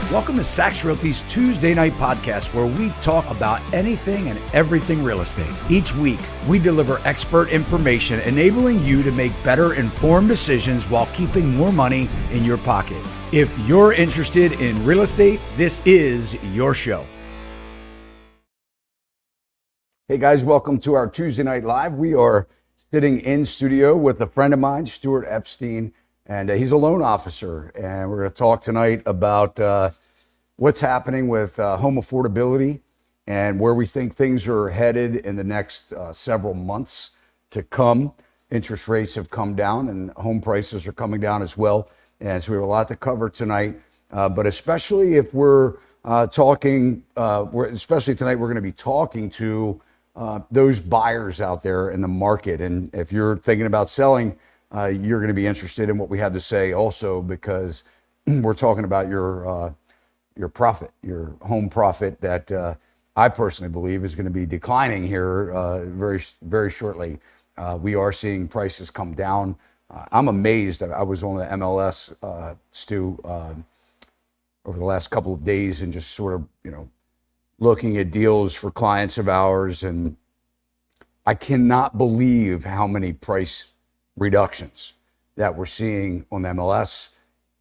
Welcome to Sachs Realty's Tuesday Night Podcast, where we talk about anything and everything real estate. Each week, we deliver expert information enabling you to make better informed decisions while keeping more money in your pocket. If you're interested in real estate, this is your show. Hey guys, welcome to our Tuesday Night Live. We are sitting in studio with a friend of mine, Stuart Epstein, and he's a loan officer. And we're going to talk tonight about what's happening with home affordability and where we think things are headed in the next several months to come. Interest rates have come down and home prices are coming down as well. And so we have a lot to cover tonight, but especially if we're talking, especially tonight, we're going to be talking to those buyers out there in the market. And if you're thinking about selling, you're going to be interested in what we have to say also, because we're talking about your profit, your home profit that I personally believe is going to be declining here very, very shortly. We are seeing prices come down. I'm amazed. I was on the MLS, Stu, over the last couple of days and just sort of, looking at deals for clients of ours. And I cannot believe how many price reductions that we're seeing on the MLS,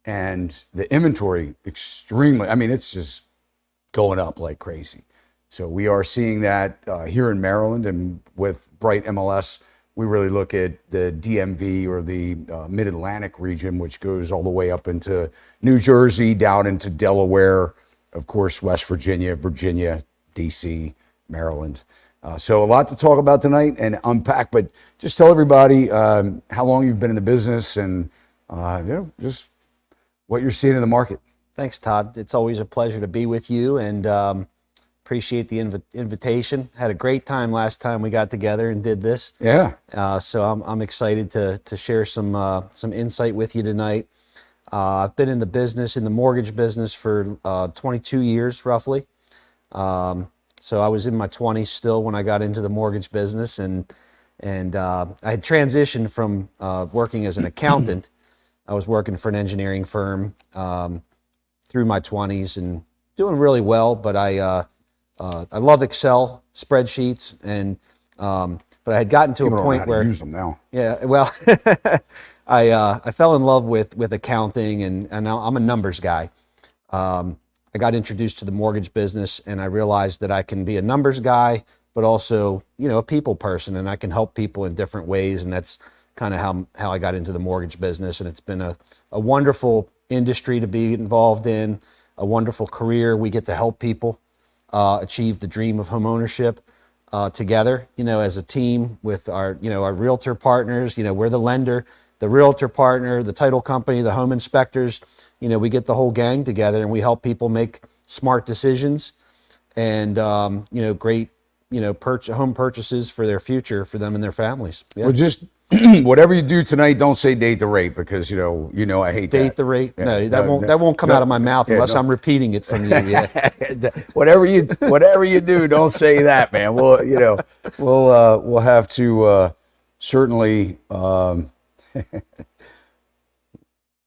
and the inventory extremely, it's just going up like crazy. So we are seeing that here in Maryland, and with Bright MLS, we really look at the DMV, or the Mid-Atlantic region, which goes all the way up into New Jersey, down into Delaware, of course, West Virginia, DC, Maryland. So a lot to talk about tonight and unpack, but just tell everybody how long you've been in the business and just what you're seeing in the market. Thanks, Todd. It's always a pleasure to be with you, and appreciate the invitation. Had a great time last time we got together and did this. Yeah. So I'm excited to share some insight with you tonight. I've been in the mortgage business for 22 years roughly. So I was in my 20s still when I got into the mortgage business, and I had transitioned from working as an accountant. I was working for an engineering firm through my 20s and doing really well, but I love Excel spreadsheets, and but I had gotten to a point where use them now. Yeah, well, I fell in love with accounting, and now I'm a numbers guy. I got introduced to the mortgage business, and I realized that I can be a numbers guy, but also, a people person, and I can help people in different ways. And that's kind of how I got into the mortgage business. And it's been a wonderful industry to be involved in, a wonderful career. We get to help people achieve the dream of homeownership together, as a team with our realtor partners. We're the lender, the realtor partner, the title company, the home inspectors. We get the whole gang together, and we help people make smart decisions and, great, home purchases for their future, for them and their families. Yeah. Well, just whatever you do tonight, don't say date the rate, because, I hate date that. the rate. Yeah. No, that won't come out of my mouth unless I'm repeating it from you. Yeah. Whatever you do, don't say that, man. We'll have to certainly, we'll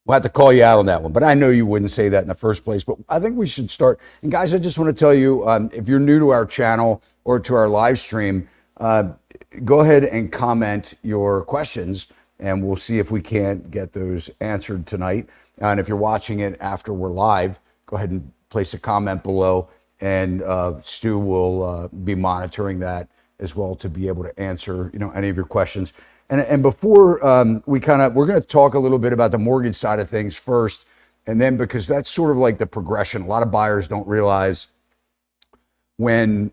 have to call you out on that one, but I know you wouldn't say that in the first place. But I think we should start. And guys, I just want to tell you, if you're new to our channel or to our live stream, go ahead and comment your questions, and we'll see if we can't get those answered tonight. And if you're watching it after we're live, go ahead and place a comment below, and Stu will be monitoring that as well to be able to answer any of your questions. And before we're going to talk a little bit about the mortgage side of things first, and then, because that's sort of like the progression. A lot of buyers don't realize when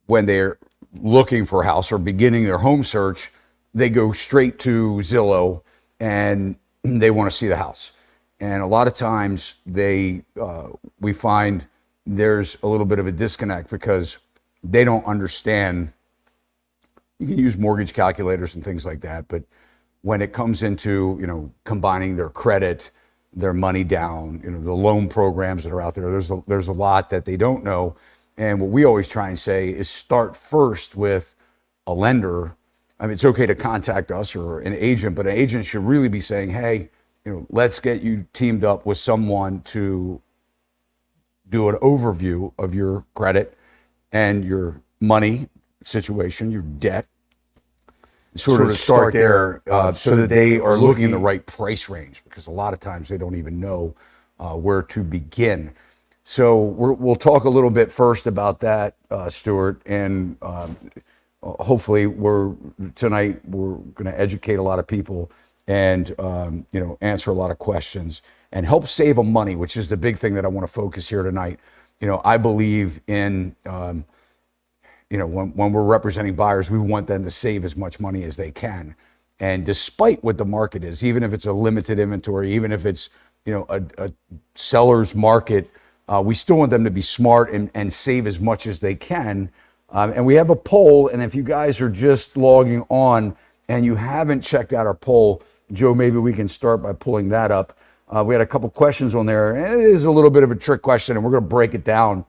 they're looking for a house or beginning their home search, they go straight to Zillow and they want to see the house. And a lot of times we find there's a little bit of a disconnect, because they don't understand. You can use mortgage calculators and things like that, but when it comes into, combining their credit, their money down, the loan programs that are out there, there's a lot that they don't know. And what we always try and say is start first with a lender. It's okay to contact us or an agent, but an agent should really be saying, hey, let's get you teamed up with someone to do an overview of your credit and your money situation, your debt, sort of start there so that they are looking in the right price range, because a lot of times they don't even know where to begin. So we'll talk a little bit first about that, Stuart, and hopefully tonight we're going to educate a lot of people and answer a lot of questions and help save them money, which is the big thing that I want to focus here tonight. I believe in when we're representing buyers, we want them to save as much money as they can. And despite what the market is, even if it's a limited inventory, even if it's a seller's market, we still want them to be smart and save as much as they can. And we have a poll, and if you guys are just logging on and you haven't checked out our poll, Joe, maybe we can start by pulling that up. We had a couple questions on there, and it is a little bit of a trick question, and we're going to break it down.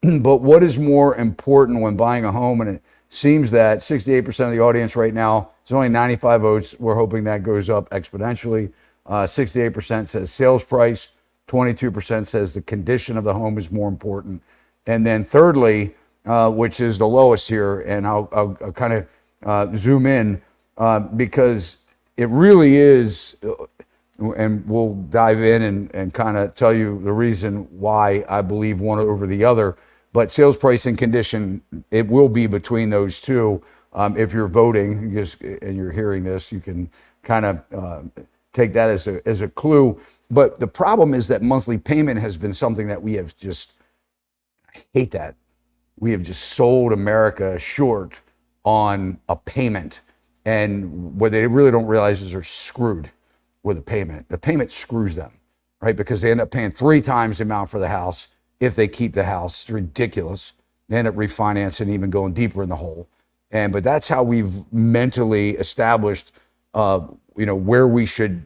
But what is more important when buying a home? And it seems that 68% of the audience right now, it's only 95 votes. We're hoping that goes up exponentially. 68% says sales price. 22% says the condition of the home is more important. And then thirdly, which is the lowest here, and I'll kind of zoom in because it really is, and we'll dive in and kind of tell you the reason why I believe one over the other. But sales price and condition, it will be between those two. If you're voting and you're hearing this, you can kind of take that as a clue. But the problem is that monthly payment has been something that we have just, I hate that. We have just sold America short on a payment. And what they really don't realize is they're screwed with a payment. The payment screws them, right? Because they end up paying 3 times the amount for the house if they keep the house. It's ridiculous. They end up refinancing, even going deeper in the hole. But that's how we've mentally established, what we should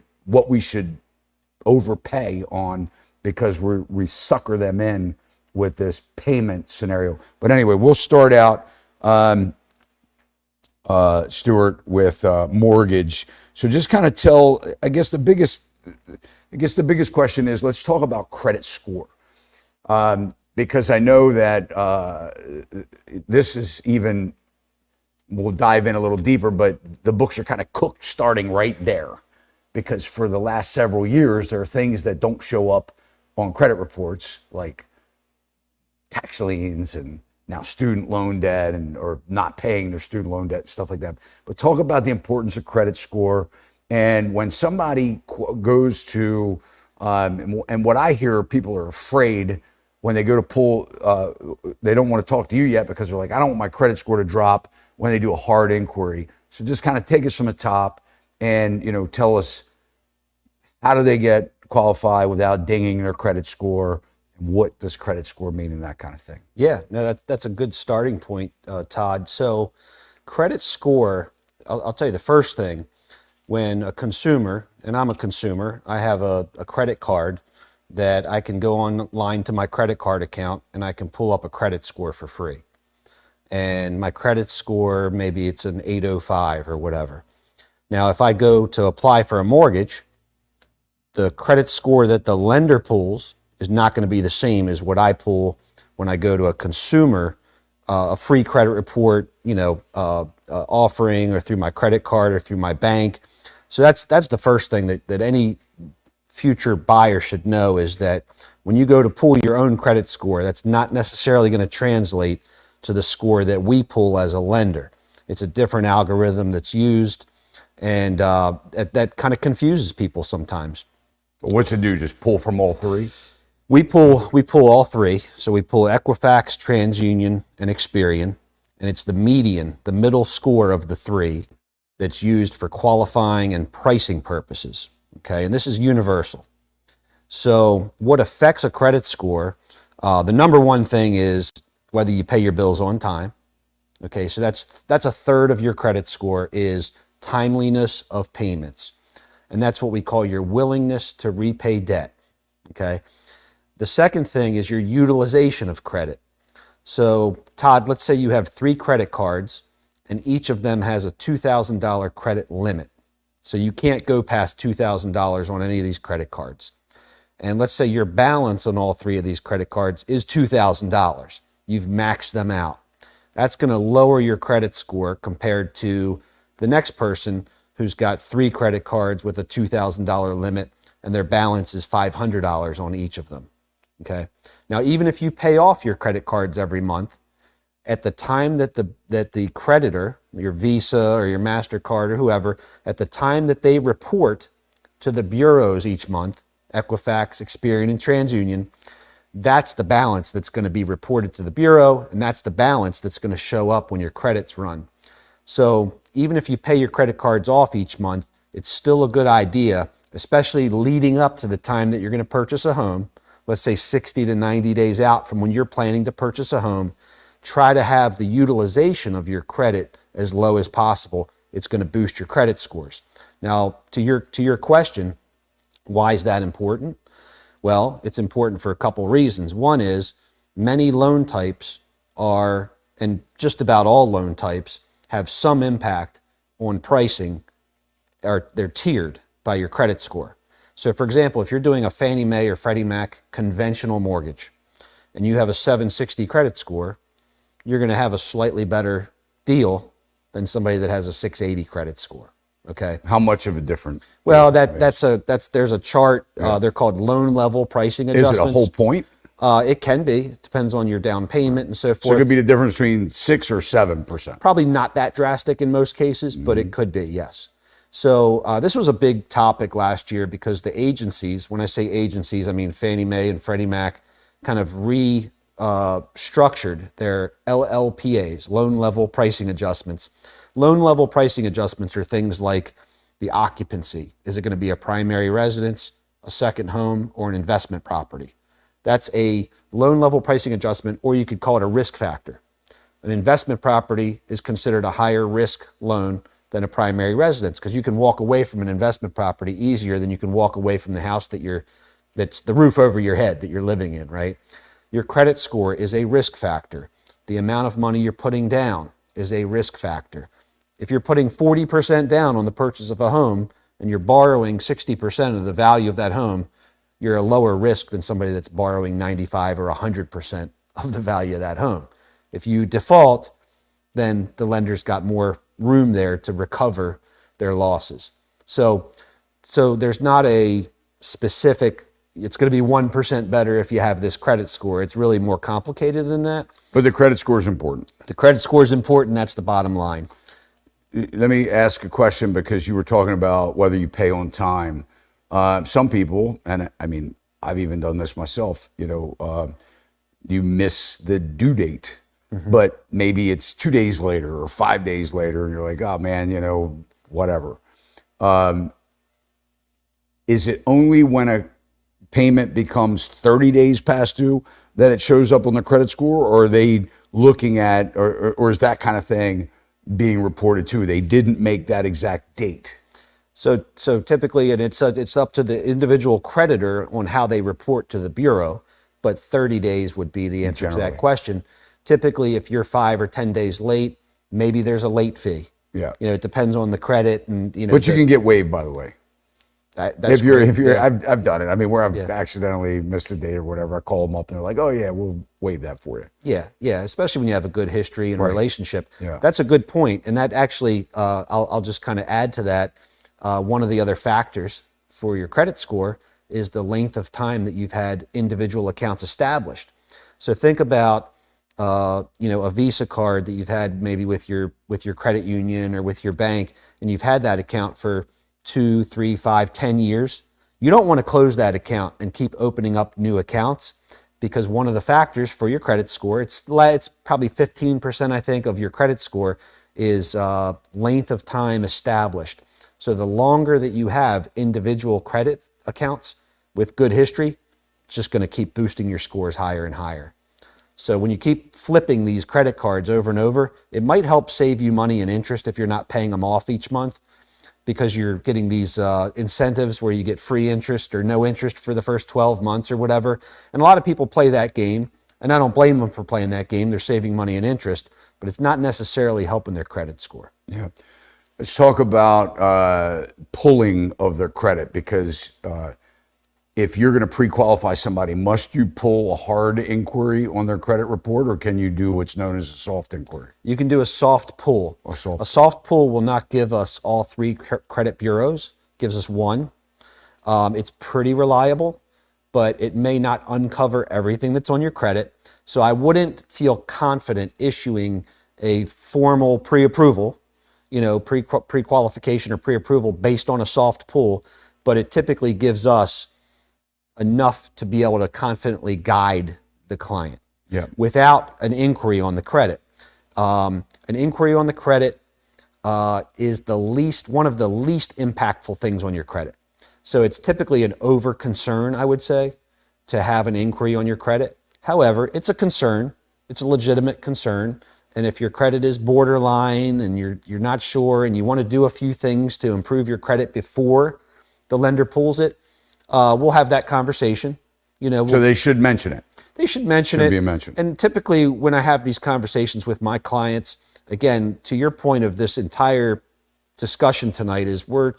overpay on, because we sucker them in with this payment scenario. But anyway, we'll start out, Stuart, with mortgage. So just kind of I guess the biggest question is, let's talk about credit score. Because I know that this is even, we'll dive in a little deeper, but the books are kind of cooked starting right there. Because for the last several years, there are things that don't show up on credit reports, like tax liens and now student loan debt, or not paying their student loan debt, stuff like that. But talk about the importance of credit score. And when somebody goes to, and what I hear, people are afraid when they go to pull, they don't want to talk to you yet because they're like, I don't want my credit score to drop when they do a hard inquiry. So just kind of take us from the top and, tell us, how do they get qualified without dinging their credit score? And what does credit score mean and that kind of thing? Yeah, no, that's a good starting point, Todd. So credit score, I'll tell you the first thing, when a consumer, and I'm a consumer, I have a credit card that I can go online to my credit card account and I can pull up a credit score for free. And my credit score, maybe it's an 805 or whatever. Now, if I go to apply for a mortgage, the credit score that the lender pulls is not going to be the same as what I pull when I go to a consumer, a free credit report, offering, or through my credit card or through my bank. So that's the first thing that any future buyer should know, is that when you go to pull your own credit score, that's not necessarily going to translate to the score that we pull as a lender. It's a different algorithm that's used, and that kind of confuses people sometimes. What's it do? Just pull from all three? We pull all three. So we pull Equifax, TransUnion, and Experian, and it's the median, the middle score of the three, that's used for qualifying and pricing purposes. Okay, and this is universal. So what affects a credit score? The number one thing is whether you pay your bills on time. Okay, so that's a third of your credit score, is timeliness of payments. And that's what we call your willingness to repay debt. Okay. The second thing is your utilization of credit. So Todd, let's say you have 3 credit cards and each of them has a $2,000 credit limit. So you can't go past $2,000 on any of these credit cards. and let's say your balance on all three of these credit cards is $2,000. You've maxed them out. That's going to lower your credit score compared to the next person who's got 3 credit cards with a $2,000 limit and their balance is $500 on each of them. Okay. Now, even if you pay off your credit cards every month, at the time that the creditor, your Visa or your MasterCard or whoever, at the time that they report to the bureaus each month, Equifax, Experian, and TransUnion, that's the balance that's going to be reported to the bureau, and that's the balance that's going to show up when your credits run. So even if you pay your credit cards off each month, it's still a good idea, especially leading up to the time that you're going to purchase a home, let's say 60 to 90 days out from when you're planning to purchase a home. Try to have the utilization of your credit as low as possible. It's going to boost your credit scores. Now, to your question, why is that important? Well, it's important for a couple reasons. One is many loan types are, and just about all loan types, have some impact on pricing, or they're tiered by your credit score. So for example, if you're doing a Fannie Mae or Freddie Mac conventional mortgage and you have a 760 credit score, you're going to have a slightly better deal than somebody that has a 680 credit score. Okay. How much of a difference? Well, there's a chart. They're called loan level pricing adjustments. Is it a whole point? It can be. It depends on your down payment and so forth. So it could be the difference between 6 or 7%. Probably not that drastic in most cases, but it could be, yes. So this was a big topic last year because the agencies, when I say agencies, I mean Fannie Mae and Freddie Mac, kind of structured their LLPAs, loan level pricing adjustments. Loan level pricing adjustments are things like the occupancy. Is it going to be a primary residence, a second home, or an investment property? That's a loan level pricing adjustment, or you could call it a risk factor. An investment property is considered a higher risk loan than a primary residence because you can walk away from an investment property easier than you can walk away from the house that's the roof over your head that you're living in, right? Your credit score is a risk factor. The amount of money you're putting down is a risk factor. If you're putting 40% down on the purchase of a home and you're borrowing 60% of the value of that home, you're a lower risk than somebody that's borrowing 95 or 100% of the value of that home. If you default, then the lender's got more room there to recover their losses. So there's not a specific, it's going to be 1% better if you have this credit score. It's really more complicated than that. But the credit score is important. The credit score is important. That's the bottom line. Let me ask a question because you were talking about whether you pay on time. Some people, and I mean, I've even done this myself, you miss the due date, but maybe it's 2 days later or 5 days later, and you're like, oh man, whatever. Is it only when a payment becomes 30 days past due that it shows up on the credit score, or are they looking at, or is that kind of thing being reported too? They didn't make that exact date. So typically, and it's up to the individual creditor on how they report to the bureau, but 30 days would be the answer to that question. Typically, if you're 5 or 10 days late, maybe there's a late fee. Yeah. It depends on the credit and But you can get waived, by the way. That's I've done it. I mean, where I've accidentally missed a date or whatever, I call them up and they're like, "Oh yeah, we'll waive that for you." Yeah, especially when you have a good history and relationship. Yeah. That's a good point, and that actually, I'll just kind of add to that. One of the other factors for your credit score is the length of time that you've had individual accounts established. So think about, a Visa card that you've had maybe with your credit union or with your bank, and you've had that account for 2, 3, 5, 10 years. You don't want to close that account and keep opening up new accounts, because one of the factors for your credit score, it's probably 15%, I think, of your credit score is length of time established. So the longer that you have individual credit accounts with good history, it's just going to keep boosting your scores higher and higher. So when you keep flipping these credit cards over and over, it might help save you money and interest if you're not paying them off each month, because you're getting these incentives where you get free interest or no interest for the first 12 months or whatever. And a lot of people play that game, and I don't blame them for playing that game. They're saving money and interest, but it's not necessarily helping their credit score. Yeah. Let's talk about pulling of their credit, because if you're going to pre-qualify somebody, must you pull a hard inquiry on their credit report, or can you do what's known as a soft inquiry? You can do a soft pull. A soft pull will not give us all three credit bureaus, gives us one. It's pretty reliable, but it may not uncover everything that's on your credit. So I wouldn't feel confident issuing a formal pre-approval, pre-qualification or pre-approval based on a soft pull, but it typically gives us enough to be able to confidently guide the client without an inquiry on the credit. An inquiry on the credit is one of the least impactful things on your credit. So it's typically an over concern, I would say, to have an inquiry on your credit. However, it's a concern. It's a legitimate concern. And if your credit is borderline and you're not sure and you want to do a few things to improve your credit before the lender pulls it, we'll have that conversation. So they should mention it. They should mention it. Should be mentioned. And typically when I have these conversations with my clients, again, to your point of this entire discussion tonight is we're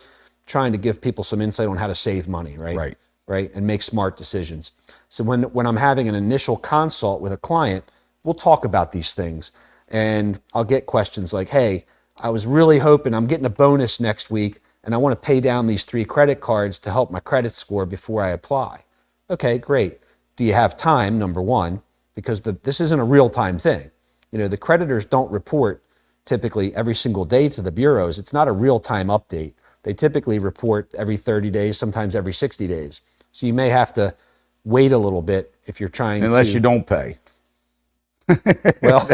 trying to give people some insight on how to save money, right? Right, and make smart decisions. So when I'm having an initial consult with a client, we'll talk about these things. And I'll get questions like, hey, I was really hoping I'm getting a bonus next week and I want to pay down these 3 credit cards to help my credit score before I apply. Okay, great. Do you have time, number one? Because this isn't a real-time thing. The creditors don't report typically every single day to the bureaus. It's not a real-time update. They typically report every 30 days, sometimes every 60 days. So you may have to wait a little bit if you're trying Unless you don't pay. Well,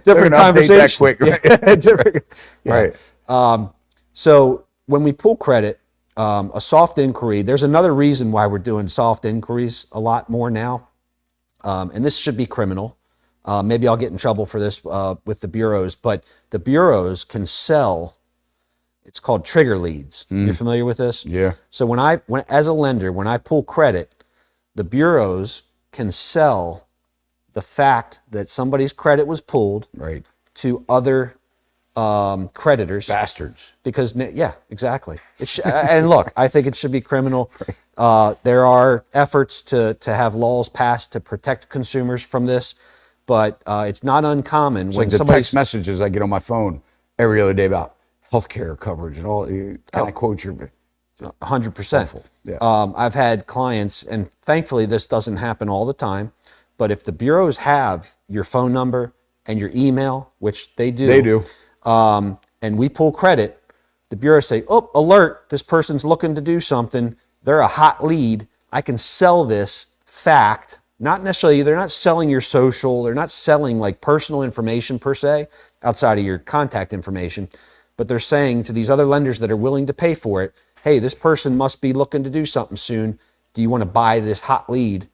different conversation. That quick, right? Right. So when we pull credit, a soft inquiry, there's another reason why we're doing soft inquiries a lot more now. And this should be criminal. Maybe I'll get in trouble for this with the bureaus, but the bureaus can sell, it's called trigger leads. You're familiar with this? Yeah. So as a lender, when I pull credit, the bureaus can sell the fact that somebody's credit was pulled to other creditors. Bastards. Because, yeah, exactly. And look, I think it should be criminal. There are efforts to have laws passed to protect consumers from this, but it's not uncommon It's when like the somebody text messages I get on my phone every other day about healthcare coverage and all. Can I quote your? 100%. Yeah. I've had clients, and thankfully this doesn't happen all the time, but if the bureaus have your phone number and your email, which they do, and we pull credit, the bureaus say, oh, alert, this person's looking to do something. They're a hot lead. I can sell this fact. Not necessarily, they're not selling your social. They're not selling like personal information per se, outside of your contact information. But they're saying to these other lenders that are willing to pay for it, hey, this person must be looking to do something soon. Do you want to buy this hot lead?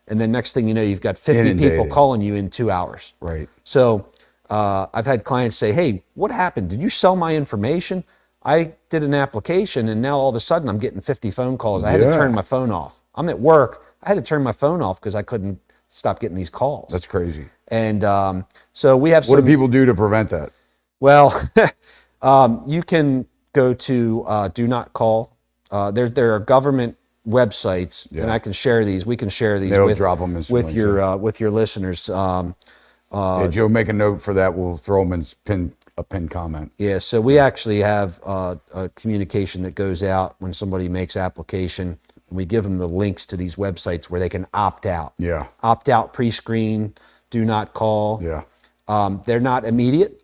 And then next thing you know, you've got 50 people calling you in 2 hours. Right. So I've had clients say, hey, what happened? Did you sell my information? I did an application and now all of a sudden I'm getting 50 phone calls. I had to turn my phone off. I'm at work. I had to turn my phone off because I couldn't stop getting these calls. That's crazy. And so we have What do people do to prevent that? Well, you can go to Do Not Call. There are government websites, and I can share these. We can share these with your listeners. Joe, make a note for that. We'll throw them in a pinned comment. Yeah, so we actually have a communication that goes out when somebody makes application. And we give them the links to these websites where they can opt out. Yeah. Opt out, pre-screen, do not call. Yeah. They're not immediate,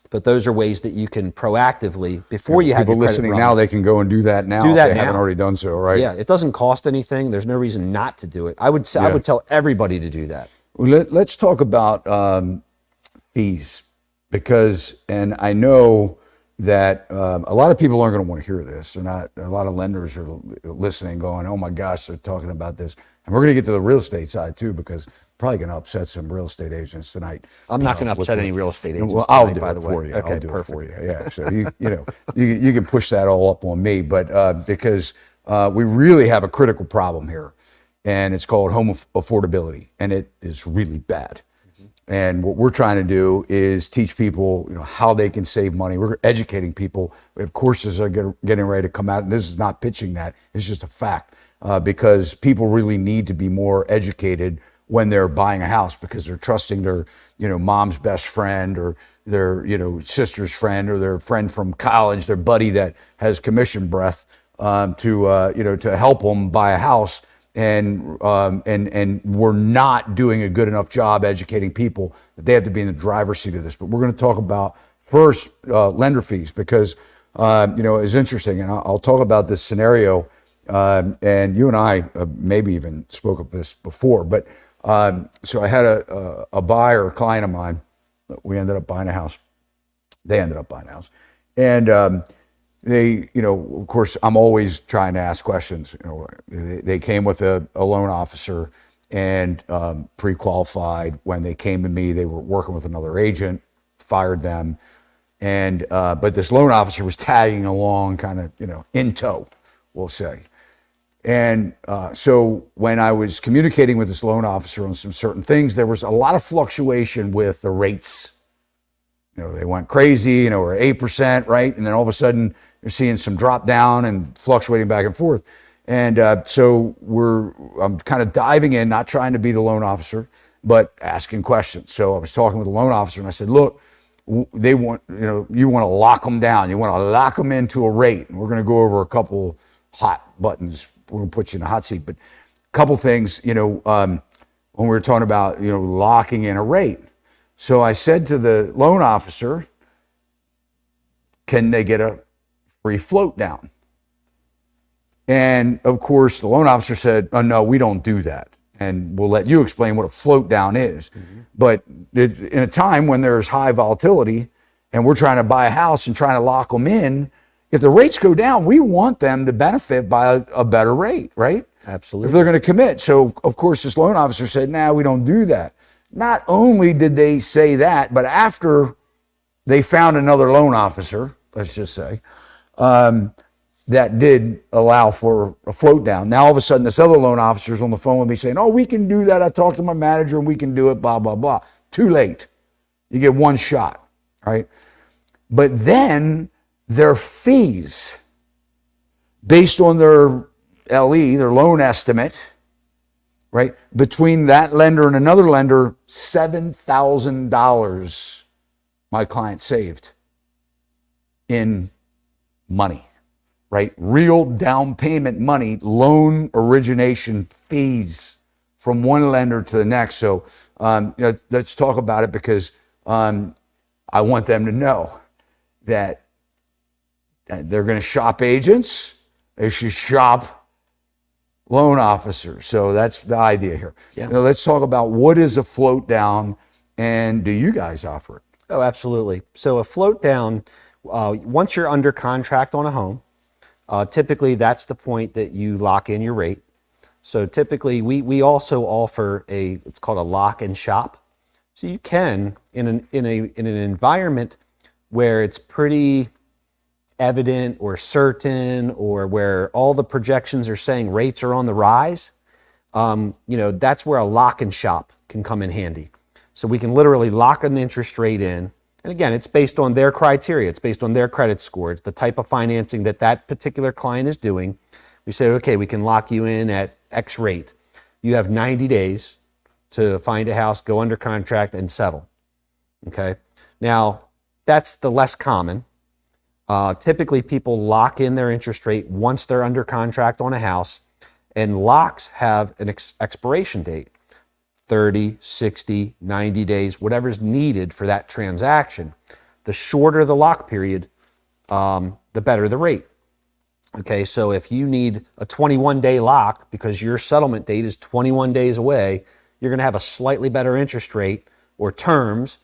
but those are ways that you can proactively, before you have people your credit listening run. now, they can go and do that now. Do that if they now. haven't already done so, right? Yeah, it doesn't cost anything. There's no reason not to do it. I would tell everybody to do that. Well, let's talk about fees, because, and I know that a lot of people aren't going to want to hear this. They're not. A lot of lenders are listening, going, "Oh my gosh, they're talking about this." And we're going to get to the real estate side too, because probably going to upset some real estate agents tonight. I'm not going to upset any real estate agents. Well, I'll tonight, do by it the for way. you. Okay, I'll do perfect. it for you. Yeah. So you can push that all up on me, but because we really have a critical problem here, and it's called home affordability, and it is really bad. And what we're trying to do is teach people, how they can save money. We're educating people. We have courses that are getting ready to come out. And this is not pitching that. It's just a fact, because people really need to be more educated when they're buying a house, because they're trusting their, mom's best friend, or their, sister's friend, or their friend from college, their buddy that has commission breath, to help them buy a house. And we're not doing a good enough job educating people that they have to be in the driver's seat of this. But we're going to talk about first lender fees, because it's interesting, and I'll talk about this scenario. And you and I maybe even spoke of this before. But so I had a buyer, a client of mine. We ended up buying a house. They ended up buying a house, and they, of course, I'm always trying to ask questions. They came with a loan officer, and pre-qualified. When they came to me, they were working with another agent, fired them. And, but this loan officer was tagging along kind of, in tow, we'll say. And so when I was communicating with this loan officer on some certain things, there was a lot of fluctuation with the rates. They went crazy, or 8%, right? And then all of a sudden you're seeing some drop down and fluctuating back and forth. And so I'm kind of diving in, not trying to be the loan officer, but asking questions. So I was talking with the loan officer, and I said, look, they want, you want to lock them down. You want to lock them into a rate. And we're going to go over a couple hot buttons. We're going to put you in the hot seat. But a couple things, when we were talking about, locking in a rate. So I said to the loan officer, can they get a free float down? And of course, the loan officer said, oh, no, we don't do that. And we'll let you explain what a float down is. Mm-hmm. But in a time when there's high volatility and we're trying to buy a house and trying to lock them in, if the rates go down, we want them to benefit by a better rate, right? Absolutely. If they're going to commit. So, of course, this loan officer said, nah, we don't do that. Not only did they say that, but after they found another loan officer, let's just say, that did allow for a float down. Now, all of a sudden, this other loan officer is on the phone with me saying, oh, we can do that. I talked to my manager and we can do it, blah, blah, blah. Too late. You get one shot, right? But then their fees, based on their LE, their loan estimate, right, between that lender and another lender, $7,000 my client saved in money, right? Real down payment money, loan origination fees from one lender to the next. So let's talk about it, because I want them to know that they're going to shop agents. They should shop loan officers. So that's the idea here. Yeah. Now let's talk about what is a float down, and do you guys offer it? Oh, absolutely. So a float down, once you're under contract on a home, typically that's the point that you lock in your rate. So typically we also offer it's called a lock and shop. So you can, in an environment where it's pretty evident or certain, or where all the projections are saying rates are on the rise, that's where a lock and shop can come in handy. So we can literally lock an interest rate in. And again, it's based on their criteria. It's based on their credit score. It's the type of financing that particular client is doing. We say, okay, we can lock you in at X rate. You have 90 days to find a house, go under contract, and settle. Okay. Now, that's the less common. Typically, people lock in their interest rate once they're under contract on a house, and locks have an expiration date, 30, 60, 90 days, whatever's needed for that transaction. The shorter the lock period, the better the rate. Okay, so if you need a 21-day lock because your settlement date is 21 days away, you're going to have a slightly better interest rate or terms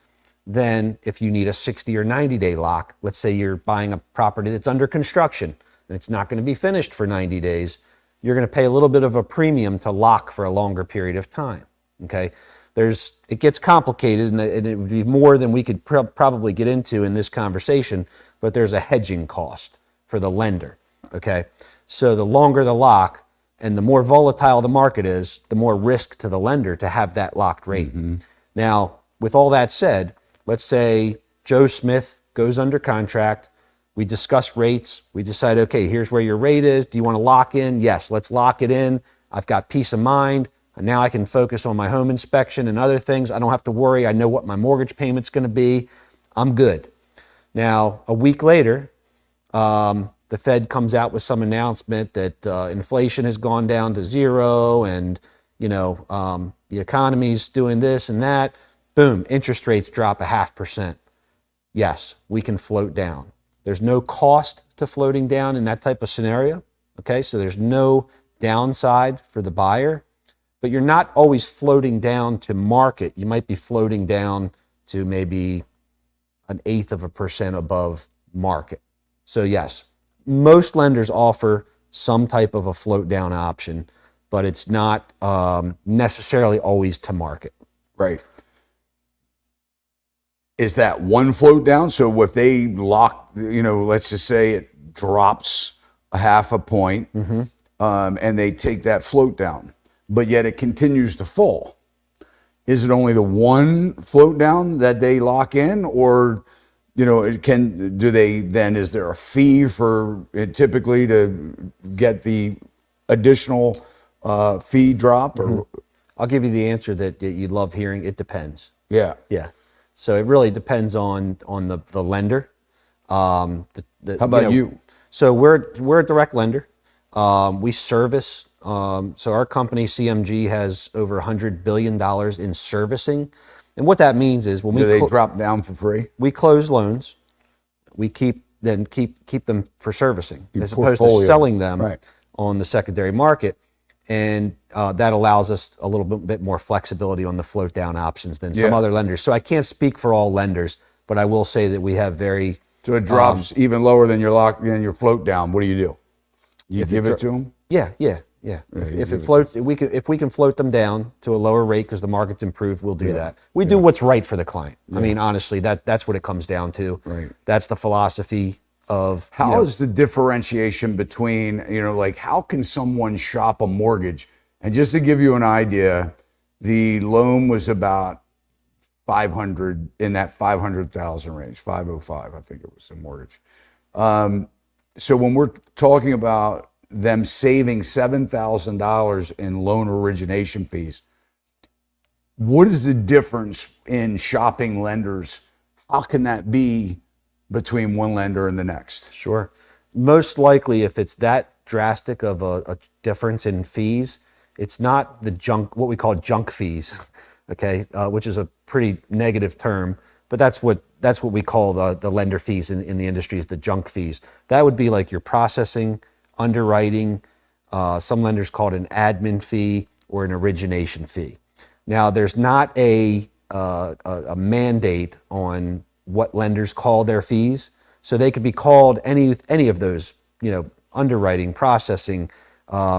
than if you need a 60 or 90-day lock. Let's say you're buying a property that's under construction and it's not going to be finished for 90 days. You're going to pay a little bit of a premium to lock for a longer period of time. Okay, it gets complicated, and it would be more than we could probably get into in this conversation, but there's a hedging cost for the lender. Okay, so the longer the lock and the more volatile the market is, the more risk to the lender to have that locked rate. Mm-hmm. Now, with all that said, let's say Joe Smith goes under contract. We discuss rates. We decide, okay, here's where your rate is. Do you want to lock in? Yes, let's lock it in. I've got peace of mind. And now I can focus on my home inspection and other things. I don't have to worry. I know what my mortgage payment's going to be. I'm good. Now, a week later, the Fed comes out with some announcement that inflation has gone down to zero and, the economy's doing this and that. Boom, interest rates drop 0.5%. Yes, we can float down. There's no cost to floating down in that type of scenario. Okay, so there's no downside for the buyer, but you're not always floating down to market. You might be floating down to maybe 0.1% above market. So yes, most lenders offer some type of a float down option, but it's not necessarily always to market. Right. Is that one float down? So if they lock, let's just say it drops 0.5 point, and they take that float down, but yet it continues to fall. Is it only the one float down that they lock in, or is there a fee for it typically to get the additional fee drop? Or I'll give you the answer that you love hearing. It depends. Yeah. So it really depends on the lender. How about you? So we're a direct lender. We service. So our company CMG has over $100 billion in servicing, and what that means is when they drop down for free, we close loans. We keep them for servicing as opposed to selling them on the secondary market. And that allows us a little bit more flexibility on the float down options than some other lenders. So I can't speak for all lenders, but I will say that we have very. So it drops even lower than your float down. What do? You give it to them? Yeah. If it floats, if we can float them down to a lower rate because the market's improved, we'll do that. We do what's right for the client. I mean, honestly, that's what it comes down to. Right. That's the philosophy of. How is the differentiation between, how can someone shop a mortgage? And just to give you an idea, the loan was about 500 in that 500,000 range, 505, I think it was the mortgage. So when we're talking about them saving $7,000 in loan origination fees, what is the difference in shopping lenders? How can that be between one lender and the next? Sure. Most likely, if it's that drastic of a difference in fees, it's not what we call junk fees, okay, which is a pretty negative term, but that's what we call the lender fees in the industry, is the junk fees. That would be like your processing, underwriting, some lenders call it an admin fee or an origination fee. Now, there's not a mandate on what lenders call their fees, so they could be called any of those, underwriting, processing,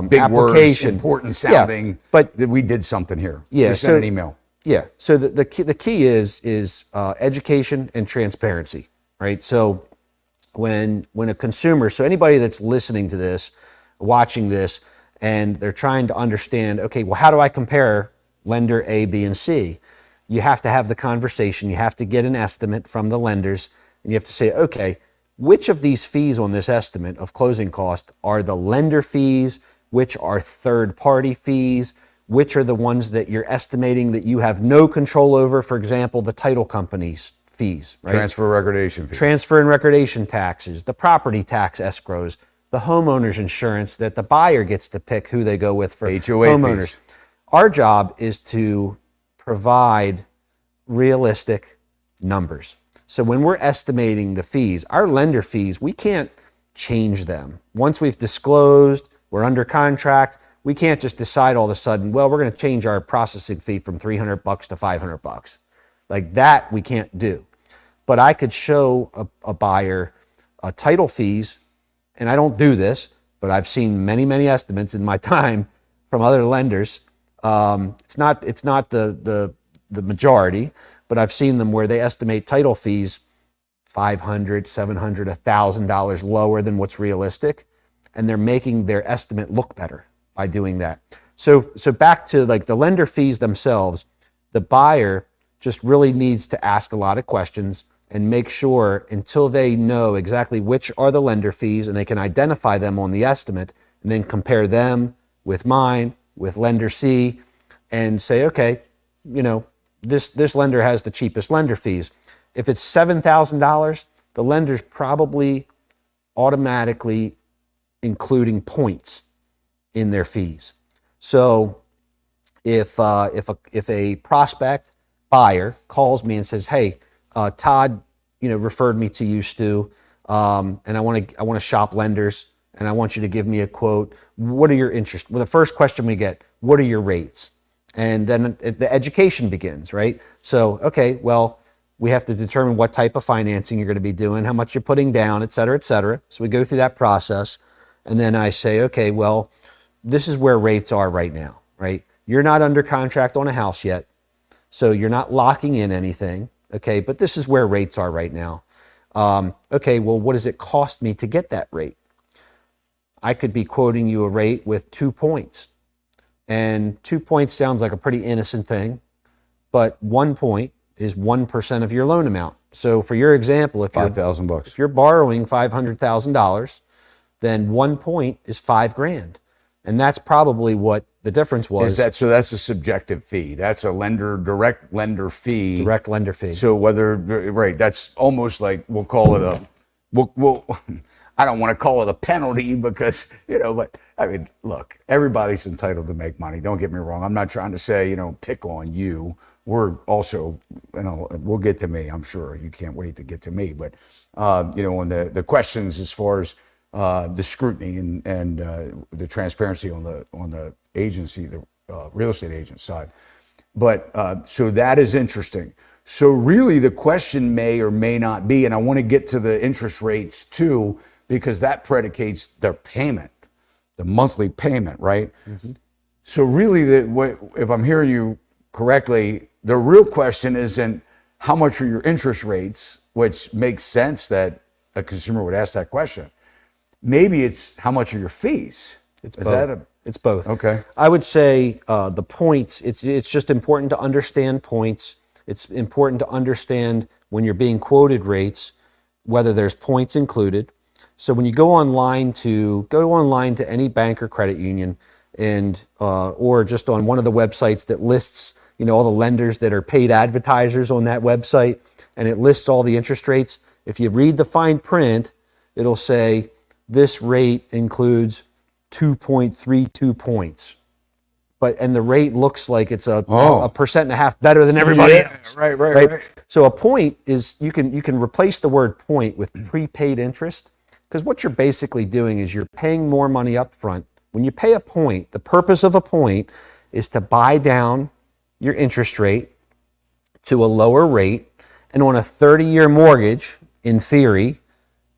big application, words, important sounding. Yeah, but we did something here. Yeah, we sent an email. Yeah. So the key is education and transparency, right? So when a consumer, so anybody that's listening to this, watching this, and they're trying to understand, okay, well, how do I compare lender A, B, and C? You have to have the conversation. You have to get an estimate from the lenders, and you have to say, okay, which of these fees on this estimate of closing cost are the lender fees, which are third-party fees, which are the ones that you're estimating that you have no control over, for example, the title company's fees, right? Transfer recordation fees. Transfer and recordation taxes, the property tax escrows, the homeowner's insurance that the buyer gets to pick who they go with for HOA homeowners. fees. Our job is to provide realistic numbers. So when we're estimating the fees, our lender fees, we can't change them. Once we've disclosed, we're under contract, we can't just decide all of a sudden, well, we're going to change our processing fee from $300 to $500. Like that, we can't do. But I could show a buyer title fees, and I don't do this, but I've seen many, many estimates in my time from other lenders. It's not the majority, but I've seen them where they estimate title fees $500, $700, $1,000 lower than what's realistic, and they're making their estimate look better by doing that. So back to like the lender fees themselves, the buyer just really needs to ask a lot of questions and make sure until they know exactly which are the lender fees and they can identify them on the estimate, and then compare them with mine, with lender C, and say, okay, this lender has the cheapest lender fees. If it's $7,000, the lender's probably automatically including points in their fees. So if a prospect buyer calls me and says, hey, Todd, referred me to you, Stu, and I want to shop lenders, and I want you to give me a quote. What are your interests? Well, the first question we get, what are your rates? And then the education begins, right? So, okay, well, we have to determine what type of financing you're going to be doing, how much you're putting down, et cetera, et cetera. So we go through that process. And then I say, okay, well, this is where rates are right now, right? You're not under contract on a house yet, so you're not locking in anything, okay? But this is where rates are right now. Okay, well, what does it cost me to get that rate? I could be quoting you a rate with 2 points. And 2 points sounds like a pretty innocent thing, but 1 point is 1% of your loan amount. So for your example, if $5,000. if you're borrowing $500,000, then 1 point is $5,000. And that's probably what the difference was. So that's a subjective fee. That's a direct lender fee. Direct lender fee. So right, that's almost like, we'll call it I don't want to call it a penalty because, but I mean, look, everybody's entitled to make money. Don't get me wrong. I'm not trying to say, pick on you. We're also, we'll get to me. I'm sure you can't wait to get to me. But, on the questions as far as the scrutiny and the transparency on the agency, the real estate agent side. But so that is interesting. So really the question may or may not be, and I want to get to the interest rates too, because that predicates their payment, the monthly payment, right? Mm-hmm. So really, if I'm hearing you correctly, the real question isn't how much are your interest rates, which makes sense that a consumer would ask that question. Maybe it's how much are your fees? It's both. Okay. I would say the points, it's just important to understand points. It's important to understand when you're being quoted rates, whether there's points included. So when you go online to any bank or credit union, and or just on one of the websites that lists all the lenders that are paid advertisers on that website, and it lists all the interest rates. If you read the fine print, it'll say this rate includes 2.32 points. And the rate looks like it's a 1.5% better than everybody else. Right. So a point is, you can replace the word point with prepaid interest, because what you're basically doing is you're paying more money up front. When you pay a point, the purpose of a point is to buy down your interest rate to a lower rate. And on a 30-year mortgage, in theory,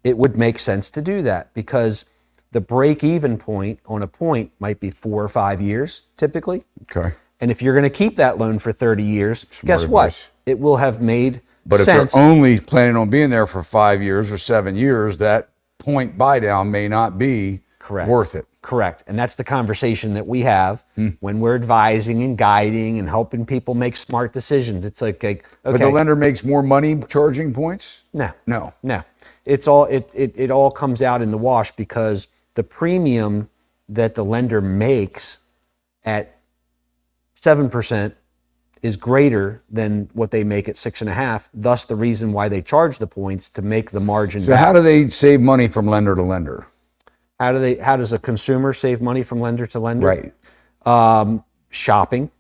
it would make sense to do that, because the break-even point on a point might be 4 or 5 years, typically. Okay. And if you're going to keep that loan for 30 years, guess what? It will have made sense. But if they're only planning on being there for 5 years or 7 years, that point buy down may not be worth it. Correct. And that's the conversation that we have when we're advising and guiding and helping people make smart decisions. It's like, okay. But the lender makes more money charging points? No. It's all, it all comes out in the wash, because the premium that the lender makes at 7% is greater than what they make at 6.5%. Thus the reason why they charge the points, to make the margin back. So how do they save money from lender to lender? How does a consumer save money from lender to lender? Right. Shopping.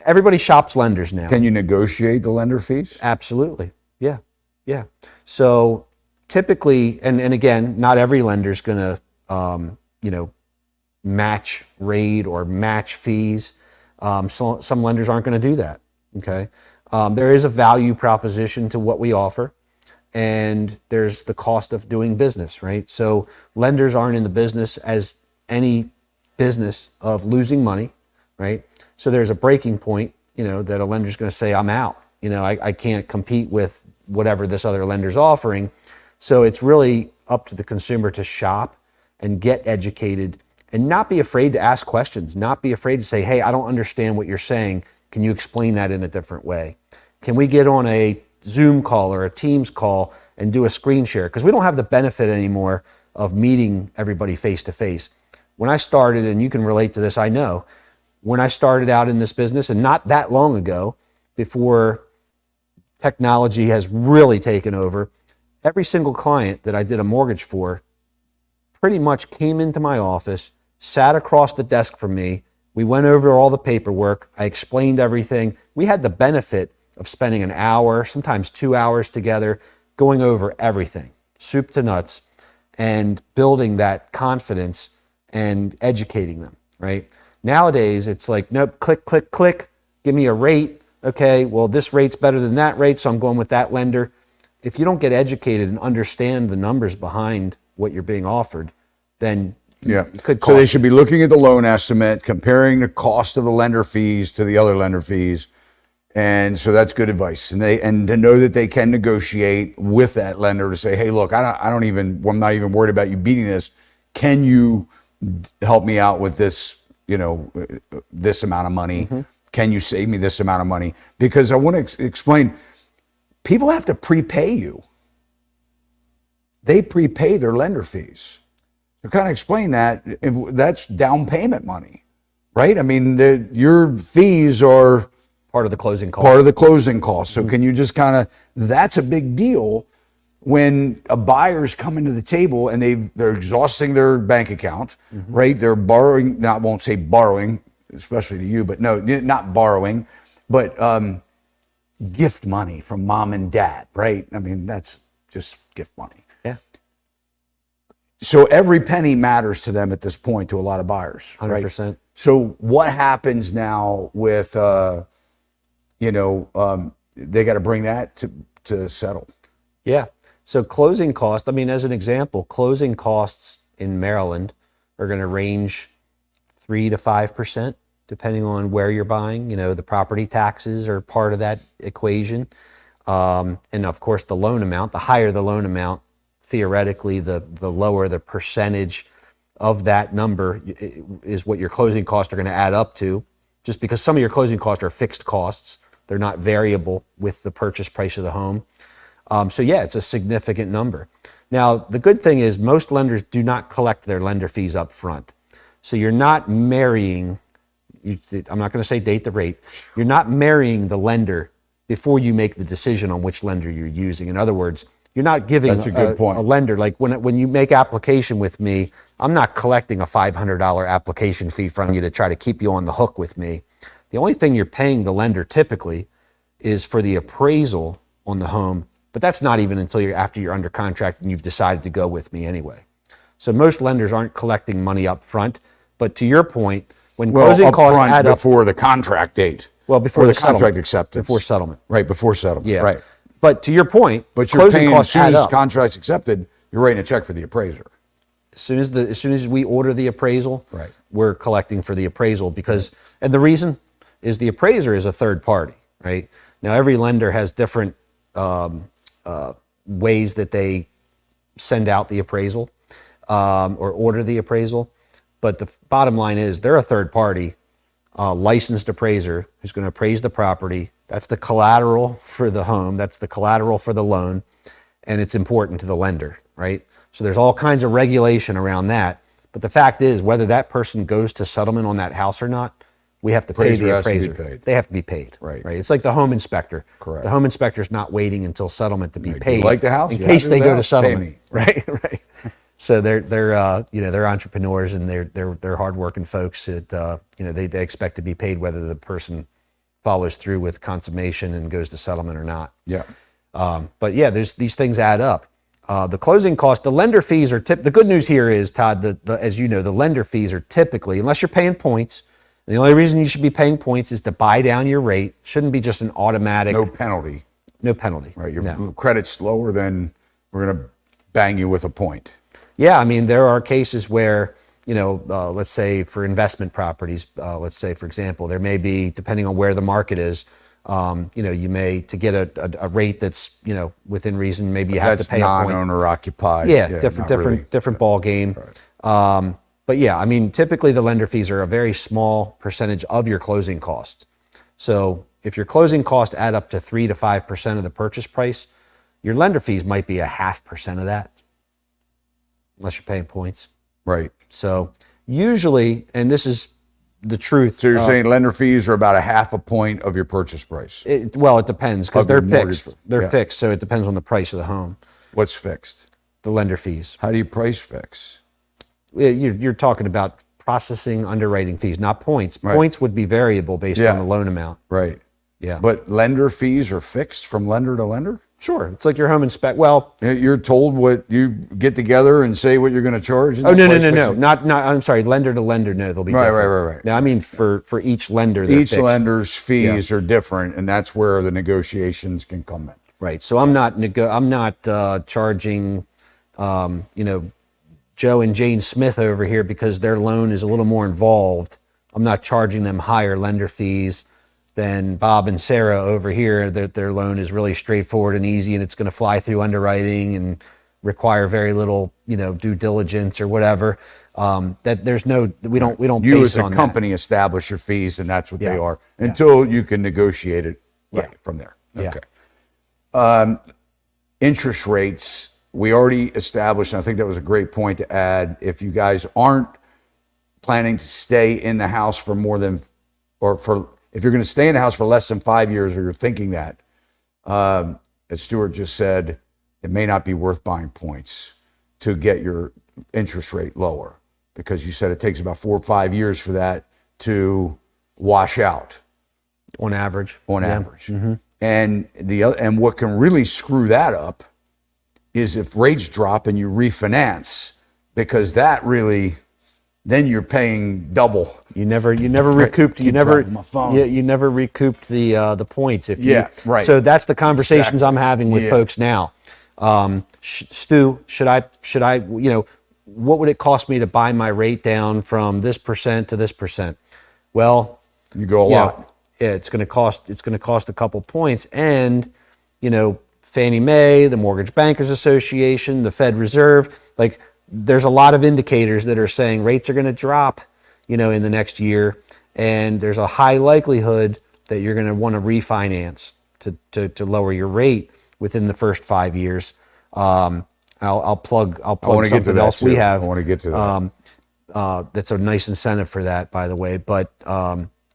Everybody shops lenders now. Can you negotiate the lender fees? Absolutely. Yeah. So typically, and again, not every lender's going to, match rate or match fees. So some lenders aren't going to do that. Okay. There is a value proposition to what we offer, and there's the cost of doing business, right? So lenders aren't in the business, as any business, of losing money, right? So there's a breaking point, that a lender's going to say, I'm out. I can't compete with whatever this other lender's offering. So it's really up to the consumer to shop and get educated, and not be afraid to ask questions, not be afraid to say, hey, I don't understand what you're saying. Can you explain that in a different way? can we get on a Zoom call or a Teams call and do a screen share? Because we don't have the benefit anymore of meeting everybody face to face. When I started, and you can relate to this, I know, when I started out in this business, and not that long ago, before technology has really taken over, every single client that I did a mortgage for pretty much came into my office, sat across the desk from me. We went over all the paperwork. I explained everything. We had the benefit of spending an hour, sometimes 2 hours together, going over everything, soup to nuts, and building that confidence and educating them, right? Nowadays, it's like, nope, click, click, click, give me a rate. Okay, well, this rate's better than that rate, so I'm going with that lender. If you don't get educated and understand the numbers behind what you're being offered, then it could cost. So they should be looking at the loan estimate, comparing the cost of the lender fees to the other lender fees. And so that's good advice. And to know that they can negotiate with that lender to say, hey, look, I'm not even worried about you beating this. Can you help me out with this, this amount of money? Mm-hmm. Can you save me this amount of money? Because I want to explain, people have to prepay you. They prepay their lender fees. To kind of explain that, that's down payment money, right? I mean, your fees are part of the closing cost. So can you just that's a big deal when a buyer's coming to the table and they're exhausting their bank account, mm-hmm. right? They're borrowing, I won't say borrowing, especially to you, but no, not borrowing, but gift money from mom and dad, right? I mean, that's just gift money. Yeah. So every penny matters to them at this point, to a lot of buyers, 100%. Right? So what happens now with, they got to bring that to settle? Yeah. So closing costs, as an example, closing costs in Maryland are going to range 3 to 5%, depending on where you're buying. The property taxes are part of that equation. And of course, the loan amount, the higher the loan amount, theoretically, the lower the percentage of that number is what your closing costs are going to add up to, just because some of your closing costs are fixed costs. They're not variable with the purchase price of the home. It's a significant number. Now, the good thing is most lenders do not collect their lender fees up front. So you're not marrying, I'm not going to say date the rate, you're not marrying the lender before you make the decision on which lender you're using. In other words, you're not giving a lender, like when you make application with me, I'm not collecting a $500 application fee from you to try to keep you on the hook with me. The only thing you're paying the lender typically is for the appraisal on the home, but that's not even until after you're under contract and you've decided to go with me anyway. So most lenders aren't collecting money up front, but to your point, when closing costs add up before the contract date. Well, before the contract acceptance. Before settlement. Right, before settlement. Yeah. Right. But to your point, but you're closing paying, costs add up. As soon as the contract's accepted, you're writing a check for the appraiser. As soon as we order the appraisal, right, we're collecting for the appraisal and the reason is the appraiser is a third party, right? Now, every lender has different ways that they send out the appraisal or order the appraisal. But the bottom line is they're a third party licensed appraiser who's going to appraise the property. That's the collateral for the home. That's the collateral for the loan. And it's important to the lender, right? So there's all kinds of regulation around that. But the fact is, whether that person goes to settlement on that house or not, we have to pay the appraiser. They have to be paid. Right. It's like the home inspector. Correct. The home inspector's not waiting until settlement to be paid. You like the house? In case they go to settlement. Pay me. Right. So they're entrepreneurs and they're hardworking folks that they expect to be paid whether the person follows through with consummation and goes to settlement or not. Yeah. But yeah, these things add up. The closing cost, the lender fees are the good news here is, Todd, as you know, the lender fees are typically, unless you're paying points, the only reason you should be paying points is to buy down your rate. Shouldn't be just an automatic. No penalty. No penalty. Right. Your credit's lower, then we're going to bang you with a point. Yeah. There are cases where, let's say for investment properties, let's say, for example, there may be, depending on where the market is, you may, to get a rate that's, within reason, maybe you have to pay a point. Non-owner occupied. Yeah, different ball game. Right. But yeah, typically the lender fees are a very small percentage of your closing cost. So if your closing costs add up to 3 to 5% of the purchase price, your lender fees might be 0.5% of that, unless you're paying points. Right. So usually, and this is the truth. So you're saying lender fees are about 0.5 point of your purchase price? It depends, because they're fixed. They're fixed, so it depends on the price of the home. What's fixed? The lender fees. How do you price fix? You're talking about processing, underwriting fees, not points. Right. Points would be variable based on the loan amount. Right. Yeah. But lender fees are fixed from lender to lender? Sure. It's like your home inspect. Well, you're told what you get together and say what you're going to charge? Oh, no. Not, I'm sorry. Lender to lender. No, they'll be different. Right. Now, I mean, for each lender, they're each fixed. lender's fees are different, and that's where the negotiations can come in. Right. So I'm not charging, Joe and Jane Smith over here because their loan is a little more involved. I'm not charging them higher lender fees than Bob and Sarah over here. Their loan is really straightforward and easy, and it's going to fly through underwriting and require very little, due diligence or whatever. That there's no, we don't You base as a on company establish your fees, and that's what they are Yeah. until you can negotiate it from there. Yeah. Okay. Interest rates, we already established, and I think that was a great point to add. If you guys aren't planning to stay in the house for more than, if you're going to stay in the house for less than 5 years, or you're thinking that, as Stuart just said, it may not be worth buying points to get your interest rate lower, because you said it takes about 4 or 5 years for that to wash out. On average. Mm-hmm. And what can really screw that up is if rates drop and you refinance, because that really, then you're paying double. You never recouped. You never recouped the points. Right. So that's the conversations I'm having with folks now. Stu, should I? What would it cost me to buy my rate down from this percent to this percent? Well, you go a lot. Yeah, it's going to cost a couple points, and Fannie Mae, the Mortgage Bankers Association, the Fed Reserve, there's a lot of indicators that are saying rates are going to drop, in the next year, and there's a high likelihood that you're going to want to refinance to lower your rate within the first 5 years. I'll plug something else we have. I want to get to that. That's a nice incentive for that, by the way. But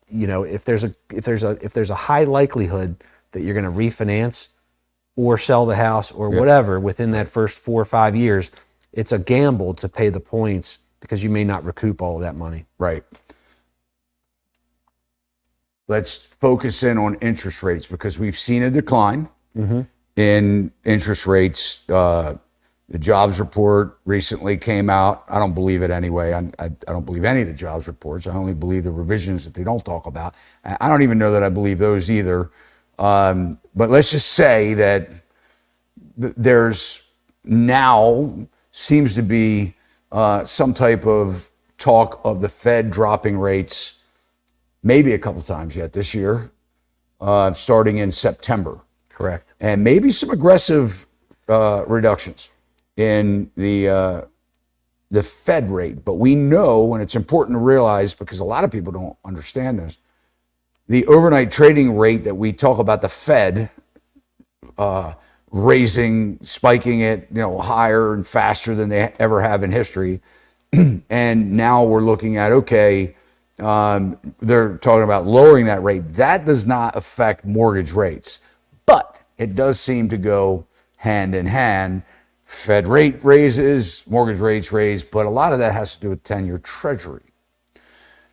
if there's a high likelihood that you're going to refinance or sell the house or whatever within that first 4 or 5 years, it's a gamble to pay the points because you may not recoup all of that money. Right. Let's focus in on interest rates, because we've seen a decline in interest rates. The jobs report recently came out. I don't believe it anyway. I don't believe any of the jobs reports. I only believe the revisions that they don't talk about. I don't even know that I believe those either. But let's just say that there's now seems to be some type of talk of the Fed dropping rates maybe a couple times yet this year, starting in September. Correct. And maybe some aggressive reductions in the Fed rate. But we know, and it's important to realize, because a lot of people don't understand this, the overnight trading rate that we talk about, the Fed raising, spiking it, higher and faster than they ever have in history. And now we're looking at, they're talking about lowering that rate. That does not affect mortgage rates, but it does seem to go hand in hand. Fed rate raises, mortgage rates raise, but a lot of that has to do with 10-year Treasury.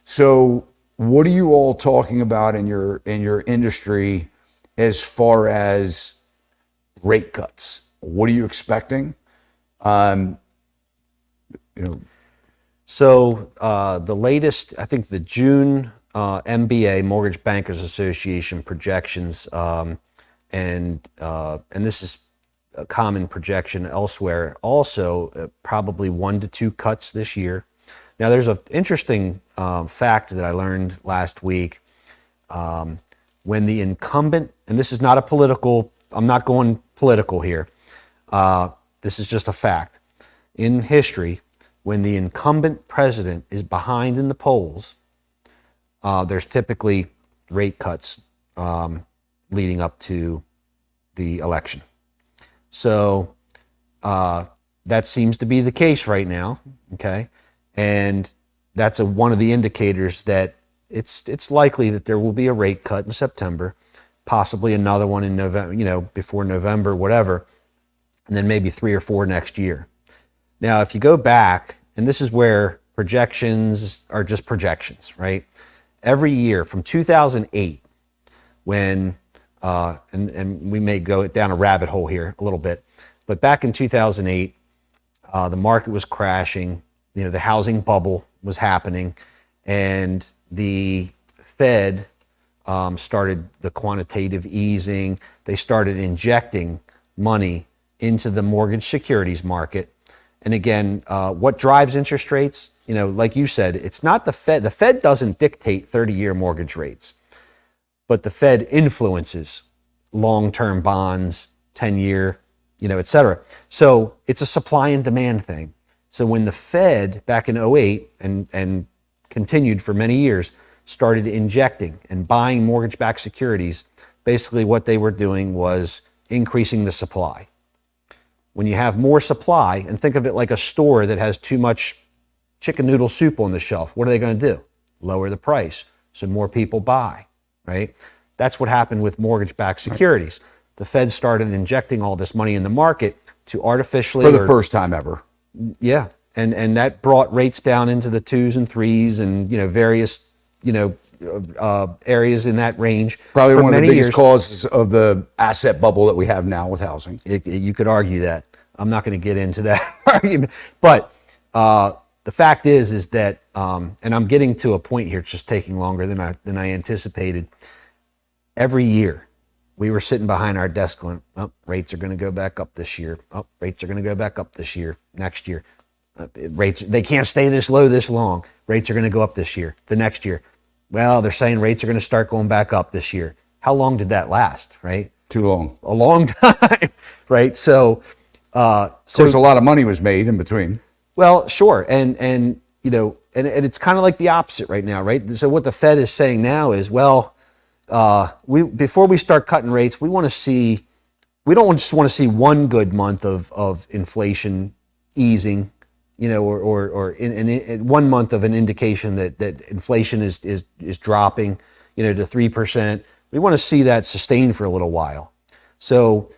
So what are you all talking about in your industry as far as rate cuts? What are you expecting? So the latest, I think the June MBA, Mortgage Bankers Association projections, and this is a common projection elsewhere, also probably 1 to 2 cuts this year. Now, there's an interesting fact that I learned last week. When the incumbent, and this is not a political, I'm not going political here. This is just a fact. In history, when the incumbent president is behind in the polls, there's typically rate cuts leading up to the election. So that seems to be the case right now, okay? And that's one of the indicators that it's likely that there will be a rate cut in September, possibly another one in November, before November, whatever, and then maybe 3 or 4 next year. Now, if you go back, and this is where projections are just projections, right? Every year from 2008, when, and we may go down a rabbit hole here a little bit, but back in 2008, the market was crashing, the housing bubble was happening, and the Fed started the quantitative easing. They started injecting money into the mortgage securities market. And again, what drives interest rates? Like you said, it's not the Fed. The Fed doesn't dictate 30-year mortgage rates, but the Fed influences long-term bonds, 10-year, et cetera. So it's a supply and demand thing. So when the Fed back in '08 and continued for many years, started injecting and buying mortgage-backed securities, basically what they were doing was increasing the supply. When you have more supply, and think of it like a store that has too much chicken noodle soup on the shelf, what are they going to do? Lower the price so more people buy, right? That's what happened with mortgage-backed securities. The Fed started injecting all this money in the market to artificially... For the first time ever. Yeah, and that brought rates down into the 2s and 3s and, various, areas in that range. Probably for one of the many biggest years. causes of the asset bubble that we have now with housing. You could argue that. I'm not going to get into that argument. But the fact is that, and I'm getting to a point here, it's just taking longer than I anticipated. Every year, we were sitting behind our desk going, oh, rates are going to go back up this year. Oh, rates are going to go back up this year, next year. Rates, they can't stay this low this long. Rates are going to go up this year, the next year. Well, they're saying rates are going to start going back up this year. How long did that last, right? Too long. A long time, right? So, of course, a lot of money was made in between. Well, sure. And it's kind of like the opposite right now, right? So what the Fed is saying now is, well, before we start cutting rates, we don't just want to see one good month of inflation easing, or in 1 month of an indication that inflation is dropping, to 3%. We want to see that sustained for a little while. So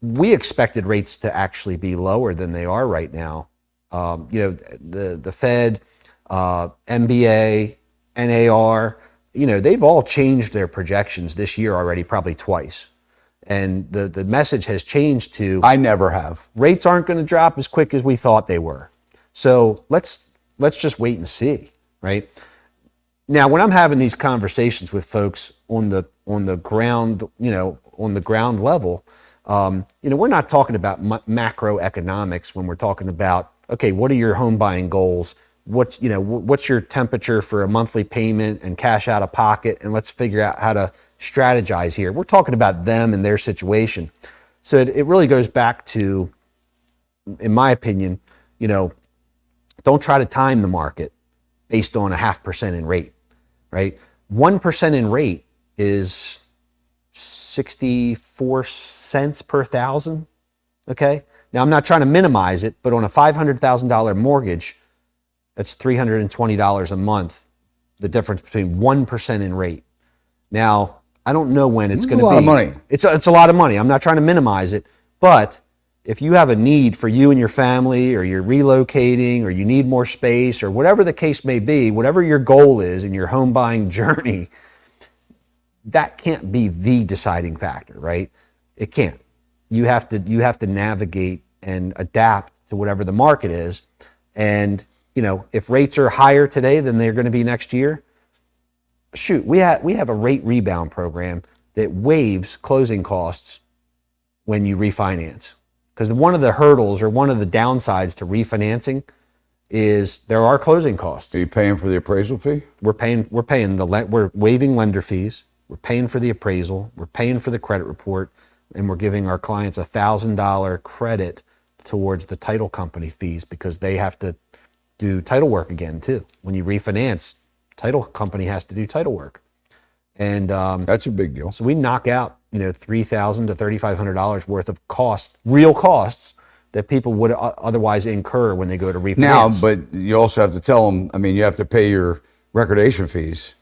we expected rates to actually be lower than they are right now. The Fed, MBA, NAR, they've all changed their projections this year already, probably twice. And the message has changed to... I never have. Rates aren't going to drop as quick as we thought they were. So let's just wait and see, right? Now, when I'm having these conversations with folks on the ground, on the ground level, we're not talking about macroeconomics when we're talking about, okay, what are your home buying goals? What's your temperature for a monthly payment and cash out of pocket? And let's figure out how to strategize here. We're talking about them and their situation. So it really goes back to, in my opinion, don't try to time the market based on 0.5% in rate, right? 1% in rate is 64 cents per thousand, okay? Now, I'm not trying to minimize it, but on a $500,000 mortgage, that's $320 a month, the difference between 1% in rate. Now, I don't know when it's going to be. It's a lot of money. It's a lot of money. I'm not trying to minimize it, but if you have a need for you and your family, or you're relocating, or you need more space, or whatever the case may be, whatever your goal is in your home buying journey, that can't be the deciding factor, right? It can't. You have to navigate and adapt to whatever the market is. And, if rates are higher today than they're going to be next year, shoot, we have a rate rebound program that waives closing costs when you refinance. Because one of the hurdles or one of the downsides to refinancing is there are closing costs. Are you paying for the appraisal fee? We're waiving lender fees. We're paying for the appraisal. We're paying for the credit report, and we're giving our clients $1,000 credit towards the title company fees because they have to do title work again too. When you refinance, title company has to do title work. And That's a big deal. so we knock out, $3,000 to $3,500 worth of costs, real costs that people would otherwise incur when they go to refinance. Now, but you also have to tell them, I mean, you have to pay your recordation fees.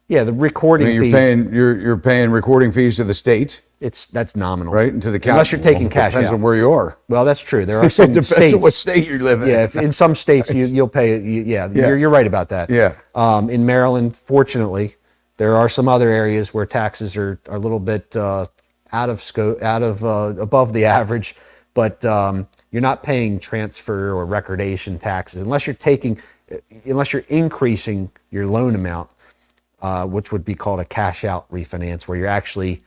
Yeah, the recording You're fees. you're paying recording fees to the state, That's nominal, right? And to the county. Unless you're taking cash Depends out. on where you are. Well, that's true. There are some It depends states. on what state you live in. Yeah, if in some states you'll pay. You're right about that. Yeah. In Maryland, fortunately, there are some other areas where taxes are a little bit out of scope, above the average, but you're not paying transfer or recordation taxes unless you're increasing your loan amount, which would be called a cash out refinance, where you're actually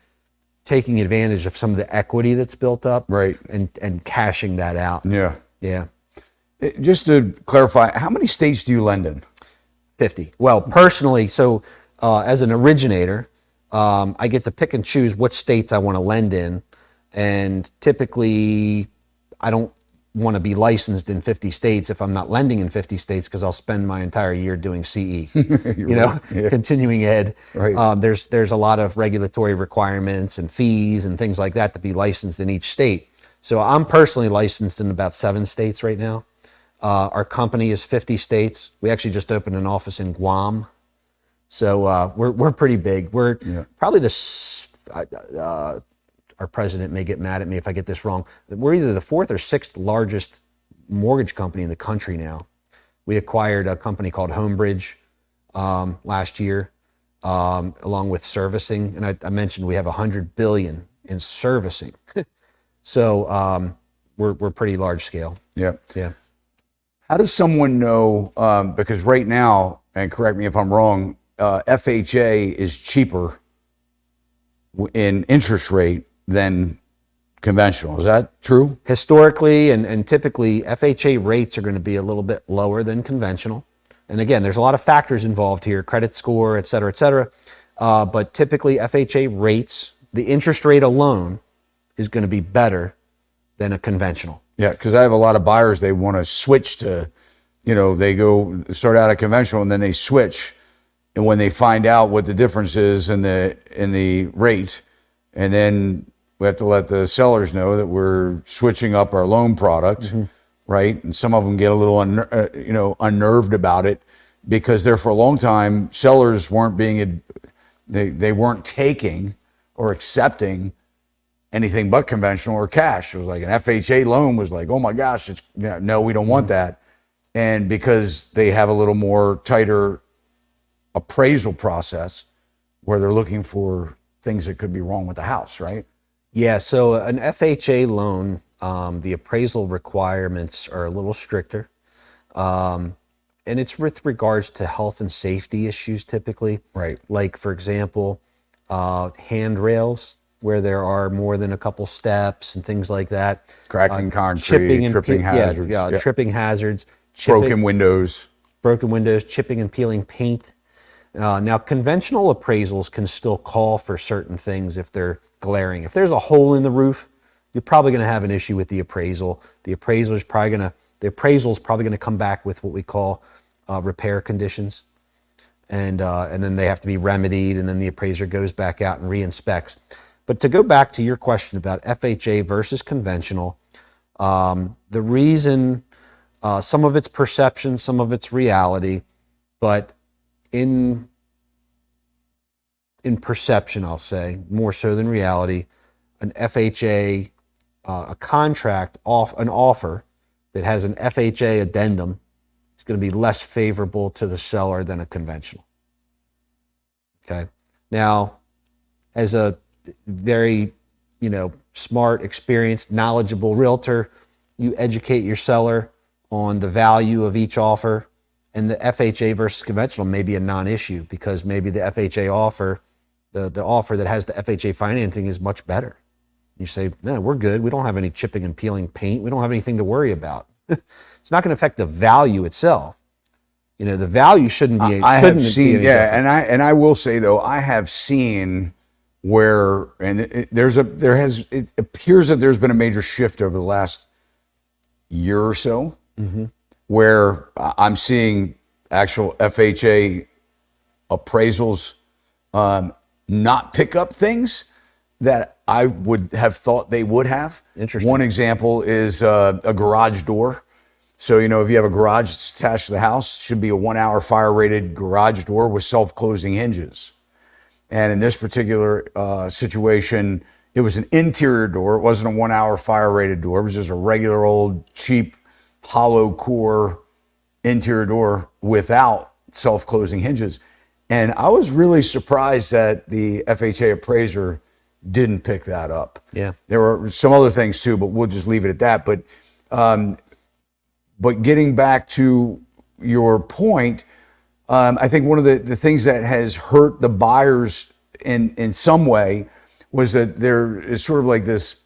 taking advantage of some of the equity that's built up, Right. and cashing that out. Yeah. Yeah. Just to clarify, how many states do you lend in? 50. Well, personally, so as an originator, I get to pick and choose what states I want to lend in. And typically, I don't want to be licensed in 50 states if I'm not lending in 50 states, because I'll spend my entire year doing CE, continuing ed. Right. There's a lot of regulatory requirements and fees and things like that to be licensed in each state. So I'm personally licensed in about 7 states right now. Our company is 50 states. We actually just opened an office in Guam. So we're pretty big. We're probably our president may get mad at me if I get this wrong. We're either the 4th or 6th largest mortgage company in the country now. We acquired a company called Homebridge last year, along with servicing. And I mentioned we have $100 billion in servicing. So we're pretty large scale. Yeah. Yeah. How does someone know, because right now, and correct me if I'm wrong, FHA is cheaper in interest rate than conventional. Is that true? Historically and typically, FHA rates are going to be a little bit lower than conventional. And again, there's a lot of factors involved here, credit score, et cetera, et cetera. But typically, FHA rates, the interest rate alone is going to be better than a conventional. Yeah, because I have a lot of buyers, they want to switch to, they go start out at conventional and then they switch. And when they find out what the difference is in the rate, and then we have to let the sellers know that we're switching up our loan product, right? And some of them get a little unnerved about it, because there for a long time sellers weren't they weren't taking or accepting anything but conventional or cash. It was like an FHA loan was like, oh my gosh, no, we don't want that. And because they have a little more tighter appraisal process where they're looking for things that could be wrong with the house, right? Yeah, so an FHA loan, the appraisal requirements are a little stricter. And it's with regards to health and safety issues typically. Right. Like, for example, handrails where there are more than a couple steps and things like that. Cracking concrete, tripping hazards. Tripping hazards. Broken windows. Chipping and peeling paint. Now, conventional appraisals can still call for certain things if they're glaring. If there's a hole in the roof, you're probably going to have an issue with the appraisal. The appraisal is probably going to come back with what we call repair conditions, and then they have to be remedied, and then the appraiser goes back out and re-inspects. But to go back to your question about FHA versus conventional, the reason, some of it's perception, some of it's reality, but in perception, I'll say, more so than reality, an FHA, a contract, an offer that has an FHA addendum is going to be less favorable to the seller than a conventional. Okay. Now, as a very, smart, experienced, knowledgeable realtor, you educate your seller on the value of each offer. And the FHA versus conventional may be a non-issue, because maybe the FHA offer, the offer that has the FHA financing is much better. You say, no, we're good. We don't have any chipping and peeling paint. We don't have anything to worry about. It's not going to affect the value itself. The value shouldn't be. I have seen, and I will say though, I have seen where, and it appears that there's been a major shift over the last year or so. Where I'm seeing actual FHA appraisals not pick up things that I would have thought they would have. Interesting. One example is a garage door. So, you know, if you have a garage that's attached to the house, it should be a 1 hour fire rated garage door with self-closing hinges. And in this particular situation, it was an interior door. It wasn't a 1 hour fire rated door. It was just a regular old cheap hollow core interior door without self-closing hinges. And I was really surprised that the FHA appraiser didn't pick that up. Yeah. There were some other things too, but we'll just leave it at that. But getting back to your point, I think one of the things that has hurt the buyers in some way was that there is sort of like this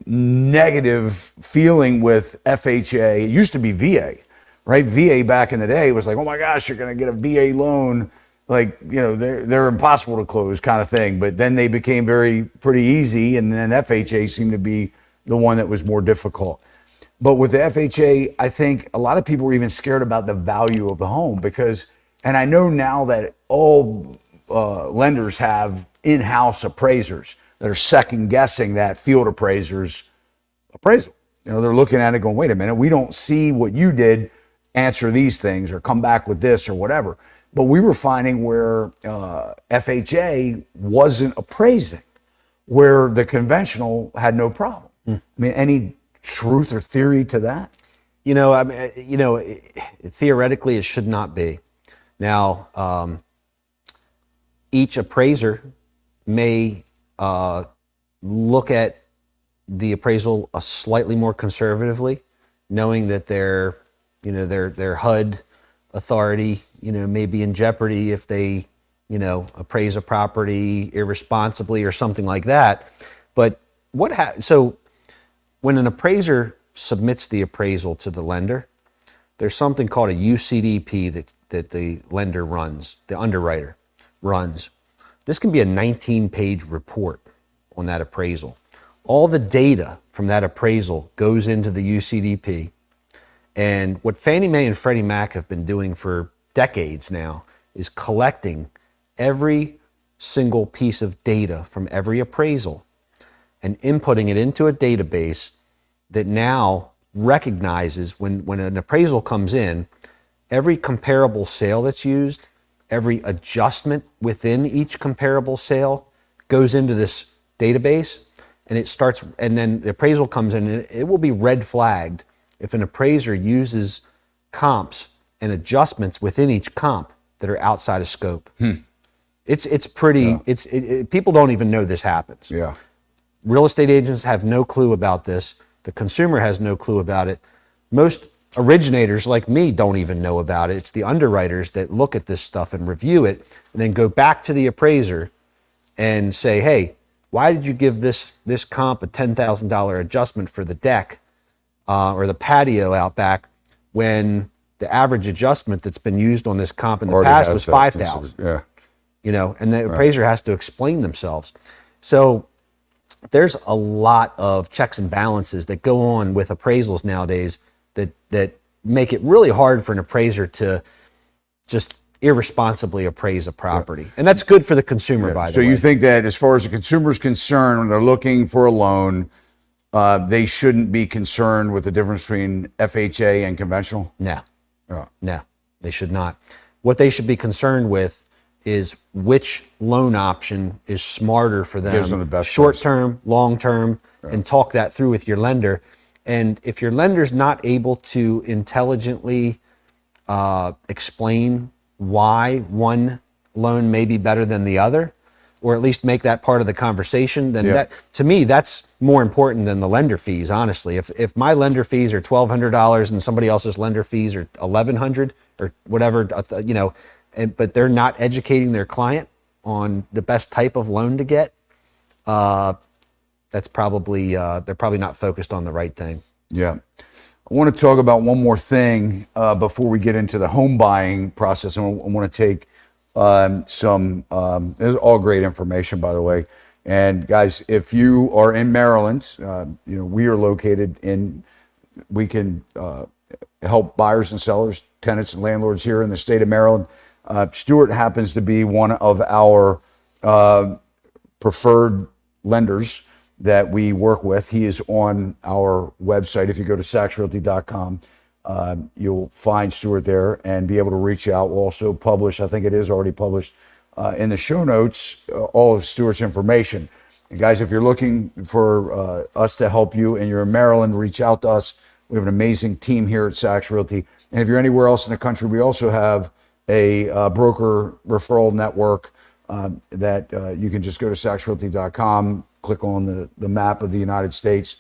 negative feeling with FHA. It used to be VA, right? VA back in the day was like, oh my gosh, you're going to get a VA loan. Like, they're impossible to close kind of thing. But then they became pretty easy. And then FHA seemed to be the one that was more difficult. But with the FHA, I think a lot of people were even scared about the value of the home and I know now that all lenders have in-house appraisers that are second guessing that field appraiser's appraisal. They're looking at it going, wait a minute, we don't see what you did, answer these things or come back with this or whatever. But we were finding where FHA wasn't appraising, where the conventional had no problem. I mean, any truth or theory to that? Theoretically, it should not be. Now, each appraiser may look at the appraisal slightly more conservatively, knowing that their HUD authority, may be in jeopardy if they, appraise a property irresponsibly or something like that. But so when an appraiser submits the appraisal to the lender, there's something called a UCDP that the lender runs, the underwriter runs. This can be a 19-page report on that appraisal. All the data from that appraisal goes into the UCDP. And what Fannie Mae and Freddie Mac have been doing for decades now is collecting every single piece of data from every appraisal and inputting it into a database that now recognizes when an appraisal comes in, every comparable sale that's used, every adjustment within each comparable sale goes into this database, and then the appraisal comes in and it will be red flagged if an appraiser uses comps and adjustments within each comp that are outside of scope. It's pretty, people don't even know this happens. Yeah. Real estate agents have no clue about this. The consumer has no clue about it. Most originators like me don't even know about it. It's the underwriters that look at this stuff and review it and then go back to the appraiser and say, hey, why did you give this comp a $10,000 adjustment for the deck or the patio out back when the average adjustment that's been used on this comp in the past was $5,000? Yeah. And the appraiser has to explain themselves. So there's a lot of checks and balances that go on with appraisals nowadays that make it really hard for an appraiser to just irresponsibly appraise a property. And that's good for the consumer, by the way. So you think that as far as the consumer's concerned, when they're looking for a loan, they shouldn't be concerned with the difference between FHA and conventional? No. No, they should not. What they should be concerned with is which loan option is smarter for them, Gives them the best short price. term, long term, and talk that through with your lender. And if your lender's not able to intelligently explain why one loan may be better than the other, or at least make that part of the conversation, then that, to me, that's more important than the lender fees, honestly. If my lender fees are $1,200 and somebody else's lender fees are $1,100 or whatever, but they're not educating their client on the best type of loan to get, that's probably, they're probably not focused on the right thing. Yeah. I want to talk about one more thing before we get into the home buying process. I want to take this is all great information, by the way. And guys, if you are in Maryland, we are located we can help buyers and sellers, tenants and landlords here in the state of Maryland. Stuart happens to be one of our preferred lenders that we work with. He is on our website. If you go to sachsrealty.com, you'll find Stuart there and be able to reach out. We'll also publish, I think it is already published in the show notes, all of Stuart's information. And guys, if you're looking for us to help you and you're in Maryland, reach out to us. We have an amazing team here at Sachs Realty. And if you're anywhere else in the country, we also have a broker referral network that you can just go to sachsrealty.com, click on the map of the United States,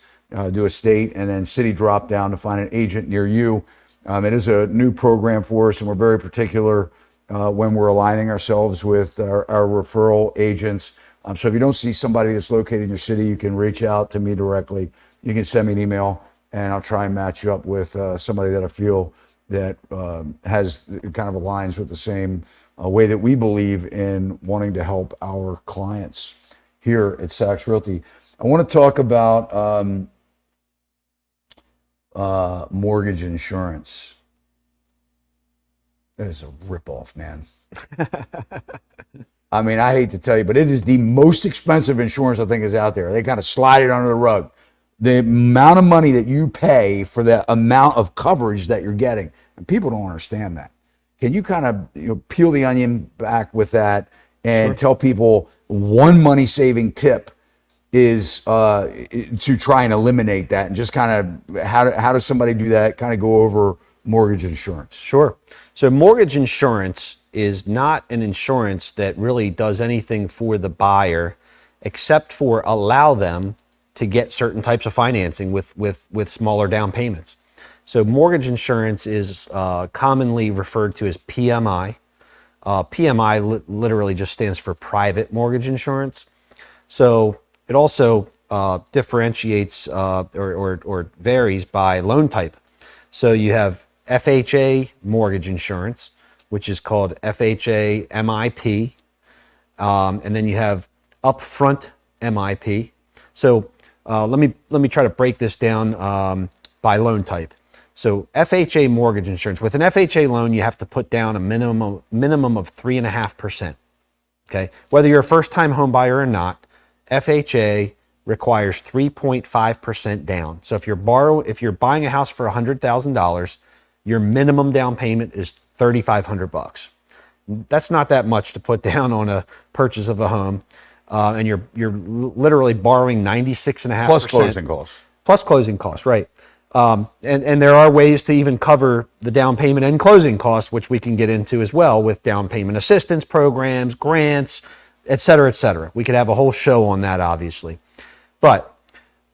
do a state and then city drop down to find an agent near you. It is a new program for us, and we're very particular when we're aligning ourselves with our referral agents. So if you don't see somebody that's located in your city, you can reach out to me directly. You can send me an email, and I'll try and match you up with somebody that I feel that has kind of aligns with the same way that we believe in wanting to help our clients here at Sachs Realty. I want to talk about mortgage insurance. That is a ripoff, man. I mean, I hate to tell you, but it is the most expensive insurance I think is out there. They kind of slide it under the rug. The amount of money that you pay for the amount of coverage that you're getting, and people don't understand that. Can you kind of peel the onion back with that and tell people one money saving tip is to try and eliminate that, and just kind of how does somebody do that? Kind of go over mortgage insurance. Sure. So mortgage insurance is not an insurance that really does anything for the buyer except for allow them to get certain types of financing with smaller down payments. So mortgage insurance is commonly referred to as PMI. PMI literally just stands for private mortgage insurance. So it also differentiates or varies by loan type. So you have FHA mortgage insurance, which is called FHA MIP, and then you have upfront MIP. So let me try to break this down by loan type. So FHA mortgage insurance, with an FHA loan, you have to put down a minimum of 3.5%. Okay, whether you're a first-time home buyer or not, FHA requires 3.5% down. So if you're buying a house for $100,000, your minimum down payment is $3,500. That's not that much to put down on a purchase of a home, and you're literally borrowing 96.5%. Plus closing costs. Plus closing costs, right? And there are ways to even cover the down payment and closing costs, which we can get into as well with down payment assistance programs, grants, et cetera, et cetera. We could have a whole show on that, obviously. But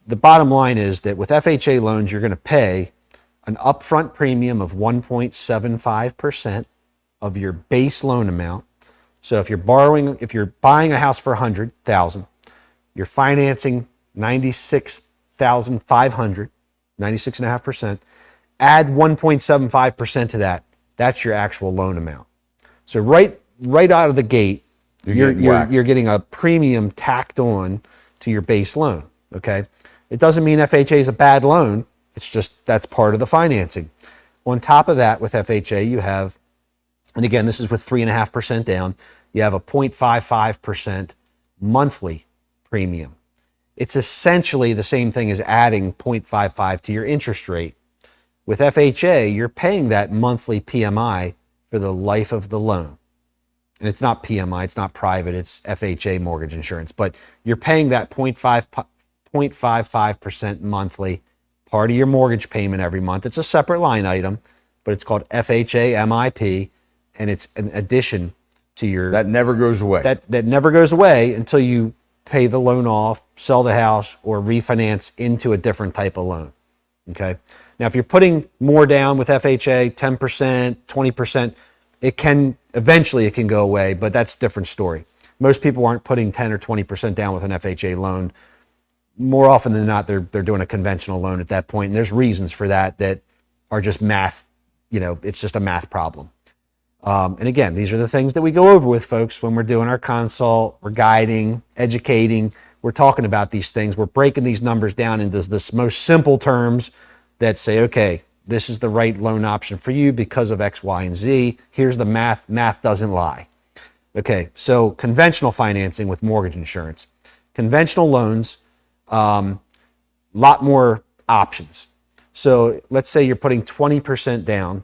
the bottom line is that with FHA loans, you're going to pay an upfront premium of 1.75% of your base loan amount. So if you're buying a house for $100,000, you're financing $96,500, 96.5%. Add 1.75% to that. That's your actual loan amount. So right out of the gate, you're getting a premium tacked on to your base loan. Okay, it doesn't mean FHA is a bad loan. It's just that's part of the financing. On top of that, with FHA, you have, and again, this is with 3.5% down, you have a 0.55% monthly premium. It's essentially the same thing as adding 0.55 to your interest rate. With FHA, you're paying that monthly PMI for the life of the loan. And it's not PMI, it's not private, it's FHA mortgage insurance. But you're paying that 0.55% monthly, part of your mortgage payment every month. It's a separate line item, but it's called FHA MIP, and it's an addition to your... That never goes away. That never goes away until you pay the loan off, sell the house, or refinance into a different type of loan. Okay. Now, if you're putting more down with FHA, 10%, 20%, it can go away, but that's a different story. Most people aren't putting 10 or 20% down with an FHA loan. More often than not, they're doing a conventional loan at that point, and there's reasons for that are just math. It's just a math problem. And again, these are the things that we go over with folks when we're doing our consult, we're guiding, educating, we're talking about these things. We're breaking these numbers down into the most simple terms that say, okay, this is the right loan option for you because of X, Y, and Z. Here's the math. Math doesn't lie. Okay, so conventional financing with mortgage insurance. Conventional loans, lot more options. So let's say you're putting 20% down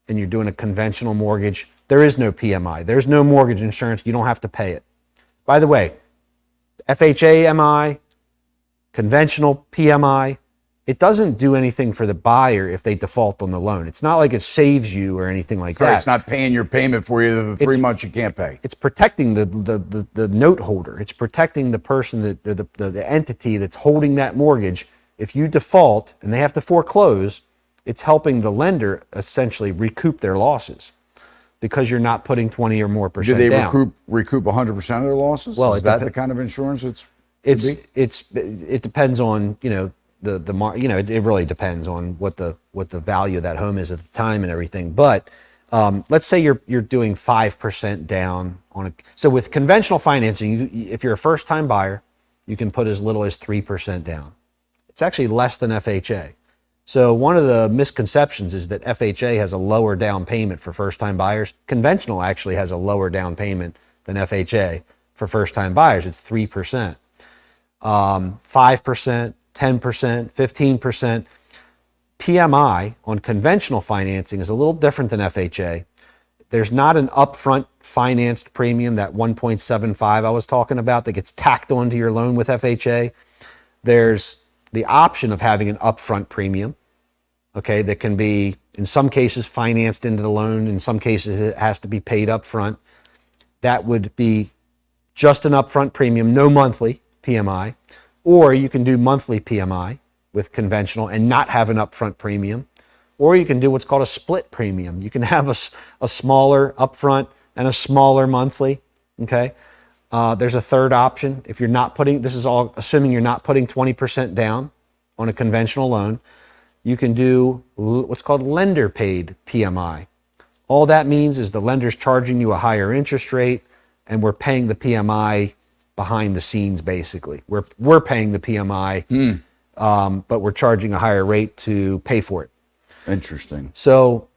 and you're doing a conventional mortgage. There is no PMI. There's no mortgage insurance. You don't have to pay it. By the way, FHA MI, conventional PMI, it doesn't do anything for the buyer if they default on the loan. It's not like it saves you or anything like that. It's not paying your payment for you the 3 months you can't pay. It's protecting the note holder. It's protecting the person, the entity that's holding that mortgage. If you default and they have to foreclose, it's helping the lender essentially recoup their losses because you're not putting 20 or more percent down. Do they recoup 100% of their losses? Well, is that the kind of insurance it depends on, it really depends on what the value of that home is at the time and everything. But let's say you're doing 5% down so with conventional financing, if you're a first-time buyer, you can put as little as 3% down. It's actually less than FHA. So one of the misconceptions is that FHA has a lower down payment for first-time buyers. Conventional actually has a lower down payment than FHA for first-time buyers. It's 3%, 5%, 10%, 15%. PMI on conventional financing is a little different than FHA. There's not an upfront financed premium, that 1.75 I was talking about that gets tacked onto your loan with FHA. There's the option of having an upfront premium, okay, that can be, in some cases, financed into the loan. In some cases, it has to be paid upfront. That would be just an upfront premium, no monthly PMI. Or you can do monthly PMI with conventional and not have an upfront premium. Or you can do what's called a split premium. You can have a smaller upfront and a smaller monthly, okay? There's a third option. If you're not putting, this is all assuming you're not putting 20% down on a conventional loan, you can do what's called lender paid PMI. All that means is the lender's charging you a higher interest rate and we're paying the PMI behind the scenes basically. We're paying the PMI, but we're charging a higher rate to pay for it. Interesting. So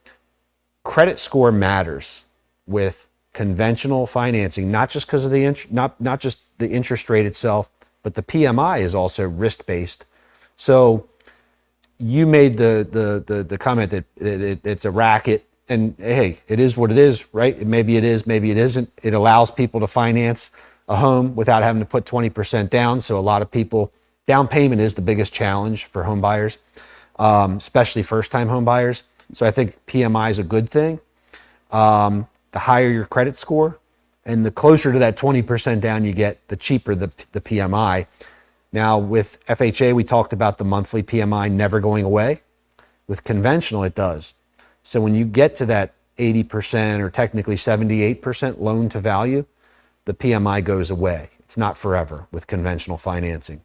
credit score matters with conventional financing, not just because of not just the interest rate itself, but the PMI is also risk-based. So you made the comment that it's a racket, and hey, it is what it is, right? Maybe it is, maybe it isn't. It allows people to finance a home without having to put 20% down. So a lot of people, down payment is the biggest challenge for home buyers, especially first-time home buyers. So I think PMI is a good thing. The higher your credit score and the closer to that 20% down you get, the cheaper the PMI. Now with FHA, we talked about the monthly PMI never going away. With conventional, it does. So when you get to that 80% or technically 78% loan to value, the PMI goes away. It's not forever with conventional financing.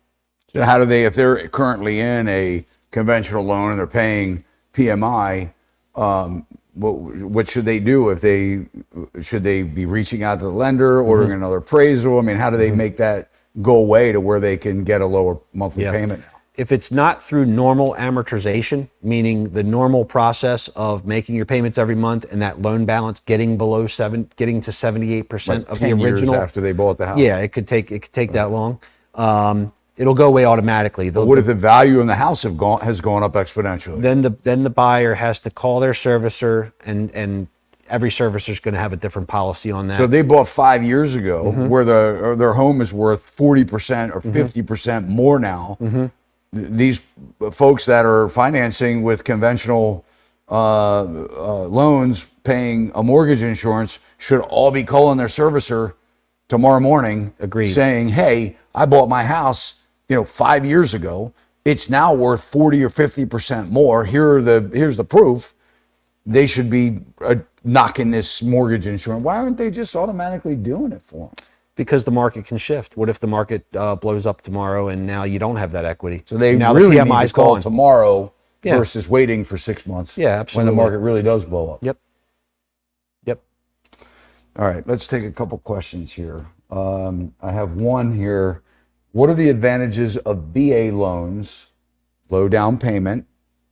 So how do they, if they're currently in a conventional loan and they're paying PMI, what should they do? Should they be reaching out to the lender, ordering another appraisal? I mean, how do they make that go away to where they can get a lower monthly payment now? If it's not through normal amortization, meaning the normal process of making your payments every month and that loan balance getting to 78% Like of 10 the original years after they bought the house. Yeah, it could take that long. It'll go away automatically. What if the value in the house has gone up exponentially? Then the buyer has to call their servicer, and every servicer is going to have a different policy on that. So they bought 5 years ago, where their home is worth 40% or 50% more now. These folks that are financing with conventional loans, paying a mortgage insurance, should all be calling their servicer tomorrow morning, saying, "Hey, I bought my house, 5 years ago. It's now worth 40 or 50% more. Here's the proof." They should be knocking this mortgage insurance. Why aren't they just automatically doing it for them? Because the market can shift. What if the market blows up tomorrow and now you don't have that equity? So they now really the need to call tomorrow versus waiting for 6 months. Yeah, absolutely. When the market really does blow up. Yep. All right, let's take a couple questions here. I have one here. What are the advantages of VA loans, low down payment,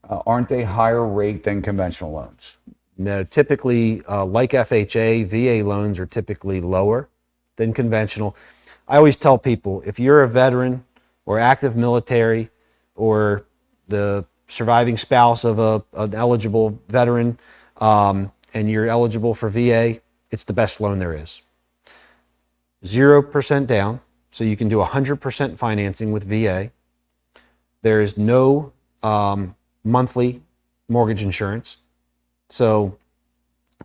Aren't they higher rate than conventional loans? No, typically, like FHA, VA loans are typically lower than conventional. I always tell people, if you're a veteran or active military or the surviving spouse of an eligible veteran, and you're eligible for VA, it's the best loan there is. 0% down, so you can do 100% financing with VA. There is no monthly mortgage insurance. So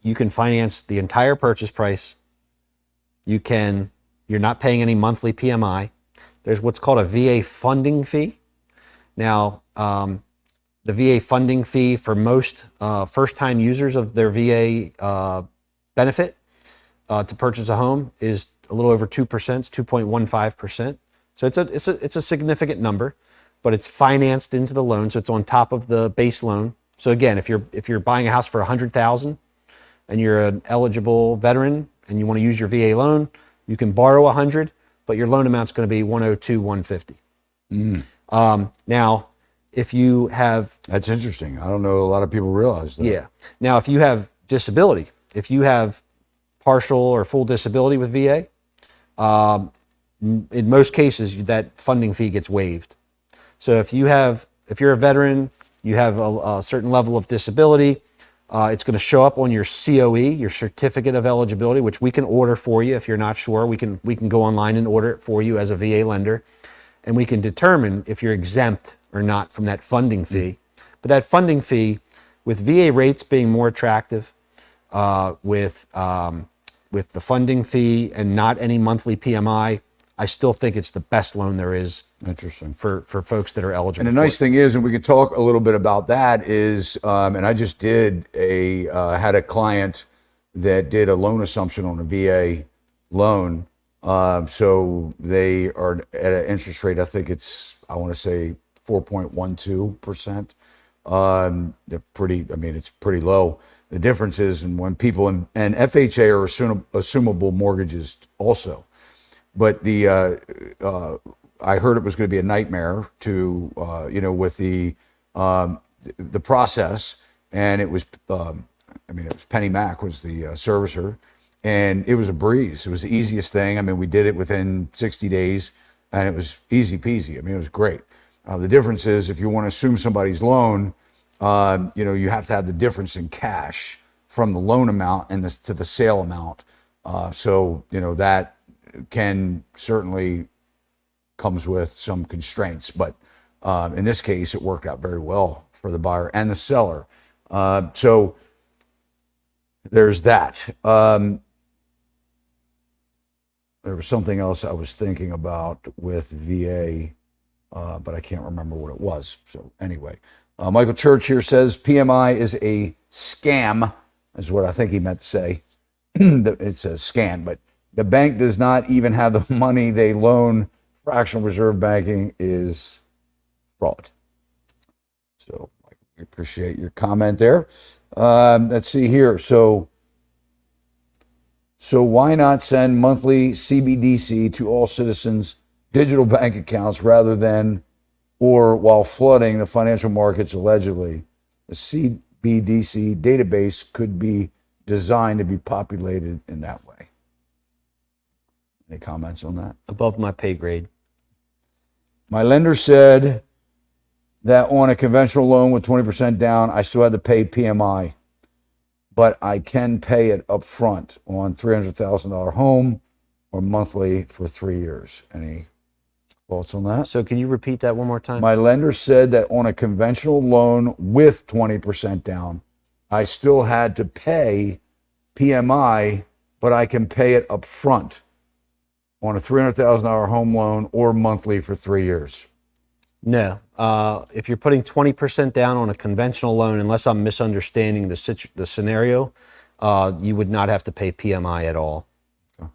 you can finance the entire purchase price. You're not paying any monthly PMI. There's what's called a VA funding fee. Now, the VA funding fee for most first-time users of their VA benefit to purchase a home is a little over 2%, it's 2.15%. So it's a significant number, but it's financed into the loan, so it's on top of the base loan. So again, if you're buying a house for $100,000 and you're an eligible veteran and you want to use your VA loan, you can borrow $100,000, but your loan amount's going to be $102,150. Now, if you have That's interesting. I don't know a lot of people realize that. yeah. Now, if you have disability, if you have partial or full disability with VA, in most cases that funding fee gets waived. So if you're a veteran, you have a certain level of disability, it's going to show up on your COE, your certificate of eligibility, which we can order for you. If you're not sure, we can go online and order it for you as a VA lender, and we can determine if you're exempt or not from that funding fee. But that funding fee, with VA rates being more attractive, with the funding fee and not any monthly PMI, I still think it's the best loan there is. Interesting. For folks that are eligible. And the nice thing is, and we can talk a little bit about that, is, and I just had a client that did a loan assumption on a VA loan. So they are at an interest rate, I think I want to say 4.12%. They're it's pretty low. The difference is, and when people, and FHA are assumable mortgages also. But I heard it was going to be a nightmare to, with the process, and it was, it was Penny Mac was the servicer, and it was a breeze. It was the easiest thing. We did it within 60 days, and it was easy peasy. It was great. The difference is, if you want to assume somebody's loan, you have to have the difference in cash from the loan amount and to the sale amount. So that can certainly comes with some constraints, but in this case, it worked out very well for the buyer and the seller. So there's that. There was something else I was thinking about with VA, but I can't remember what it was. So anyway, Michael Church here says PMI is a scam, is what I think he meant to say. It's a scam, but the bank does not even have the money they loan. Fractional reserve banking is fraud. So I appreciate your comment there. Let's see here. So why not send monthly CBDC to all citizens' digital bank accounts rather than, or while flooding the financial markets allegedly? The CBDC database could be designed to be populated in that way. Any comments on that? Above my pay grade. My lender said that on a conventional loan with 20% down, I still had to pay PMI, but I can pay it up front on $300,000 home or monthly for 3 years. Any thoughts on that? So can you repeat that one more time? My lender said that on a conventional loan with 20% down, I still had to pay PMI, but I can pay it up front on a $300,000 home loan or monthly for 3 years. No. If you're putting 20% down on a conventional loan, unless I'm misunderstanding the scenario, you would not have to pay PMI at all. Okay.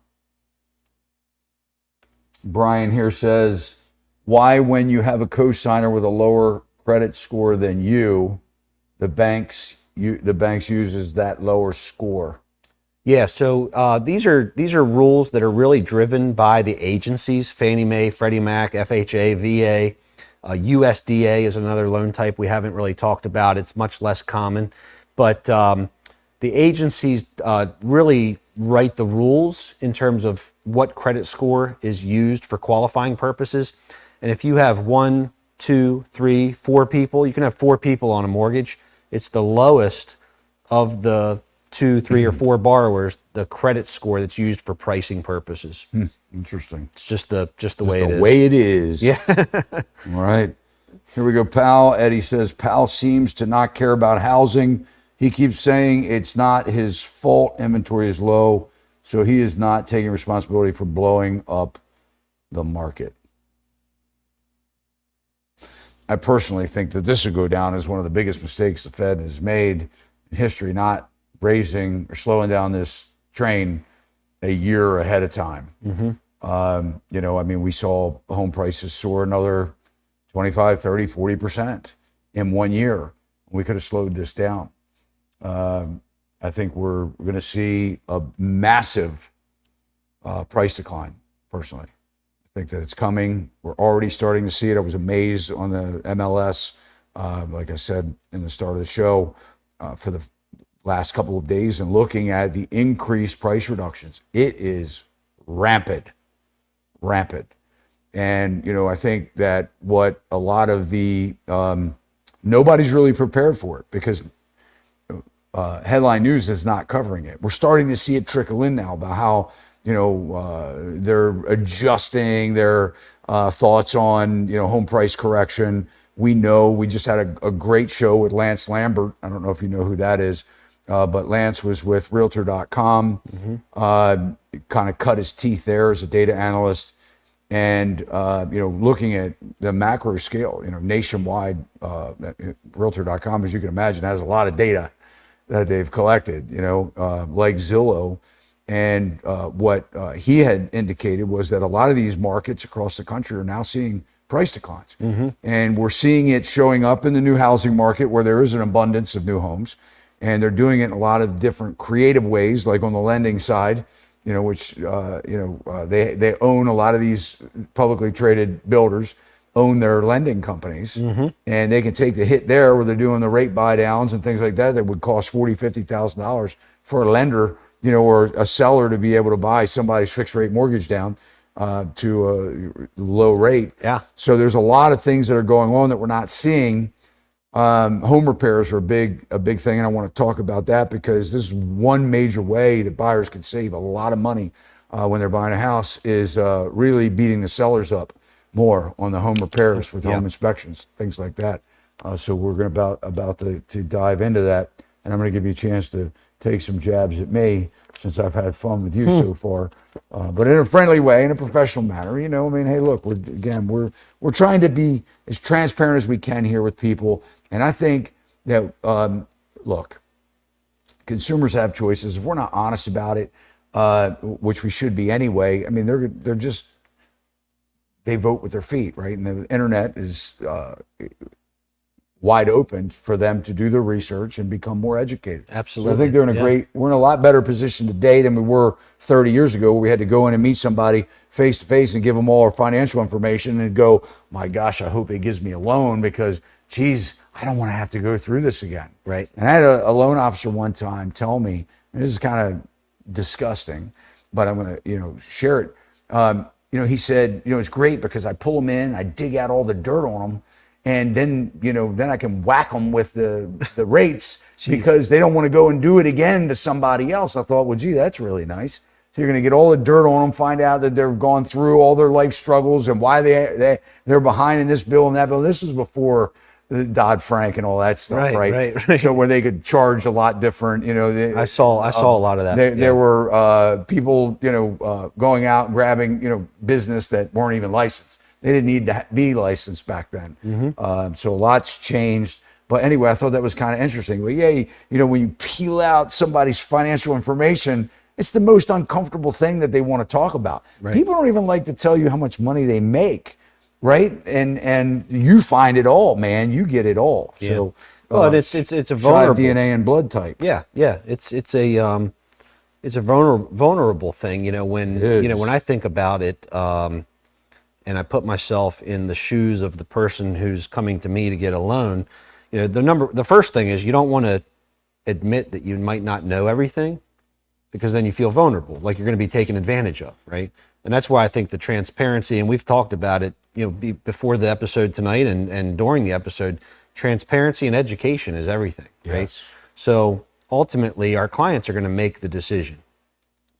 Brian here says, why, when you have a co-signer with a lower credit score than you, the banks uses that lower score? Yeah, so these are rules that are really driven by the agencies, Fannie Mae, Freddie Mac, FHA, VA. USDA is another loan type we haven't really talked about. It's much less common, but the agencies really write the rules in terms of what credit score is used for qualifying purposes. And if you have 1, 2, 3, 4 people, you can have 4 people on a mortgage. It's the lowest of the 2, 3, or 4 borrowers, the credit score that's used for pricing purposes. Interesting. It's just the way it is. The way it is. Yeah. All right. Here we go. Pal, Eddie says, Pal seems to not care about housing. He keeps saying it's not his fault. Inventory is low, so he is not taking responsibility for blowing up the market. I personally think that this would go down as one of the biggest mistakes the Fed has made in history, not raising or slowing down this train a year ahead of time. We saw home prices soar another 25, 30, 40% in 1 year. We could have slowed this down. I think we're going to see a massive price decline, personally. I think that it's coming. We're already starting to see it. I was amazed on the MLS, like I said in the start of the show, for the last couple of days, and looking at the increased price reductions. It is rampant. And, I think that what a lot of the, nobody's really prepared for it, because headline news is not covering it. We're starting to see it trickle in now about how, they're adjusting their thoughts on, home price correction. We just had a great show with Lance Lambert. I don't know if you know who that is, but Lance was with Realtor.com, kind of cut his teeth there as a data analyst. And, looking at the macro scale, nationwide, Realtor.com, as you can imagine, has a lot of data that they've collected, like Zillow. And what he had indicated was that a lot of these markets across the country are now seeing price declines. And we're seeing it showing up in the new housing market, where there is an abundance of new homes. And they're doing it in a lot of different creative ways, like on the lending side, which, they own a lot of these publicly traded builders, own their lending companies, and they can take the hit there where they're doing the rate buy downs and things like that would cost $40,000, $50,000 for a lender, or a seller to be able to buy somebody's fixed rate mortgage down to a low rate. Yeah. So there's a lot of things that are going on that we're not seeing. Home repairs are a big thing, and I want to talk about that, because this is one major way that buyers can save a lot of money when they're buying a house, is really beating the sellers up more on the home repairs with home inspections, things like that. So we're going about to dive into that, and I'm going to give you a chance to take some jabs at me, since I've had fun with you so far, but in a friendly way, in a professional manner. Hey, look, we're trying to be as transparent as we can here with people, and I think that look, consumers have choices. If we're not honest about it, which we should be anyway, they vote with their feet, right? And the internet is wide open for them to do their research and become more educated. Absolutely. So I think we're in a lot better position today than we were 30 years ago, where we had to go in and meet somebody face to face and give them all our financial information and go, my gosh, I hope it gives me a loan, because geez, I don't want to have to go through this again. Right. And I had a loan officer one time tell me, and this is kind of disgusting, but I'm going to, share it. He said, it's great because I pull them in, I dig out all the dirt on them, and then, then I can whack them with the rates because they don't want to go and do it again to somebody else. I thought, well, gee, that's really nice. So you're going to get all the dirt on them, find out that they've gone through all their life struggles and why they're behind in this bill and that bill. This was before the Dodd-Frank and all that stuff, right? So where they could charge a lot different, I saw a lot of that. There were people, going out and grabbing, business that weren't even licensed. They didn't need to be licensed back then. So a lot's changed. But anyway, I thought that was kind of interesting. Well, when you peel out somebody's financial information, it's the most uncomfortable thing that they want to talk about. Right. People don't even like to tell you how much money they make, right? And you find it all, man. You get it all. Yeah. So, well, it's a vulnerable DNA and blood type. Yeah. It's a vulnerable thing. When I think about it. and I put myself in the shoes of the person who's coming to me to get a loan, the first thing is you don't want to admit that you might not know everything, because then you feel vulnerable, like you're going to be taken advantage of, right? And that's why I think the transparency, and we've talked about it, before the episode tonight and during the episode, transparency and education is everything, right? Yes. So ultimately, our clients are going to make the decision,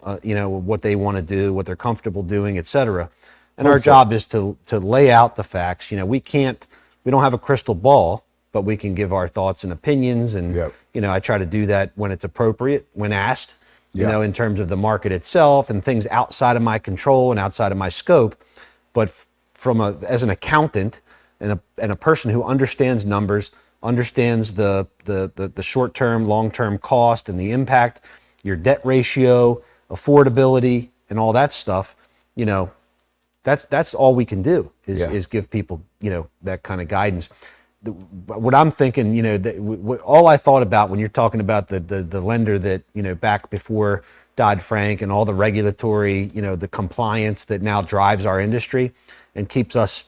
what they want to do, what they're comfortable doing, et cetera. And our job is to lay out the facts. We don't have a crystal ball, but we can give our thoughts and opinions. And, I try to do that when it's appropriate, when asked, in terms of the market itself and things outside of my control and outside of my scope. But as an accountant and a person who understands numbers, understands the short-term, long-term cost and the impact, your debt ratio, affordability, and all that stuff, that's all we can do is give people, that kind of guidance. What I'm thinking, all I thought about when you're talking about the lender that, back before Dodd-Frank and all the regulatory, the compliance that now drives our industry and keeps us,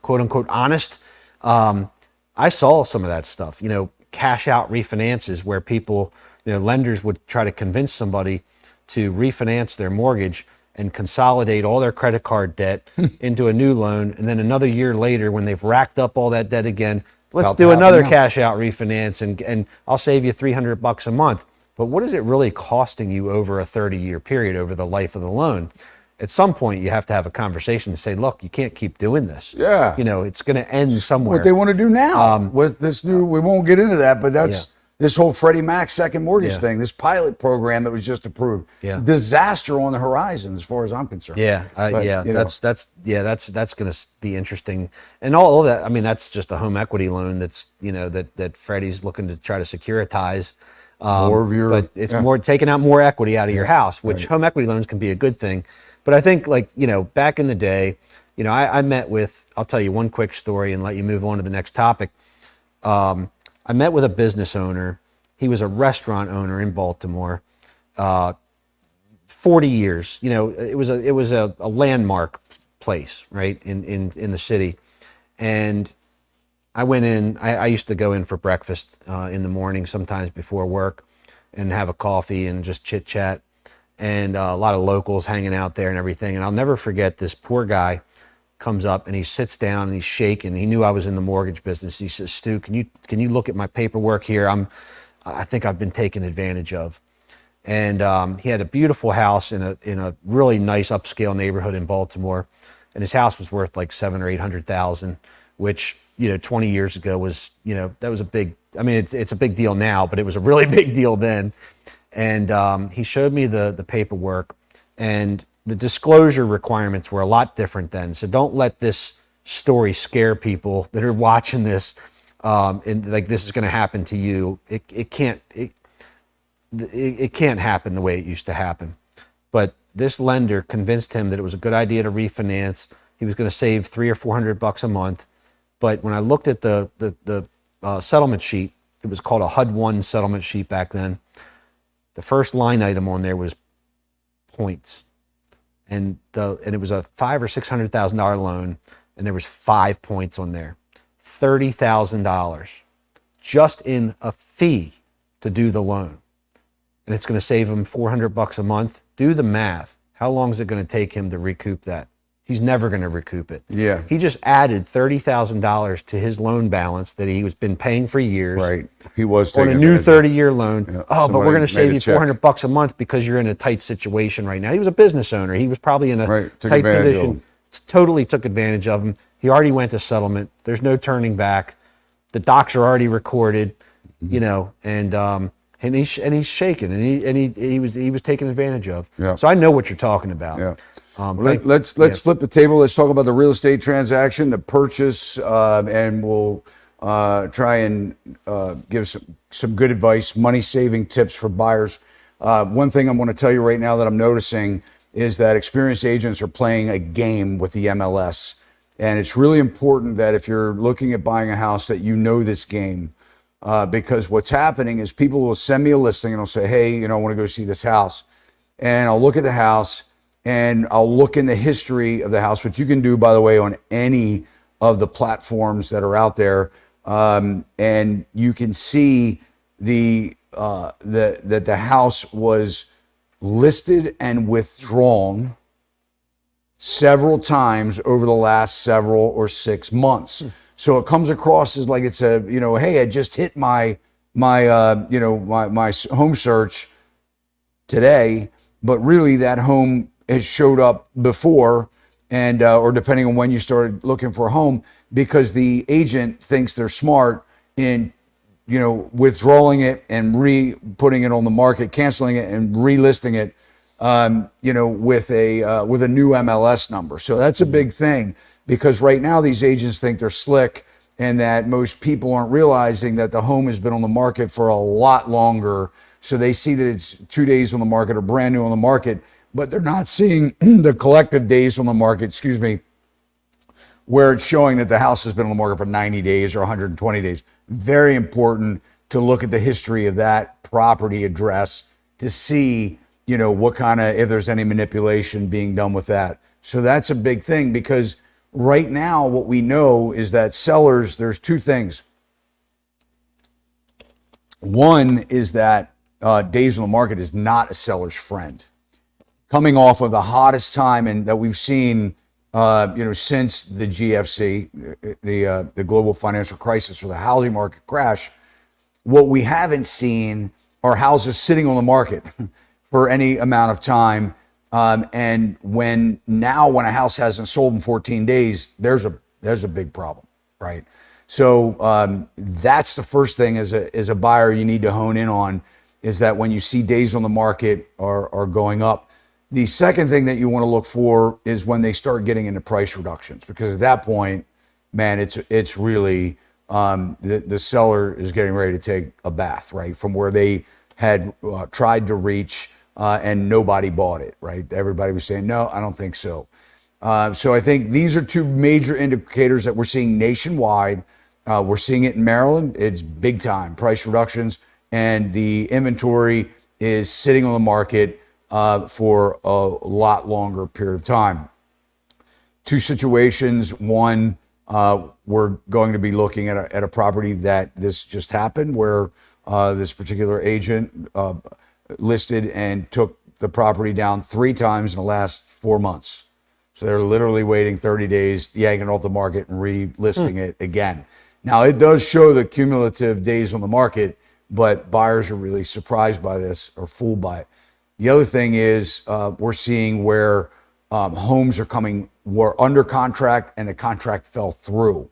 quote unquote, honest. I saw some of that stuff, cash out refinances where people, lenders would try to convince somebody to refinance their mortgage and consolidate all their credit card debt into a new loan. And then another year later, when they've racked up all that debt again, let's do another cash out refinance and I'll save you $300 a month. But what is it really costing you over a 30-year period, over the life of the loan? At some point, you have to have a conversation and say, look, you can't keep doing this. Yeah. It's going to end somewhere. What they want to do now with this new, we won't get into that, but that's this whole Freddie Mac second mortgage thing, this pilot program that was just approved. Disaster on the horizon as far as I'm concerned. That's going to be interesting. And all of that, I mean, that's just a home equity loan that's, that Freddie's looking to try to securitize. But it's more taking out more equity out of your house, which home equity loans can be a good thing. But I think, back in the day, I met with, I'll tell you one quick story and let you move on to the next topic. I met with a business owner. He was a restaurant owner in Baltimore, 40 years. It was a landmark place, right, in the city. And I went in, I used to go in for breakfast in the morning, sometimes before work, and have a coffee and just chit chat. And a lot of locals hanging out there and everything. And I'll never forget, this poor guy comes up and he sits down and he's shaking. He knew I was in the mortgage business. He says, Stu, can you look at my paperwork here? I think I've been taken advantage of. And he had a beautiful house in a really nice upscale neighborhood in Baltimore. And his house was worth like $700,000 or $800,000, which, 20 years ago was, that was a big, I mean, it's a big deal now, but it was a really big deal then. And he showed me the paperwork, and the disclosure requirements were a lot different then. So don't let this story scare people that are watching this, and like this is going to happen to you. It can't happen the way it used to happen. But this lender convinced him that it was a good idea to refinance. He was going to save $300 or $400 a month. But when I looked at the settlement sheet, it was called a HUD-1 settlement sheet back then. The first line item on there was points, and it was a $500,000 or $600,000 loan, and there was 5 points on there, $30,000 just in a fee to do the loan, and it's going to save him $400 a month. Do the math. How long is it going to take him to recoup that? He's never going to recoup it. Yeah. He just added $30,000 to his loan balance that he was been paying for years. Right. He was on a new 30-year loan. Yeah. Oh, but we're going to save you $400 a month because you're in a tight situation right now. He was a business owner. He was probably in a tight position. Totally took advantage of him. He already went to settlement. There's no turning back. The docs are already recorded, and he's shaking, and he was taken advantage of. Yeah. So I know what you're talking about. Yeah. Let's flip the table. Let's talk about the real estate transaction, the purchase, and we'll try and give some good advice, money-saving tips for buyers. One thing I want to tell you right now that I'm noticing is that experienced agents are playing a game with the MLS. And it's really important that if you're looking at buying a house that you know this game. Because what's happening is people will send me a listing and they'll say, hey, I want to go see this house. And I'll look at the house. and I'll look in the history of the house, which you can do, by the way, on any of the platforms that are out there, and you can see that the house was listed and withdrawn several times over the last several or 6 months. So it comes across as like it's a, hey, I just hit my home search today, but really that home has showed up before, and or depending on when you started looking for a home, because the agent thinks they're smart in withdrawing it and putting it on the market, canceling it and relisting it, with a new MLS number. So that's a big thing, because right now these agents think they're slick, and that most people aren't realizing that the home has been on the market for a lot longer. So they see that it's 2 days on the market or brand new on the market, but they're not seeing the collective days on the market, where it's showing that the house has been on the market for 90 days or 120 days. Very important to look at the history of that property address to see, what kind of, if there's any manipulation being done with that. So that's a big thing, because right now what we know is that sellers, there's two things. One is that days on the market is not a seller's friend. Coming off of the hottest time and that we've seen, since the GFC, the global financial crisis, or the housing market crash, what we haven't seen are houses sitting on the market for any amount of time. And when a house hasn't sold in 14 days, there's a big problem, right? So that's the first thing as a buyer you need to hone in on, is that when you see days on the market are going up. The second thing that you want to look for is when they start getting into price reductions, because at that point, man, it's really the seller is getting ready to take a bath, right? From where they had tried to reach and nobody bought it, right? Everybody was saying, no, I don't think so. So I think these are two major indicators that we're seeing nationwide. We're seeing it in Maryland. It's big time price reductions, and the inventory is sitting on the market for a lot longer period of time. Two situations. One, we're going to be looking at a property that this just happened, where this particular agent listed and took the property down 3 times in the last 4 months. So they're literally waiting 30 days, yanking it off the market and relisting it again. Now, it does show the cumulative days on the market, but buyers are really surprised by this, or fooled by it. The other thing is we're seeing where homes were under contract and the contract fell through.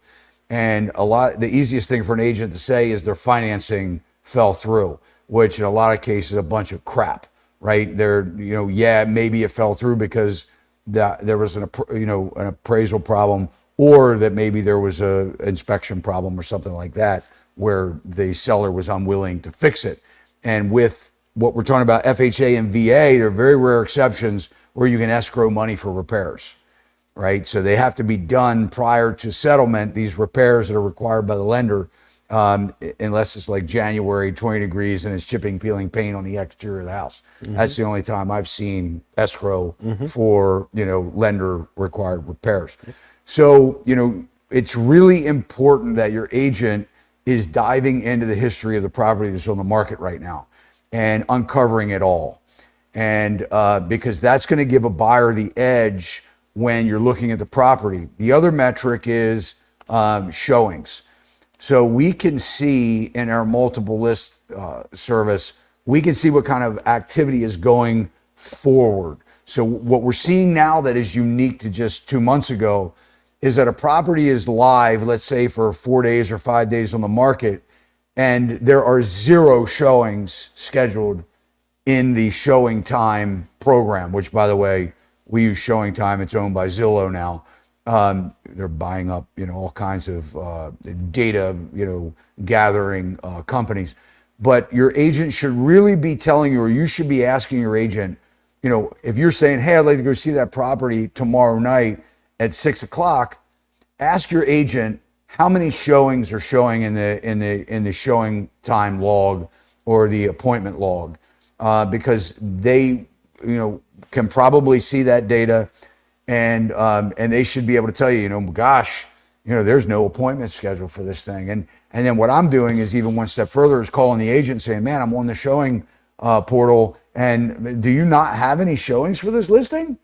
And the easiest thing for an agent to say is their financing fell through, which in a lot of cases is a bunch of crap, right? Maybe it fell through because there was an appraisal problem, or that maybe there was a inspection problem or something like that, where the seller was unwilling to fix it. And with what we're talking about, FHA and VA, there are very rare exceptions where you can escrow money for repairs, right? So they have to be done prior to settlement, these repairs that are required by the lender, unless it's like January, 20 degrees, and it's chipping, peeling paint on the exterior of the house. Mm-hmm. That's the only time I've seen escrow for, lender required repairs. So, it's really important that your agent is diving into the history of the property that's on the market right now and uncovering it all. And because that's going to give a buyer the edge when you're looking at the property. The other metric is showings. So we can see in our multiple list service, we can see what kind of activity is going forward. So what we're seeing now that is unique to just 2 months ago is that a property is live, let's say for 4 days or 5 days on the market, and there are 0 showings scheduled in the showing time program, which, by the way, we use showing time. It's owned by Zillow now. They're buying up, all kinds of data, gathering companies. But your agent should really be telling you, or you should be asking your agent, if you're saying, hey, I'd like to go see that property tomorrow night at 6 o'clock, ask your agent how many showings are showing in the showing time log or the appointment log, because they, can probably see that data, and they should be able to tell you, gosh, there's no appointment schedule for this thing. And then what I'm doing is even one step further, is calling the agent saying, man, I'm on the showing portal, and do you not have any showings for this listing?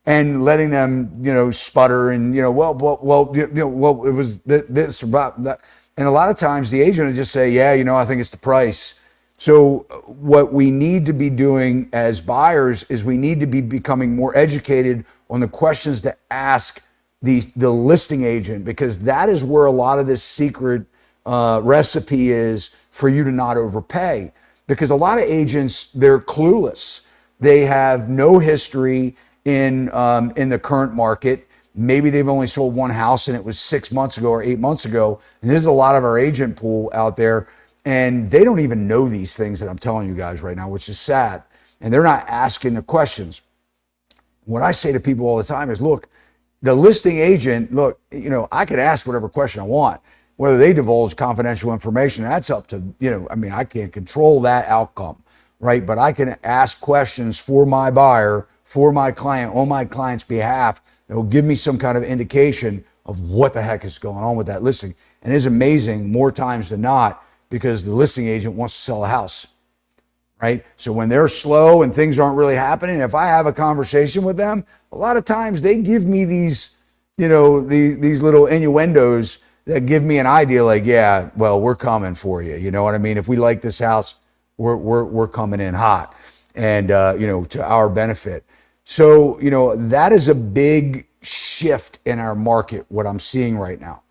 And letting them, sputter and, it was this about that. And a lot of times the agent will just say, yeah, I think it's the price. So what we need to be doing as buyers is we need to be becoming more educated on the questions to ask the listing agent, because that is where a lot of this secret recipe is for you to not overpay. Because a lot of agents, they're clueless. They have no history in the current market. Maybe they've only sold one house and it was 6 months ago or 8 months ago. And there's a lot of our agent pool out there, and they don't even know these things that I'm telling you guys right now, which is sad. And they're not asking the questions. What I say to people all the time is, look, the listing agent, I could ask whatever question I want. Whether they divulge confidential information, that's up to, I can't control that outcome, right? But I can ask questions for my buyer, for my client, on my client's behalf, that will give me some kind of indication of what the heck is going on with that listing. And it's amazing more times than not, because the listing agent wants to sell a house, right? So when they're slow and things aren't really happening, if I have a conversation with them, a lot of times they give me these, these little innuendos that give me an idea, like, yeah, well, we're coming for you. You know what I mean? If we like this house, we're coming in hot, and to our benefit. So that is a big shift in our market, what I'm seeing right now.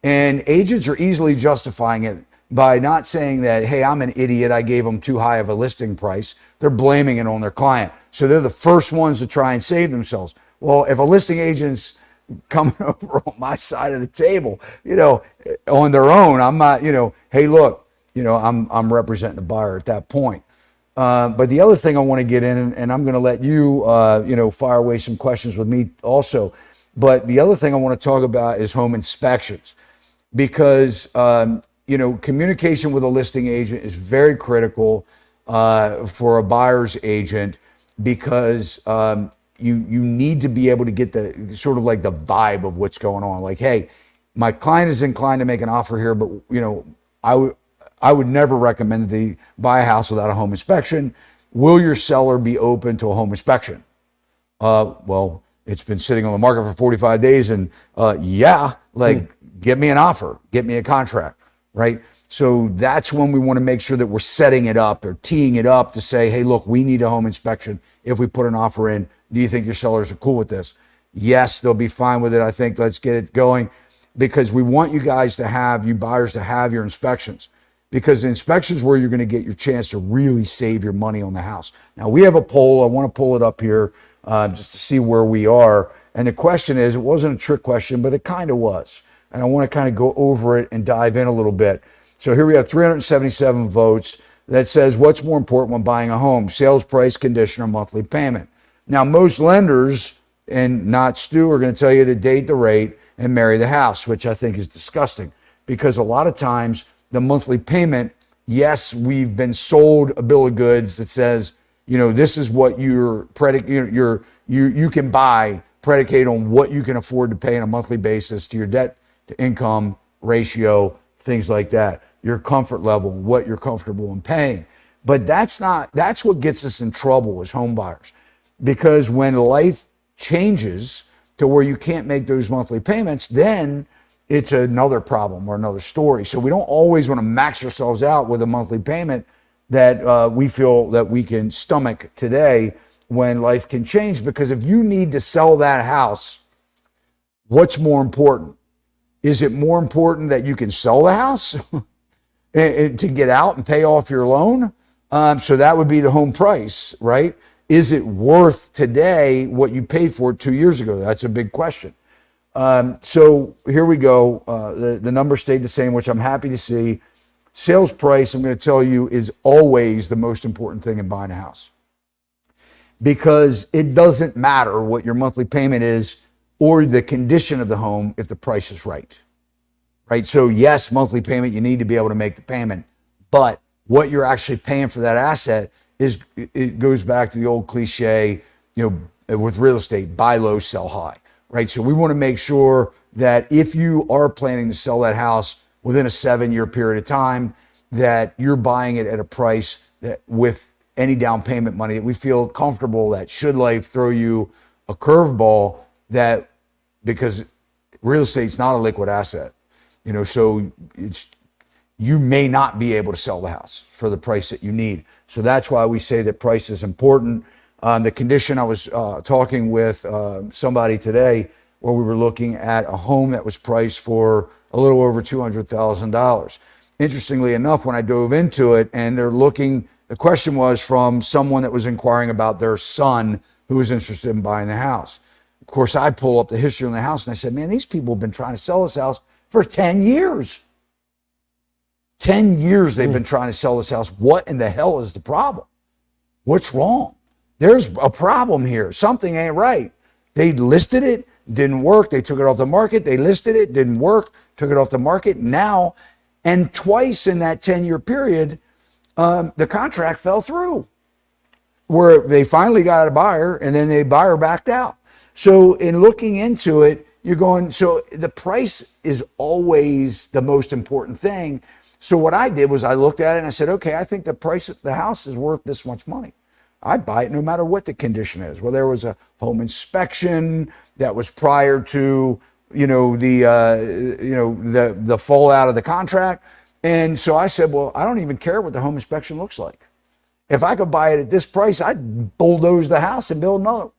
And agents are easily justifying it by not saying that, hey, I'm an idiot, I gave them too high of a listing price. They're blaming it on their client. So they're the first ones to try and save themselves. Well, if a listing agent's coming over on my side of the table, on their own, I'm not, hey, look, I'm representing the buyer at that point. But the other thing I want to get in, and I'm going to let you, fire away some questions with me also. But the other thing I want to talk about is home inspections, because, communication with a listing agent is very critical for a buyer's agent, because you need to be able to get the sort of like the vibe of what's going on. Like, hey, my client is inclined to make an offer here, but I would never recommend that they buy a house without a home inspection. Will your seller be open to a home inspection? Well, it's been sitting on the market for 45 days, and get me an offer, get me a contract, right? So that's when we want to make sure that we're setting it up or teeing it up to say, hey, look, we need a home inspection. If we put an offer in, do you think your sellers are cool with this? Yes, they'll be fine with it. I think let's get it going, because we want you guys to have, you buyers to have your inspections, because the inspections where you're going to get your chance to really save your money on the house. Now, we have a poll. I want to pull it up here just to see where we are. And the question is, it wasn't a trick question, but it kind of was. And I want to kind of go over it and dive in a little bit. So here we have 377 votes that says, what's more important when buying a home? Sales price, condition, or monthly payment? Now, most lenders, and not Stu, are going to tell you the date, the rate, and marry the house, which I think is disgusting, because a lot of times the monthly payment, yes, we've been sold a bill of goods that says, this is what you can buy, predicated on what you can afford to pay on a monthly basis, to your debt to income ratio, things like that, your comfort level, what you're comfortable in paying. But that's what gets us in trouble as home buyers, because when life changes to where you can't make those monthly payments, then it's another problem or another story. So we don't always want to max ourselves out with a monthly payment that we feel that we can stomach today, when life can change. Because if you need to sell that house, what's more important? Is it more important that you can sell the house to get out and pay off your loan? So that would be the home price, right? Is it worth today what you paid for it 2 years ago? That's a big question. So here we go. The number stayed the same, which I'm happy to see. Sales price, I'm going to tell you, is always the most important thing in buying a house, because it doesn't matter what your monthly payment is or the condition of the home if the price is right. Right? So yes, monthly payment, you need to be able to make the payment, but what you're actually paying for that asset it goes back to the old cliche, with real estate, buy low, sell high, right? So we want to make sure that if you are planning to sell that house within a 7-year period of time, that you're buying it at a price that with any down payment money that we feel comfortable that should life throw you a curveball, that because real estate's not a liquid asset, so you may not be able to sell the house for the price that you need. So that's why we say that price is important. The condition, I was talking with somebody today where we were looking at a home that was priced for a little over $200,000. Interestingly enough, when I dove into it, and the question was from someone that was inquiring about their son who was interested in buying the house. Of course, I pull up the history on the house and I said, man, these people have been trying to sell this house for 10 years. 10 years they've been trying to sell this house. What in the hell is the problem? What's wrong? There's a problem here. Something ain't right. They listed it, didn't work. They took it off the market. They listed it, didn't work, took it off the market. Now, and twice in that 10-year period, the contract fell through, where they finally got a buyer and then the buyer backed out. So in looking into it, you're going, so the price is always the most important thing. So what I did was I looked at it and I said, okay, I think the price of the house is worth this much money. I'd buy it no matter what the condition is. Well, there was a home inspection that was prior to, the fallout of the contract. And so I said, well, I don't even care what the home inspection looks like. If I could buy it at this price, I'd bulldoze the house and build another.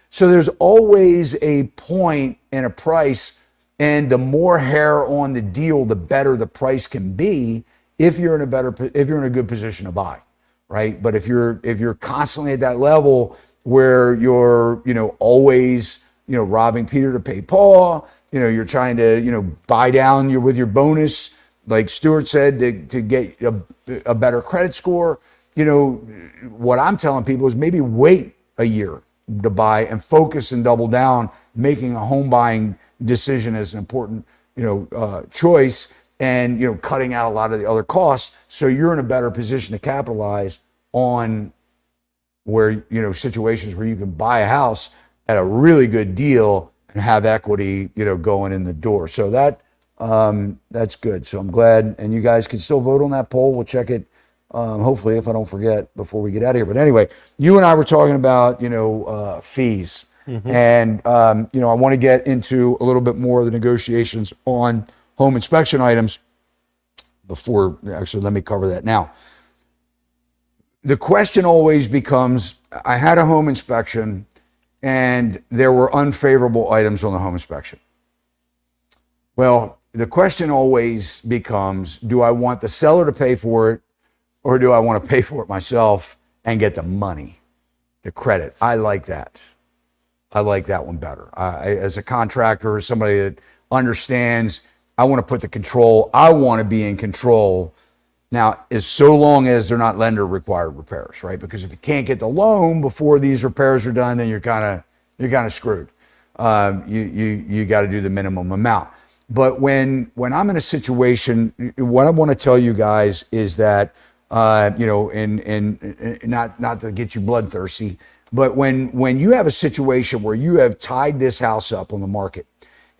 So there's always a point and a price, and the more hair on the deal, the better the price can be if you're in a good position to buy, right? But if you're constantly at that level where you're, always, robbing Peter to pay Paul, you're trying to, buy down with your bonus, like Stuart said, to get a better credit score. What I'm telling people is maybe wait a year to buy and focus and double down, making a home buying decision as an important, choice, and, cutting out a lot of the other costs. So you're in a better position to capitalize on where, situations where you can buy a house at a really good deal and have equity, going in the door. So that's good. So I'm glad, and you guys can still vote on that poll. We'll check it, hopefully, if I don't forget before we get out of here. But anyway, you and I were talking about, fees. Mm-hmm. And, I want to get into a little bit more of the negotiations on home inspection items actually, let me cover that now. The question always becomes, I had a home inspection and there were unfavorable items on the home inspection. Well, the question always becomes, do I want the seller to pay for it, or do I want to pay for it myself and get the money, the credit? I like that. I like that one better. As a contractor, as somebody that understands, I want to put the control. I want to be in control. Now, as so long as they're not lender required repairs, right? Because if you can't get the loan before these repairs are done, then you're kind of screwed. You got to do the minimum amount. But when I'm in a situation, what I want to tell you guys is that, and not to get you bloodthirsty, but when you have a situation where you have tied this house up on the market,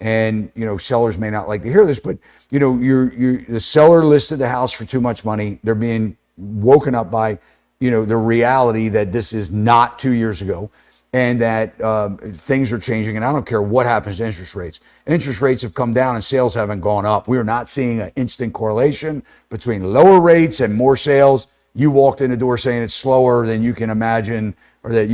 and sellers may not like to hear this, but the seller listed the house for too much money. They're being woken up by the reality that this is not 2 years ago, and that things are changing. And I don't care what happens to interest rates. Interest rates have come down and sales haven't gone up. We are not seeing an instant correlation between lower rates and more sales. You walked in the door saying it's slower than you can imagine, or that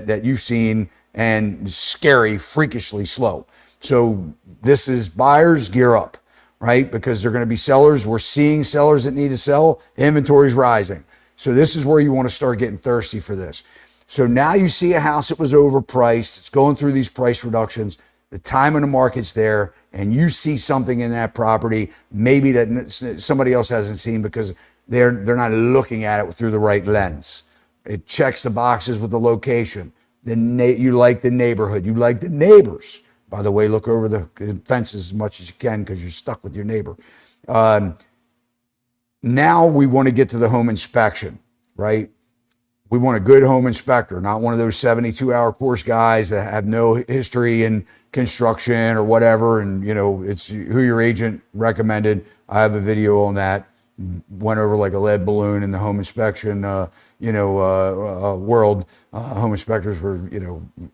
that you've seen, and scary, freakishly slow. So this is buyers, gear up, right? Because they're going to be sellers. We're seeing sellers that need to sell. Inventory's rising. So this is where you want to start getting thirsty for this. So now you see a house that was overpriced. It's going through these price reductions. The time in the market's there, and you see something in that property maybe that somebody else hasn't seen because they're not looking at it through the right lens. It checks the boxes with the location. You like the neighborhood. You like the neighbors. By the way, look over the fences as much as you can because you're stuck with your neighbor. Now we want to get to the home inspection, right? We want a good home inspector, not one of those 72-hour course guys that have no history in construction or whatever. And, it's who your agent recommended. I have a video on that. Went over like a lead balloon in the home inspection, world. Home inspectors were,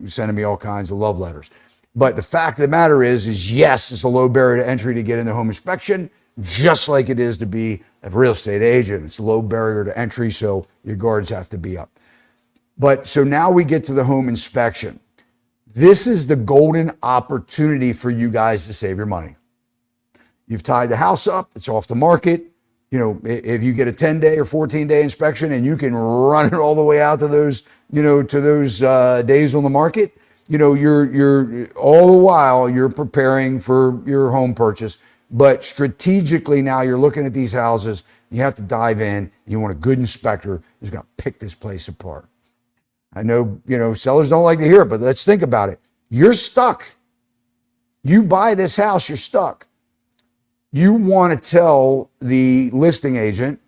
sending me all kinds of love letters. But the fact of the matter is yes, it's a low barrier to entry to get into home inspection, just like it is to be a real estate agent. It's a low barrier to entry, so your guards have to be up. But so now we get to the home inspection. This is the golden opportunity for you guys to save your money. You've tied the house up, it's off the market. If you get a 10-day or 14-day inspection and you can run it all the way out to those, days on the market, you're all the while you're preparing for your home purchase. But strategically now you're looking at these houses, you have to dive in. You want a good inspector who's going to pick this place apart. I know, sellers don't like to hear it, but let's think about it. You're stuck. You buy this house, you're stuck. You want to tell the listing agent,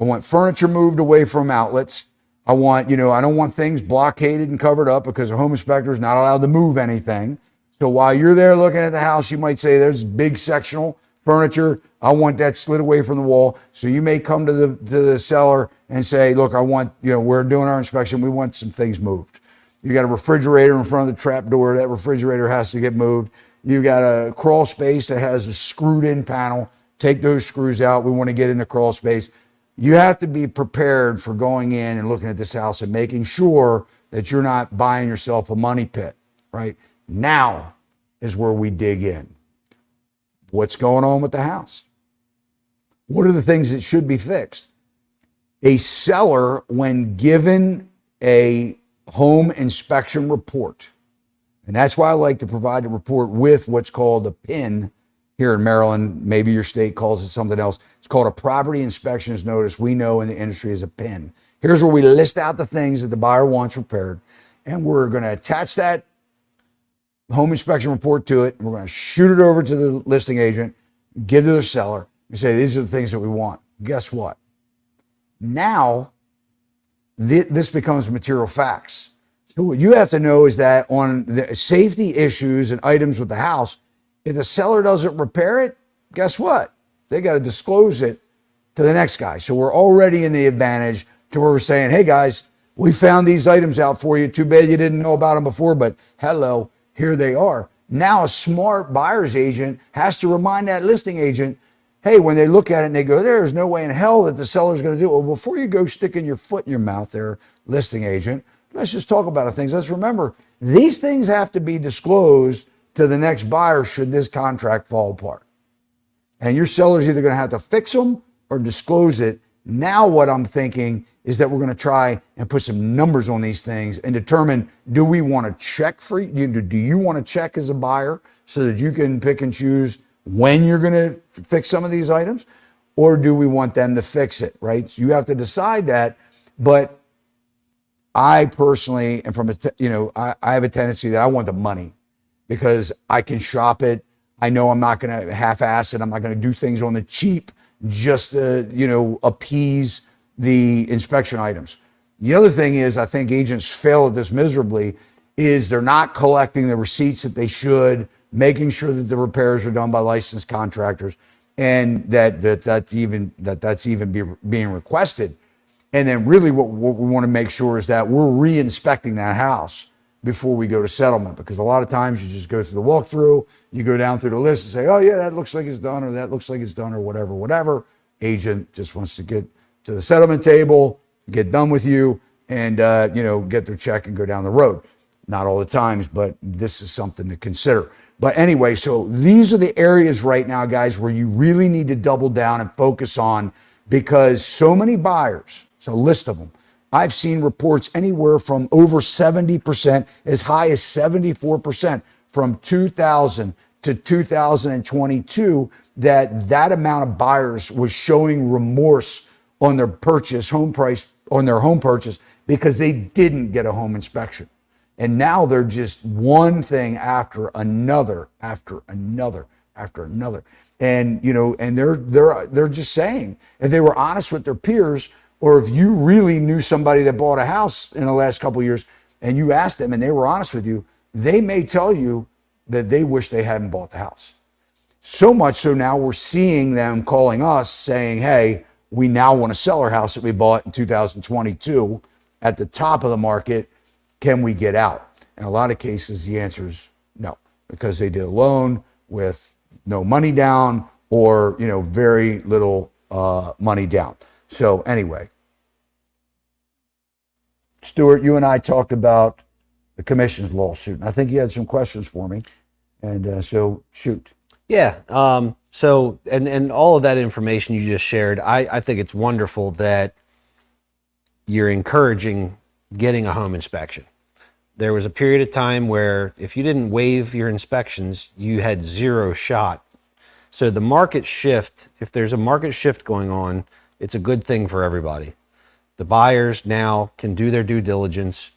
I want furniture moved away from outlets. I want, I don't want things blockaded and covered up because a home inspector is not allowed to move anything. So while you're there looking at the house, you might say there's big sectional furniture. I want that slid away from the wall. So you may come to the seller and say, look, I want, we're doing our inspection. We want some things moved. You got a refrigerator in front of the trap door. That refrigerator has to get moved. You got a crawl space that has a screwed in panel. Take those screws out. We want to get in the crawl space. You have to be prepared for going in and looking at this house and making sure that you're not buying yourself a money pit, right? Now is where we dig in. What's going on with the house? What are the things that should be fixed? A seller, when given a home inspection report, and that's why I like to provide the report with what's called a PIN here in Maryland. Maybe your state calls it something else. It's called a property inspections notice. We know in the industry as a PIN. Here's where we list out the things that the buyer wants repaired. And we're going to attach that home inspection report to it. We're going to shoot it over to the listing agent, give to the seller, and say, these are the things that we want. Guess what? Now, this becomes material facts. So what you have to know is that on the safety issues and items with the house, if the seller doesn't repair it, guess what? They got to disclose it to the next guy. So we're already in the advantage to where we're saying, hey guys, we found these items out for you. Too bad you didn't know about them before, but hello, here they are. Now a smart buyer's agent has to remind that listing agent, hey, when they look at it and they go, there's no way in hell that the seller's going to do it. Well, before you go sticking your foot in your mouth there, listing agent, let's just talk about things. Let's remember, these things have to be disclosed to the next buyer should this contract fall apart. And your seller's either going to have to fix them or disclose it. Now what I'm thinking is that we're going to try and put some numbers on these things and determine, do we want to check for you? Do you want to check as a buyer so that you can pick and choose when you're going to fix some of these items? Or do we want them to fix it, right? So you have to decide that. But I personally, and I have a tendency that I want the money because I can shop it. I know I'm not going to half-ass it. I'm not going to do things on the cheap just to, appease the inspection items. The other thing is, I think agents fail at this miserably, is they're not collecting the receipts that they should, making sure that the repairs are done by licensed contractors, and that's even being requested. And then really what we want to make sure is that we're re-inspecting that house before we go to settlement, because a lot of times you just go through the walkthrough, you go down through the list and say, oh yeah, that looks like it's done, or that looks like it's done, or whatever. Agent just wants to get to the settlement table, get done with you, and get their check and go down the road. Not all the times, but this is something to consider. But anyway, so these are the areas right now, guys, where you really need to double down and focus on, because so many buyers, so a list of them, I've seen reports anywhere from over 70%, as high as 74% from 2000 to 2022, that amount of buyers was showing remorse on their home purchase, because they didn't get a home inspection. And now they're just one thing after another, after another, after another. And, and they're just saying, if they were honest with their peers, Or if you really knew somebody that bought a house in the last couple of years and you asked them and they were honest with you, they may tell you that they wish they hadn't bought the house. So much so now we're seeing them calling us saying, hey, we now want to sell our house that we bought in 2022 at the top of the market. Can we get out? In a lot of cases, the answer is no, because they did a loan with no money down or, very little money down. So anyway, Stuart, you and I talked about the commissions lawsuit. And I think you had some questions for me. And so shoot. Yeah. So, and all of that information you just shared, I think it's wonderful that you're encouraging getting a home inspection. There was a period of time where if you didn't waive your inspections, you had zero shot. So the market shift, if there's a market shift going on, it's a good thing for everybody. The buyers now can do their due diligence,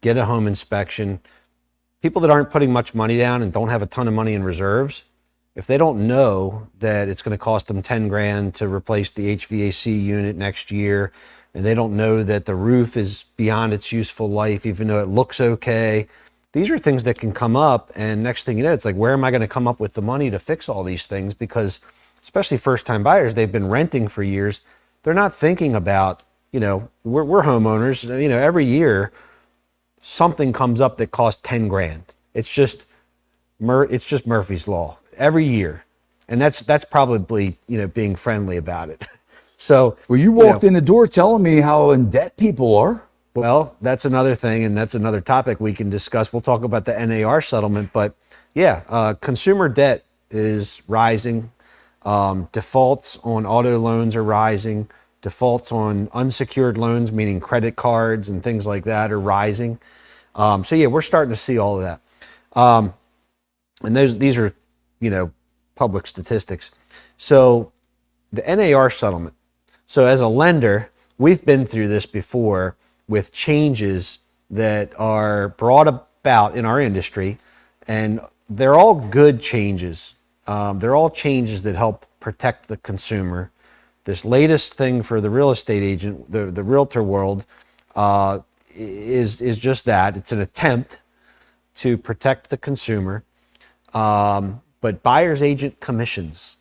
get a home inspection. People that aren't putting much money down and don't have a ton of money in reserves, if they don't know that it's going to cost them 10 grand to replace the HVAC unit next year, and they don't know that the roof is beyond its useful life, even though it looks okay, these are things that can come up. And next thing you know, it's like, where am I going to come up with the money to fix all these things? Because especially first-time buyers, they've been renting for years. They're not thinking about, we're homeowners, every year something comes up that costs 10 grand. It's just Murphy's Law every year. And that's probably, being friendly about it. So, well, you walked in the door telling me how in debt people are. Well, that's another thing, and that's another topic we can discuss. We'll talk about the NAR settlement, but yeah, consumer debt is rising. Defaults on auto loans are rising. Defaults on unsecured loans, meaning credit cards and things like that, are rising. So yeah, we're starting to see all of that. And these are, public statistics. So the NAR settlement. So as a lender, we've been through this before with changes that are brought about in our industry, and they're all good changes. They're all changes that help protect the consumer. This latest thing for the real estate agent, the realtor world, is just that. It's an attempt to protect the consumer, but buyer's agent commissions.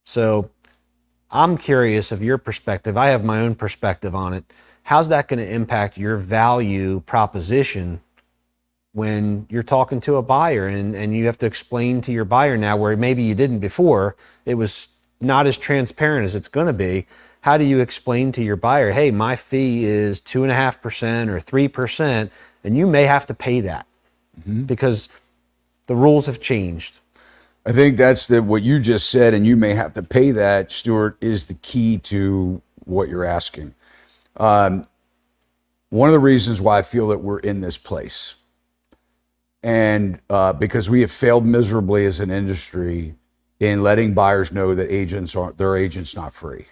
So I'm curious of your perspective. I have my own perspective on it. How's that going to impact your value proposition when you're talking to a buyer and you have to explain to your buyer now, where maybe you didn't before, it was not as transparent as it's going to be. How do you explain to your buyer, hey, my fee is 2.5% or 3%, and you may have to pay that because the rules have changed? I think that's what you just said, and you may have to pay that, Stuart, is the key to what you're asking. One of the reasons why I feel that we're in this place, and because we have failed miserably as an industry in letting buyers know that their agents not free.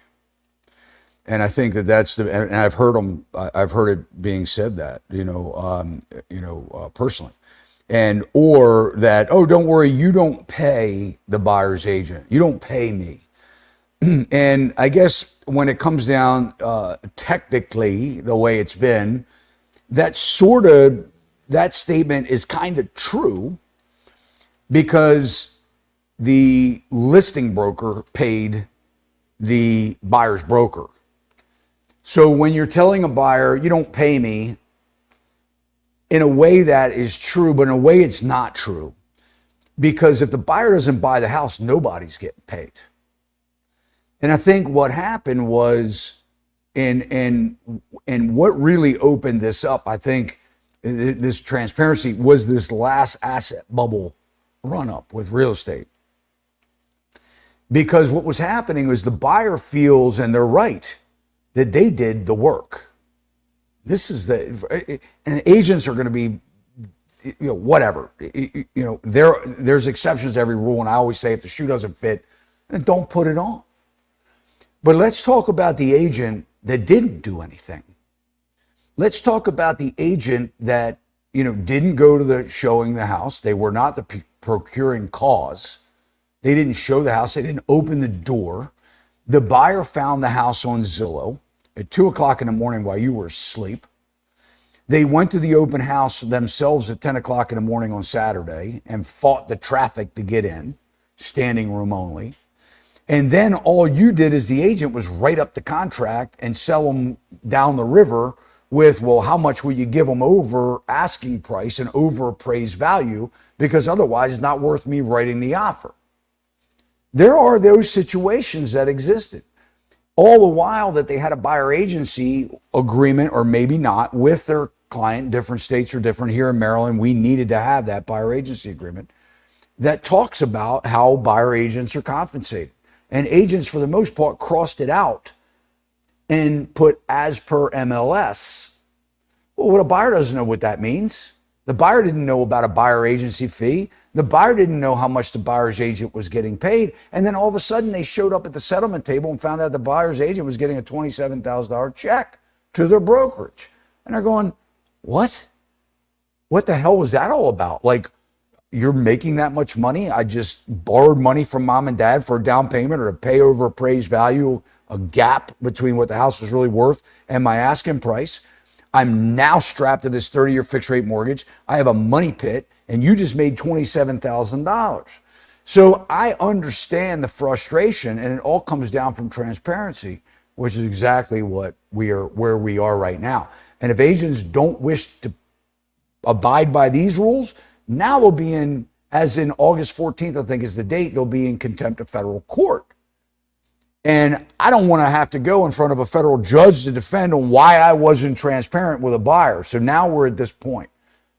And I think that's and I've heard it being said that, personally. And, or that, oh, don't worry, you don't pay the buyer's agent. You don't pay me. And I guess when it comes down technically the way it's been, that statement is kind of true, because the listing broker paid the buyer's broker. So when you're telling a buyer, you don't pay me, in a way that is true, but in a way it's not true. Because if the buyer doesn't buy the house, nobody's getting paid. And I think what happened was, and what really opened this up, I think, this transparency, was this last asset bubble run up with real estate. Because what was happening was the buyer feels, and they're right, that they did the work. And agents are going to be, whatever. There's exceptions to every rule, and I always say if the shoe doesn't fit, then don't put it on. But let's talk about the agent that didn't do anything. Let's talk about the agent that, didn't go to the showing the house. They were not the procuring cause. They didn't show the house. They didn't open the door. The buyer found the house on Zillow. at 2 o'clock in the morning while you were asleep. They went to the open house themselves at 10 o'clock in the morning on Saturday and fought the traffic to get in, standing room only. And then all you did as the agent was write up the contract and sell them down the river with, well, how much will you give them over asking price and over appraised value? Because otherwise it's not worth me writing the offer. There are those situations that existed. All the while that they had a buyer agency agreement, or maybe not, with their client. Different states are different. Here in Maryland, we needed to have that buyer agency agreement that talks about how buyer agents are compensated. And agents, for the most part, crossed it out and put as per MLS. Well, what a buyer doesn't know what that means. The buyer didn't know about a buyer agency fee. The buyer didn't know how much the buyer's agent was getting paid. And then all of a sudden they showed up at the settlement table and found out the buyer's agent was getting a $27,000 check to their brokerage. And they're going, what? What the hell was that all about? Like, you're making that much money? I just borrowed money from mom and dad for a down payment or to pay over appraised value, a gap between what the house was really worth and my asking price. I'm now strapped to this 30-year fixed rate mortgage. I have a money pit and you just made $27,000. So I understand the frustration, and it all comes down from transparency, which is exactly what where we are right now. And if agents don't wish to abide by these rules, now they'll be in, as in August 14th, I think is the date, they'll be in contempt of federal court. And I don't want to have to go in front of a federal judge to defend on why I wasn't transparent with a buyer. So now we're at this point,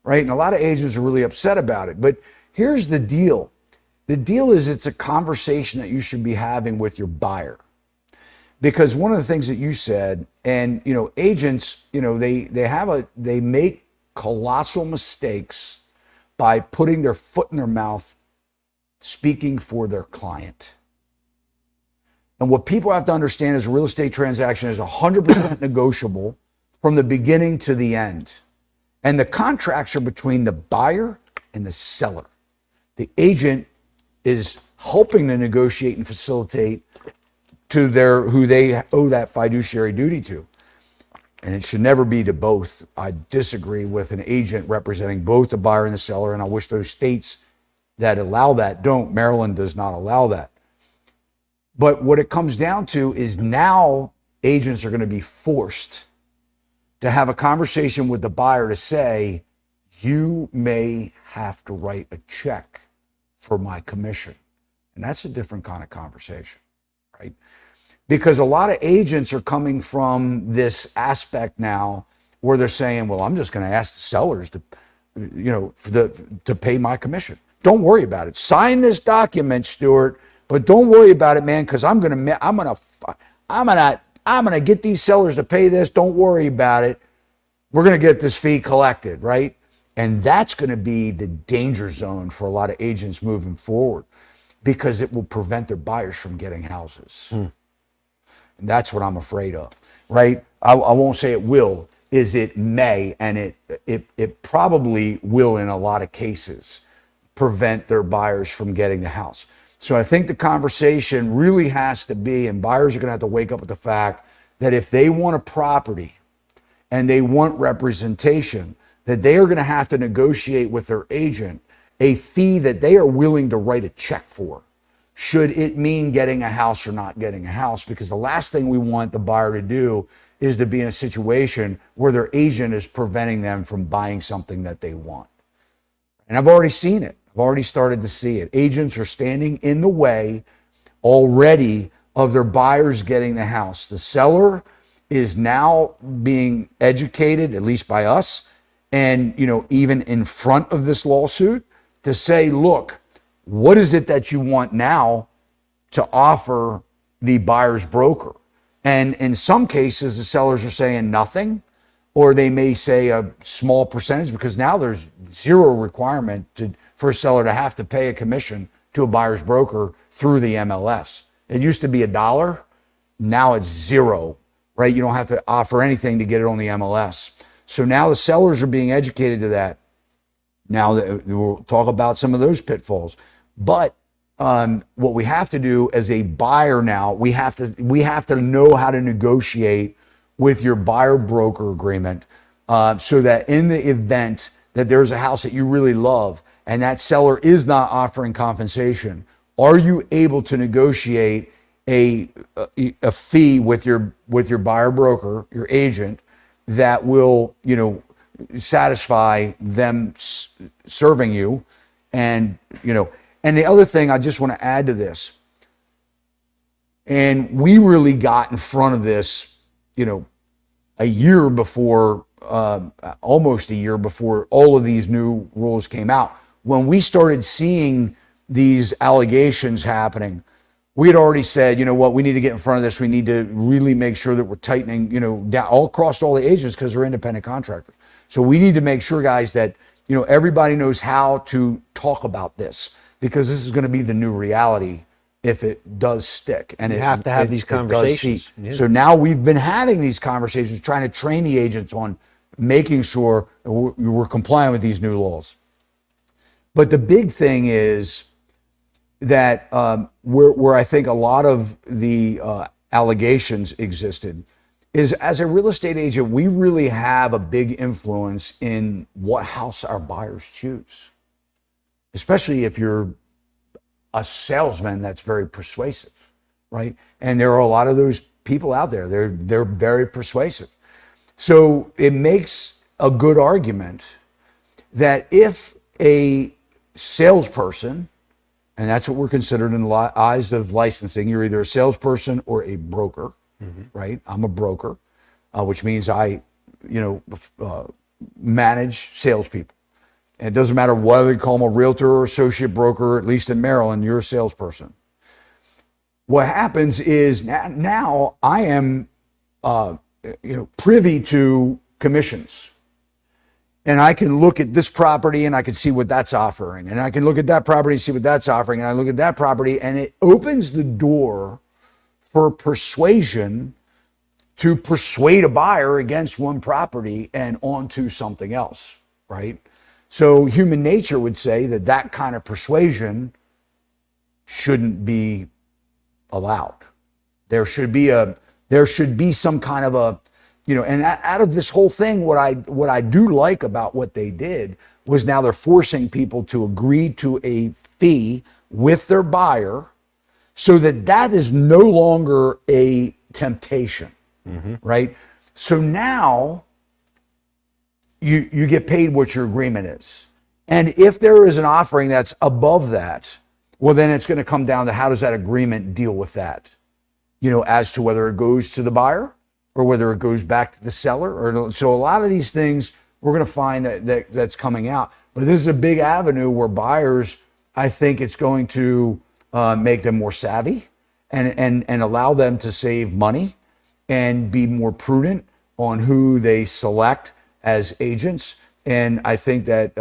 right? And a lot of agents are really upset about it. But here's the deal. The deal is it's a conversation that you should be having with your buyer. Because one of the things that you said, and agents, they make colossal mistakes by putting their foot in their mouth, speaking for their client. And what people have to understand is a real estate transaction is 100% negotiable from the beginning to the end. And the contracts are between the buyer and the seller. The agent is helping to negotiate and facilitate to who they owe that fiduciary duty to. And it should never be to both. I disagree with an agent representing both the buyer and the seller, and I wish those states that allow that don't. Maryland does not allow that. But what it comes down to is now agents are going to be forced to have a conversation with the buyer to say, you may have to write a check for my commission. And that's a different kind of conversation, right? Because a lot of agents are coming from this aspect now where they're saying, well, I'm just going to ask the sellers to pay my commission. Don't worry about it. Sign this document, Stuart, but don't worry about it, man, because I'm gonna get these sellers to pay this. Don't worry about it. We're gonna get this fee collected, right? And that's gonna be the danger zone for a lot of agents moving forward, because it will prevent their buyers from getting houses. And that's what I'm afraid of, right? I won't say it will, it may, and it probably will in a lot of cases prevent their buyers from getting the house. So I think the conversation really has to be, and buyers are gonna have to wake up with the fact that if they want a property and they want representation, that they are gonna have to negotiate with their agent a fee that they are willing to write a check for, should it mean getting a house or not getting a house. Because the last thing we want the buyer to do is to be in a situation where their agent is preventing them from buying something that they want. And I've already seen it. I've already started to see it. Agents are standing in the way already of their buyers getting the house. The seller is now being educated, at least by us, and even in front of this lawsuit, to say, look, what is it that you want now to offer the buyer's broker? And in some cases, the sellers are saying nothing, or they may say a small percentage, because now there's zero requirement for a seller to have to pay a commission to a buyer's broker through the MLS. It used to be $1. Now it's $0, right? You don't have to offer anything to get it on the MLS. So now the sellers are being educated to that. Now we'll talk about some of those pitfalls. But what we have to do as a buyer now, we have to know how to negotiate with your buyer broker agreement, so that in the event that there's a house that you really love and that seller is not offering compensation, are you able to negotiate a fee with your buyer broker, your agent, that will, satisfy them serving you? And and the other thing I just want to add to this, and we really got in front of this, a year before, almost a year before all of these new rules came out. When we started seeing these allegations happening, we had already said, we need to get in front of this. We need to really make sure that we're tightening, down all across all the agents, because they're independent contractors. So we need to make sure, guys, that, everybody knows how to talk about this, because this is going to be the new reality if it does stick. And you have to have these conversations. Yeah. So now we've been having these conversations, trying to train the agents on making sure we're complying with these new laws. But the big thing is that where I think a lot of the allegations existed is, as a real estate agent, we really have a big influence in what house our buyers choose, especially if you're a salesman that's very persuasive, right? And there are a lot of those people out there. They're very persuasive. So it makes a good argument that if a salesperson, and that's what we're considered in the eyes of licensing, you're either a salesperson or a broker, right? I'm a broker, which means I, manage salespeople. And it doesn't matter whether you call them a realtor or associate broker, at least in Maryland, you're a salesperson. What happens is now I am, privy to commissions. And I can look at this property and I can see what that's offering. And I can look at that property and see what that's offering. And I look at that property, and it opens the door for persuasion to persuade a buyer against one property and onto something else, right? So human nature would say that that kind of persuasion shouldn't be allowed. There should be some kind of a, and out of this whole thing, what I do like about what they did was now they're forcing people to agree to a fee with their buyer, so that is no longer a temptation, right? So now you get paid what your agreement is. And if there is an offering that's above that, well, then it's going to come down to how does that agreement deal with that, as to whether it goes to the buyer or whether it goes back to the seller. So a lot of these things we're going to find that's coming out. But this is a big avenue where buyers, I think it's going to make them more savvy and allow them to save money and be more prudent on who they select as agents. And I think that,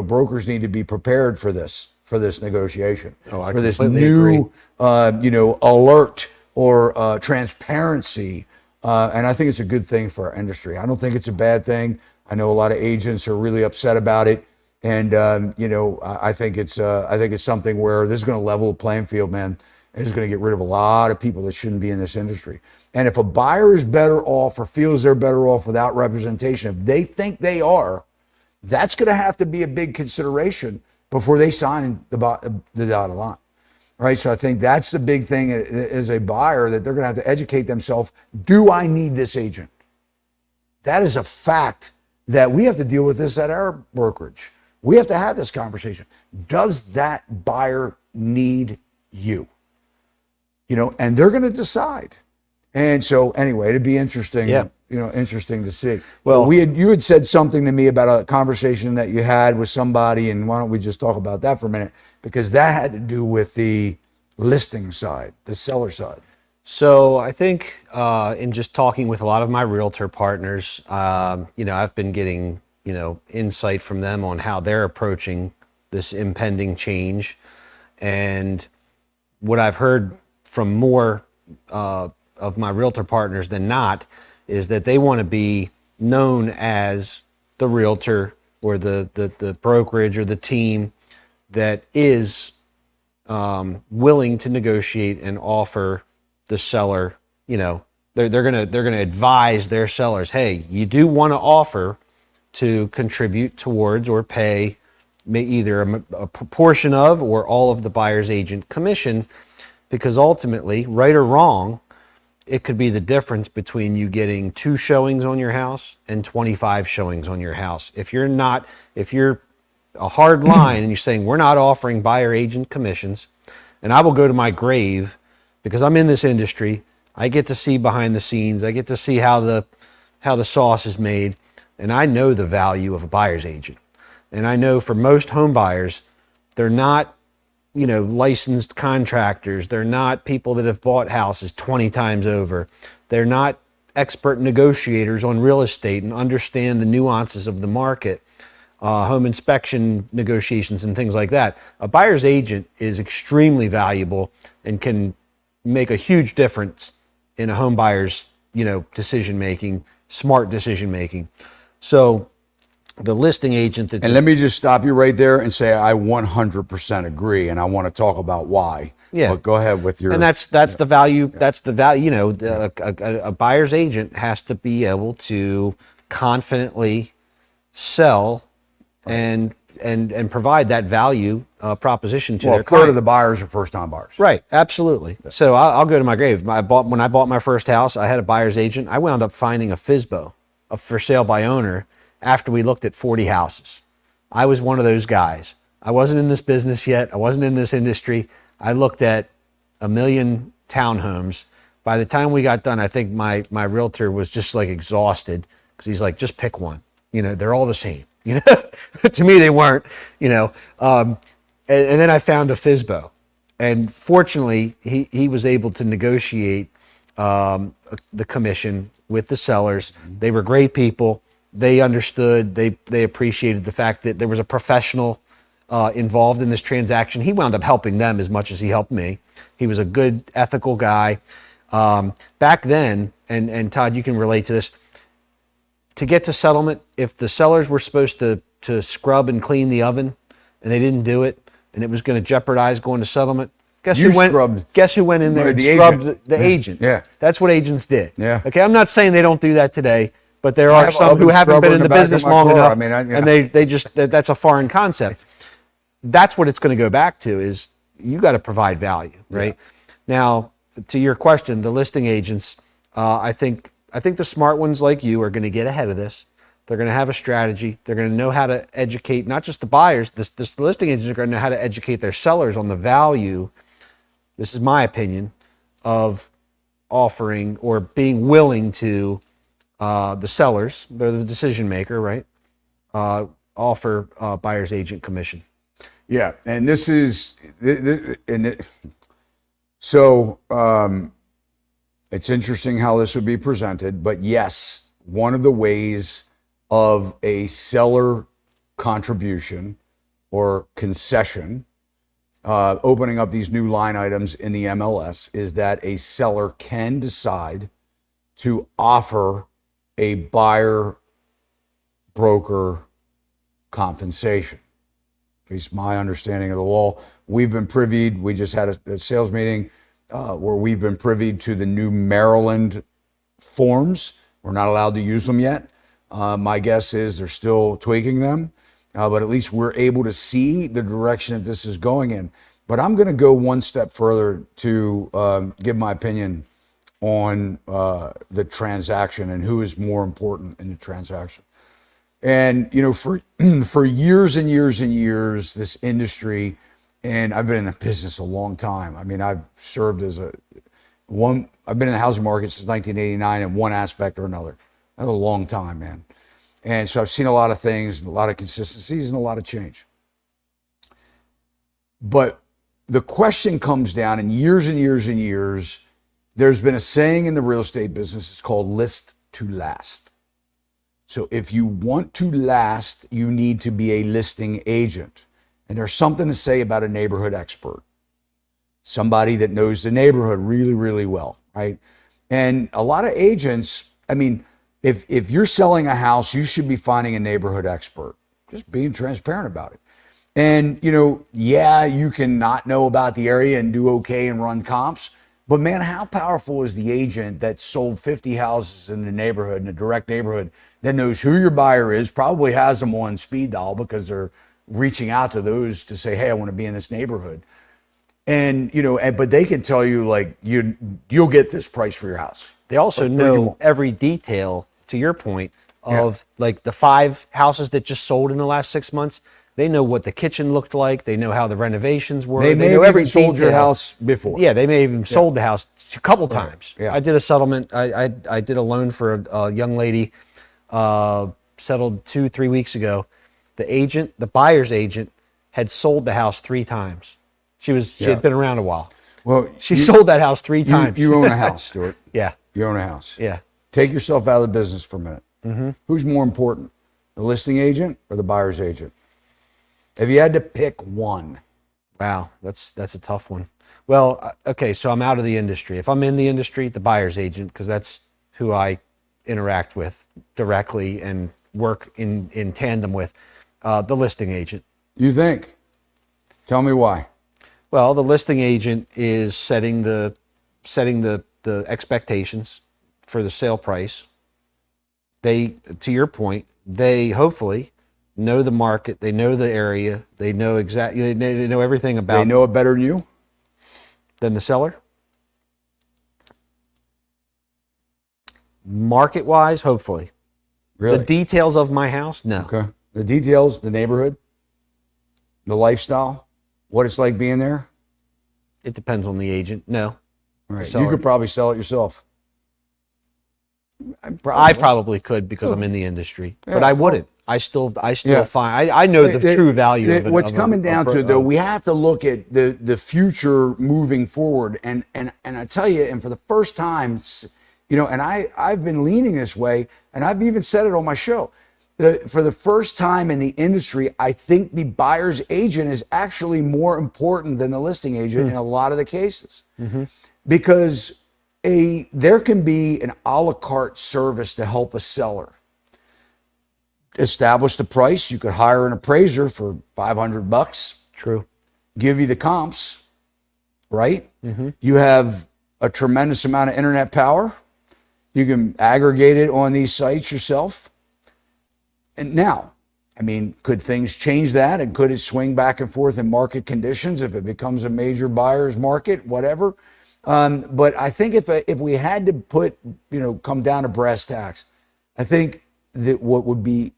brokers need to be prepared for this negotiation, I for this completely new, agree. Alert or transparency. And I think it's a good thing for our industry. I don't think it's a bad thing. I know a lot of agents are really upset about it. And, I think it's something where this is going to level the playing field, man. And it's going to get rid of a lot of people that shouldn't be in this industry. And if a buyer is better off or feels they're better off without representation, if they think they are, that's going to have to be a big consideration before they sign the dotted line, right? So I think that's the big thing as a buyer, that they're going to have to educate themselves. Do I need this agent? That is a fact that we have to deal with this at our brokerage. We have to have this conversation. Does that buyer need you? And they're going to decide. And so anyway, it'd be interesting. Yeah. Interesting to see. Well, you had said something to me about a conversation that you had with somebody, and why don't we just talk about that for a minute? Because that had to do with the listing side, the seller side. So I think in just talking with a lot of my realtor partners, I've been getting, insight from them on how they're approaching this impending change. And what I've heard from more of my realtor partners than not is that they want to be known as the realtor or the brokerage or the team that is willing to negotiate and offer the seller, the they're gonna advise their sellers, hey, you do want to offer to contribute towards or pay either a proportion of or all of the buyer's agent commission, because ultimately, right or wrong, it could be the difference between you getting 2 showings on your house and 25 showings on your house. If you're a hard line and you're saying we're not offering buyer agent commissions, and I will go to my grave because I'm in this industry, I get to see behind the scenes, I get to see how the sauce is made, and I know the value of a buyer's agent. And I know for most home buyers, they're not, licensed contractors. They're not people that have bought houses 20 times over. They're not expert negotiators on real estate and understand the nuances of the market, home inspection negotiations and things like that. A buyer's agent is extremely valuable and can make a huge difference in a home buyer's, decision-making, smart decision-making. So the listing agent that's... And let me just stop you right there and say I 100% agree, and I want to talk about why. Yeah. But go ahead with your... And that's the value. That's the value. A buyer's agent has to be able to confidently sell and provide that value proposition to their client. A third of the buyers are first-time buyers. Right, absolutely. So I'll go to my grave. When I bought my first house, I had a buyer's agent. I wound up finding a FSBO, a for sale by owner, after we looked at 40 houses. I was one of those guys. I wasn't in this business yet. I wasn't in this industry. I looked at 1 million townhomes. By the time we got done, I think my realtor was just like exhausted because he's like, just pick one. They're all the same. To me, they weren't, and then I found a FSBO. And fortunately, he was able to negotiate the commission with the sellers. They were great people. They understood, they appreciated the fact that there was a professional involved in this transaction. He wound up helping them as much as he helped me. He was a good, ethical guy. Back then, and Todd, you can relate to this, to get to settlement, if the sellers were supposed to scrub and clean the oven and they didn't do it, and it was going to jeopardize going to settlement, guess who went in there and scrubbed the agent? Yeah. That's what agents did. Yeah. Okay, I'm not saying they don't do that today, but there are some who haven't been in the business long enough, and they just, that's a foreign concept. That's what it's going to go back to, is you got to provide value, right? Yeah. Now, to your question, the listing agents, I think the smart ones like you are going to get ahead of this. They're going to have a strategy. They're going to know how to educate not just the buyers. The listing agents are going to know how to educate their sellers on the value, this is my opinion, of offering or being willing to the sellers, they're the decision maker, right? Offer buyer's agent commission. Yeah, and this is, it's interesting how this would be presented, but yes, one of the ways of a seller contribution or concession, opening up these new line items in the MLS, is that a seller can decide to offer a buyer broker compensation. At least my understanding of the law. We've been privied, we just had a sales meeting where we've been privy to the new Maryland forms. We're not allowed to use them yet. My guess is they're still tweaking them, but at least we're able to see the direction that this is going in. But I'm going to go one step further to give my opinion on the transaction and who is more important in the transaction. And, for years and years and years, this industry, and I've been in the business a long time. I mean, I've served as I've been in the housing market since 1989 in one aspect or another. That's a long time, man. And so I've seen a lot of things, a lot of consistencies, and a lot of change. But the question comes down, in years and years and years, there's been a saying in the real estate business, it's called list to last. So if you want to last, you need to be a listing agent. And there's something to say about a neighborhood expert, somebody that knows the neighborhood really, really well, right? And a lot of agents, I mean, if you're selling a house, you should be finding a neighborhood expert, just being transparent about it. And, you can not know about the area and do okay and run comps, But man, how powerful is the agent that sold 50 houses in the neighborhood, in a direct neighborhood, that knows who your buyer is, probably has them on speed dial because they're reaching out to those to say, hey, I want to be in this neighborhood. And, but they can tell you, like, you'll get this price for your house. They also know every detail, to your point, of like the 5 houses that just sold in the last 6 months. They know what the kitchen looked like. They know how the renovations were. They know every sold your house before. Yeah, they may have even sold the house a couple times. Yeah. I did a settlement. I did a loan for a young lady, settled 2-3 weeks ago. The buyer's agent, had sold the house 3 times. She had been around a while. Well, she sold that house 3 times. You own a house, Stuart. Yeah. You own a house. Yeah. Take yourself out of the business for a minute. Mm-hmm. Who's more important, the listing agent or the buyer's agent? If you had to pick one. Wow, that's a tough one. Well, okay, so I'm out of the industry. If I'm in the industry, the buyer's agent, because that's who I interact with directly and work in tandem with. The listing agent. You think? Tell me why. Well, the listing agent is setting the expectations for the sale price. To your point, they hopefully know the market, they know the area, they know exactly, they know everything about. They know it better than you? Than the seller? Market-wise, hopefully. Really? The details of my house, no. Okay. The details, the neighborhood, the lifestyle, what it's like being there? It depends on the agent, no. Right. You could probably sell it yourself. I probably could because I'm in the industry, but I wouldn't. I still find, I know the true value of it. What's coming down to it, though, we have to look at the future moving forward. And I tell you, and for the first time, and I've been leaning this way, and I've even said it on my show. For the first time in the industry, I think the buyer's agent is actually more important than the listing agent in a lot of the cases. Mm-hmm. Because there can be an a la carte service to help a seller establish the price. You could hire an appraiser for $500. True. Give you the comps, right? Mm-hmm. You have a tremendous amount of internet power. You can aggregate it on these sites yourself. And now, I mean, could things change that? And could it swing back and forth in market conditions if it becomes a major buyer's market, whatever? But I think if we had to come down to brass tacks, I think that what would be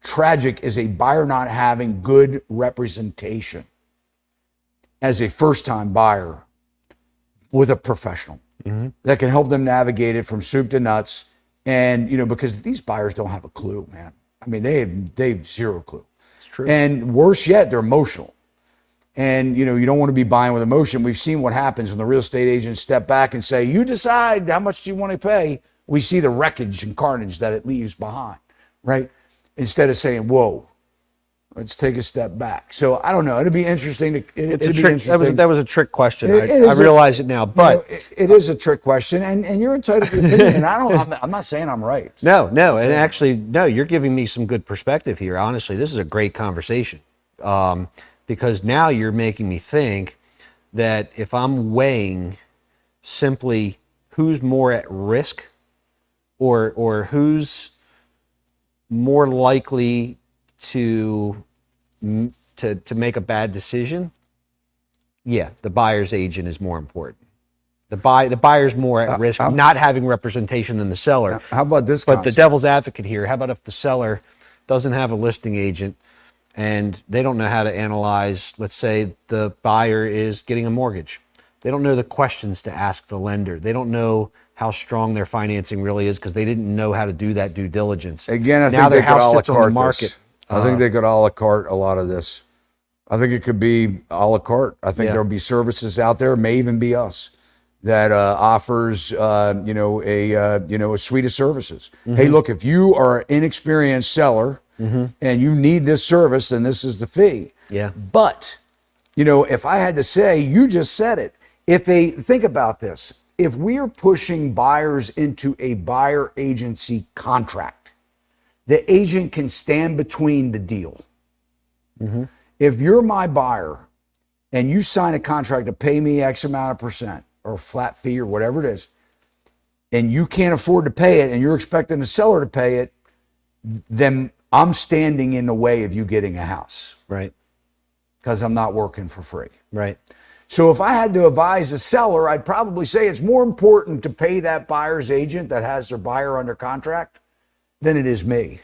tragic is a buyer not having good representation as a first-time buyer with a professional that can help them navigate it from soup to nuts. And, because these buyers don't have a clue, man. I mean, they have zero clue. It's true. And worse yet, they're emotional. And, you don't want to be buying with emotion. We've seen what happens when the real estate agents step back and say, you decide how much do you want to pay. We see the wreckage and carnage that it leaves behind, right? Instead of saying, whoa, let's take a step back. So I don't know. It'd be interesting. It's a trick. That was a trick question. I realize it now, but it is a trick question, and you're entitled to your opinion. And I'm not saying I'm right. No, and actually, no, you're giving me some good perspective here. Honestly, this is a great conversation because now you're making me think that if I'm weighing simply who's more at risk or who's more likely to make a bad decision, yeah, the buyer's agent is more important. The buyer's more at risk of not having representation than the seller. How about this But concept? the devil's advocate here, how about if the seller doesn't have a listing agent and they don't know how to analyze, let's say the buyer is getting a mortgage. They don't know the questions to ask the lender. They don't know how strong their financing really is because they didn't know how to do that due diligence. Again, I now think their they could house a la gets on the carte market. this. I think they could a la carte a lot of this. I think it could be a la carte. I think there'll be services out there, may even be us, that offers a suite of services. Mm-hmm. Hey, look, if you are an inexperienced seller and you need this service, then this is the fee. Yeah. But if I had to say, you just said it. Think about this. If we are pushing buyers into a buyer agency contract, the agent can stand between the deal. Mm-hmm. If you're my buyer and you sign a contract to pay me X amount of percent, or a flat fee or whatever it is, and you can't afford to pay it and you're expecting the seller to pay it, then I'm standing in the way of you getting a house. Right. Because I'm not working for free. Right. So if I had to advise a seller, I'd probably say it's more important to pay that buyer's agent that has their buyer under contract than it is me.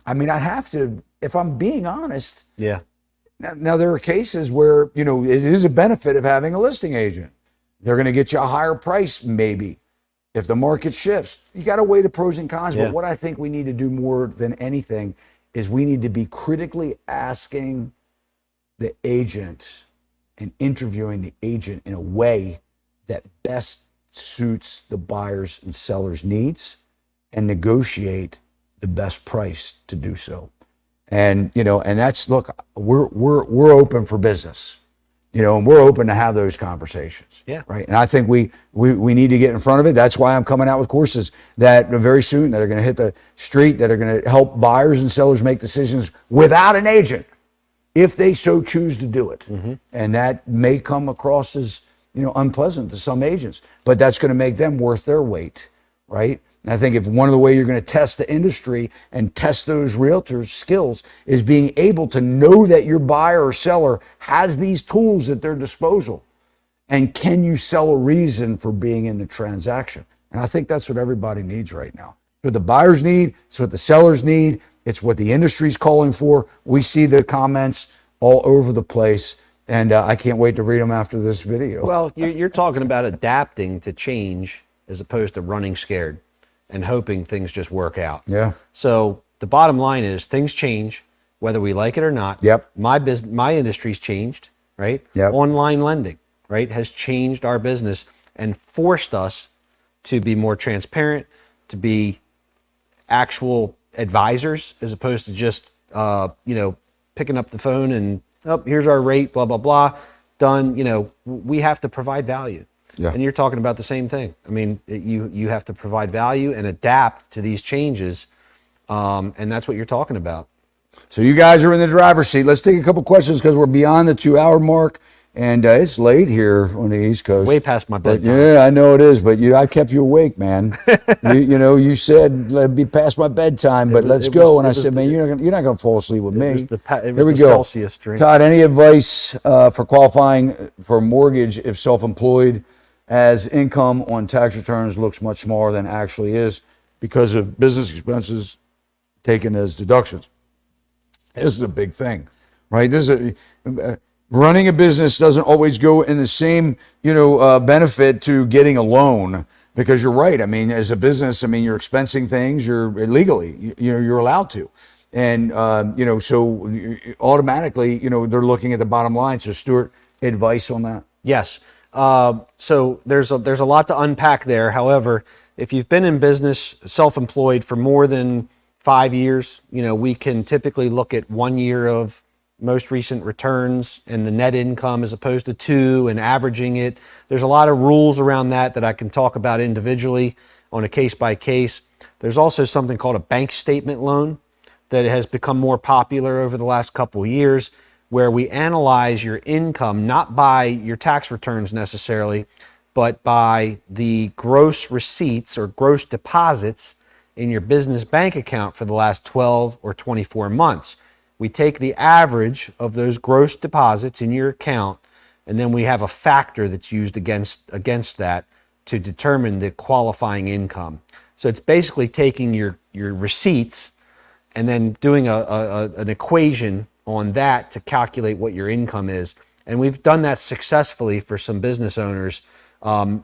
I mean, I'd have to, if I'm being honest. Yeah. Now there are cases where, it is a benefit of having a listing agent. They're going to get you a higher price, maybe, if the market shifts. You got to weigh the pros and cons. Yeah. But what I think we need to do more than anything is we need to be critically asking the agent and interviewing the agent in a way that best suits the buyers and sellers' needs and negotiate the best price to do so. And, and that's, look, we're open for business, and we're open to have those conversations. Yeah. Right. And I think we need to get in front of it. That's why I'm coming out with courses that very soon that are going to hit the street, that are going to help buyers and sellers make decisions without an agent, if they so choose to do it. And that may come across as, unpleasant to some agents, but that's going to make them worth their weight. Right. And I think if one of the ways you're going to test the industry and test those realtors' skills is being able to know that your buyer or seller has these tools at their disposal, and can you sell a reason for being in the transaction? And I think that's what everybody needs right now. It's what the buyers need. It's what the sellers need. It's what the industry's calling for. We see the comments all over the place, and I can't wait to read them after this video. Well, you're talking about adapting to change as opposed to running scared and hoping things just work out. Yeah. So the bottom line is things change, whether we like it or not. Yep. My industry's changed, right? Yep. Online lending, right, has changed our business and forced us to be more transparent, to be actual advisors as opposed to just, picking up the phone and, here's our rate, blah, blah, blah, done. We have to provide value. Yeah. And you're talking about the same thing. I mean, you have to provide value and adapt to these changes, and that's what you're talking about. So you guys are in the driver's seat. Let's take a couple questions because we're beyond the 2-hour mark, and it's late here on the East Coast. Way past my bedtime. Yeah, I know it is, but I kept you awake, man. you said it'd be past my bedtime, but let's go. And I said, man, you're not going to fall asleep with me. It was Here we the go. Celsius drink. Todd, any advice for qualifying for a mortgage if self-employed, as income on tax returns looks much smaller than actually is because of business expenses taken as deductions? This is a big thing, right? Running a business doesn't always go in the same, benefit to getting a loan, because you're right. I mean, as a business, you're expensing things. You're legally, you're allowed to, and so automatically, they're looking at the bottom line. So, Stuart, advice on that? Yes. So there's a lot to unpack there. However, if you've been in business, self-employed for more than 5 years, we can typically look at 1 year of most recent returns and the net income as opposed to 2 and averaging it. There's a lot of rules around that I can talk about individually on a case by case. There's also something called a bank statement loan that has become more popular over the last couple of years, where we analyze your income not by your tax returns necessarily, but by the gross receipts or gross deposits in your business bank account for the last 12 or 24 months. We take the average of those gross deposits in your account, and then we have a factor that's used against that to determine the qualifying income. So it's basically taking your receipts and then doing an equation on that to calculate what your income is. And we've done that successfully for some business owners,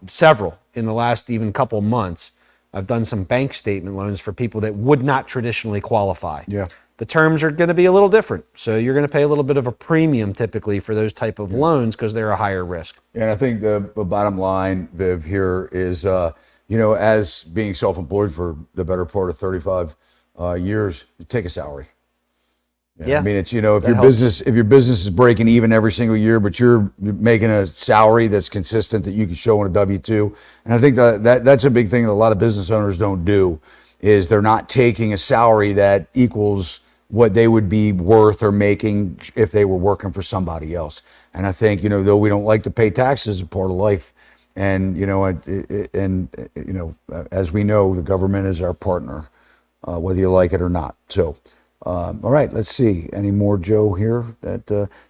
several in the last even couple months. I've done some bank statement loans for people that would not traditionally qualify. Yeah. The terms are going to be a little different. So you're going to pay a little bit of a premium typically for those type of loans because they're a higher risk. And I think the bottom line, Viv, here is, as being self-employed for the better part of 35 years, you take a salary. Yeah. I mean, it's, if your business is breaking even every single year, but you're making a salary that's consistent that you can show on a W-2. And I think that's a big thing that a lot of business owners don't do, is they're not taking a salary that equals what they would be worth or making if they were working for somebody else. And I think, though we don't like to pay taxes, it's part of life. And, as we know, the government is our partner, whether you like it or not. So, all right, let's see. Any more, Joe, here?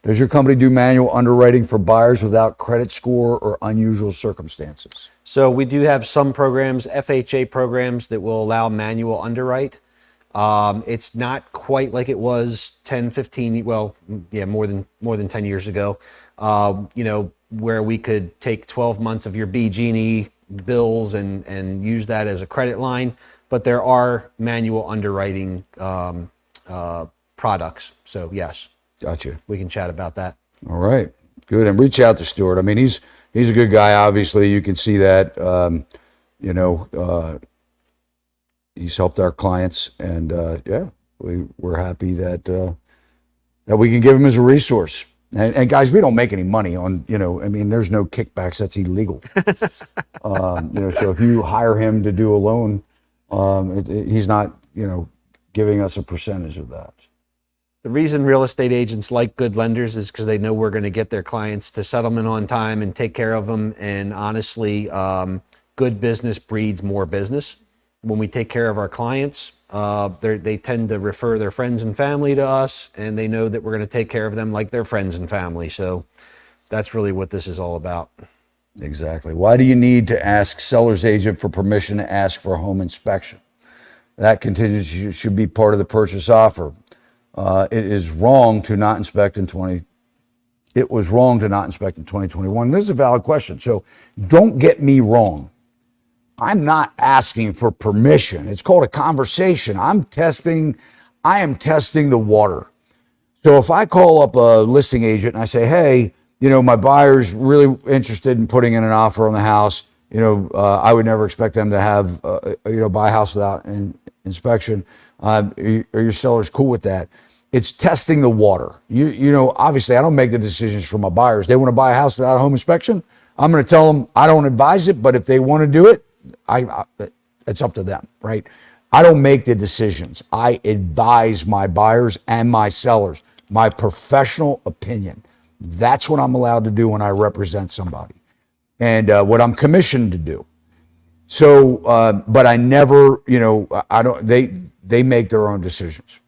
Does your company do manual underwriting for buyers without credit score or unusual circumstances? So we do have some programs, FHA programs, that will allow manual underwrite. It's not quite like it was 10, 15, well, yeah, more than 10 years ago, where we could take 12 months of your BG&E bills and use that as a credit line. But there are manual underwriting products. So yes. Gotcha. We can chat about that. All right. Good. And reach out to Stuart. I mean, he's a good guy. Obviously, you can see that, he's helped our clients, and we're happy that we can give him as a resource. And guys, we don't make any money on, there's no kickbacks. That's illegal. So if you hire him to do a loan, he's not, giving us a percentage of that. The reason real estate agents like good lenders is because they know we're going to get their clients to settlement on time and take care of them. And honestly, good business breeds more business. When we take care of our clients, they tend to refer their friends and family to us, and they know that we're going to take care of them like their friends and family. So that's really what this is all about. Exactly. Why do you need to ask seller's agent for permission to ask for a home inspection? That contingency should be part of the purchase offer. It is wrong to not inspect in 20. It was wrong to not inspect in 2021. This is a valid question. So don't get me wrong. I'm not asking for permission. It's called a conversation. I am testing the water. So if I call up a listing agent and I say, hey, my buyer's really interested in putting in an offer on the house. I would never expect them to have, buy a house without an inspection. Are your sellers cool with that? It's testing the water. Obviously I don't make the decisions for my buyers. They want to buy a house without a home inspection. I'm going to tell them I don't advise it, but if they want to do it, it's up to them, right? I don't make the decisions. I advise my buyers and my sellers, my professional opinion. That's what I'm allowed to do when I represent somebody, and what I'm commissioned to do. So, but I never, I don't. They make their own decisions.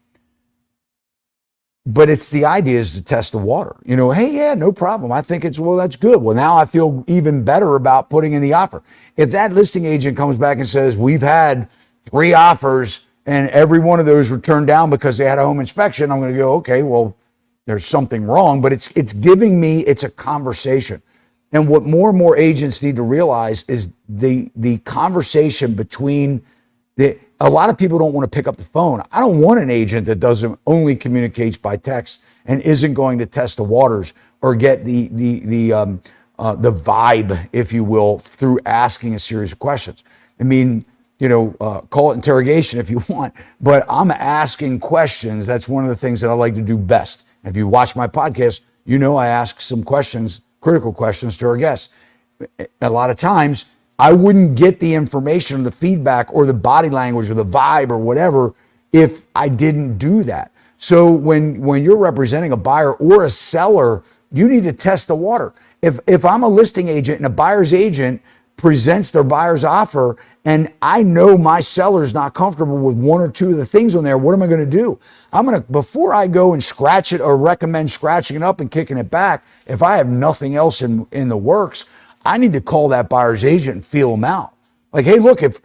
But it's the idea is to test the water. Hey, yeah, no problem. I think that's good. Well, now I feel even better about putting in the offer. If that listing agent comes back and says, we've had 3 offers and every one of those were turned down because they had a home inspection, I'm going to go, okay, well, there's something wrong. But it's giving me, it's a conversation. And what more and more agents need to realize is the conversation between a lot of people don't want to pick up the phone. I don't want an agent that only communicates by text and isn't going to test the waters or get the vibe, if you will, through asking a series of questions. I mean, call it interrogation if you want, but I'm asking questions. That's one of the things that I like to do best. If you watch my podcast, I ask some questions, critical questions to our guests. A lot of times, I wouldn't get the information, the feedback, or the body language, or the vibe, or whatever, if I didn't do that. So when you're representing a buyer or a seller, you need to test the water. If I'm a listing agent and a buyer's agent presents their buyer's offer, and I know my seller's not comfortable with 1 or 2 of the things on there, what am I going to do? Before I go and scratch it or recommend scratching it up and kicking it back, if I have nothing else in the works, I need to call that buyer's agent and feel them out. Like, hey, look, if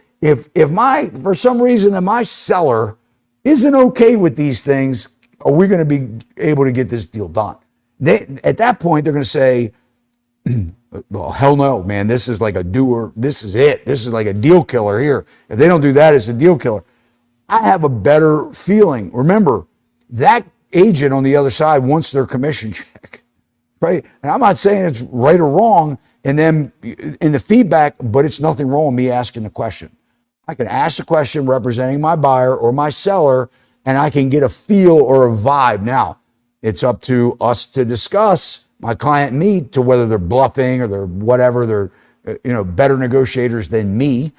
for some reason my seller isn't okay with these things, are we going to be able to get this deal done? At that point, they're going to say, well, hell no, man, this is like a doer. This is it. This is like a deal killer here. If they don't do that, it's a deal killer. I have a better feeling. Remember, that agent on the other side wants their commission check, right? And I'm not saying it's right or wrong, and then in the feedback, but it's nothing wrong with me asking the question. I can ask the question representing my buyer or my seller, and I can get a feel or a vibe. Now, it's up to us to discuss, my client and me, to whether they're bluffing or they're whatever, they're better negotiators than me.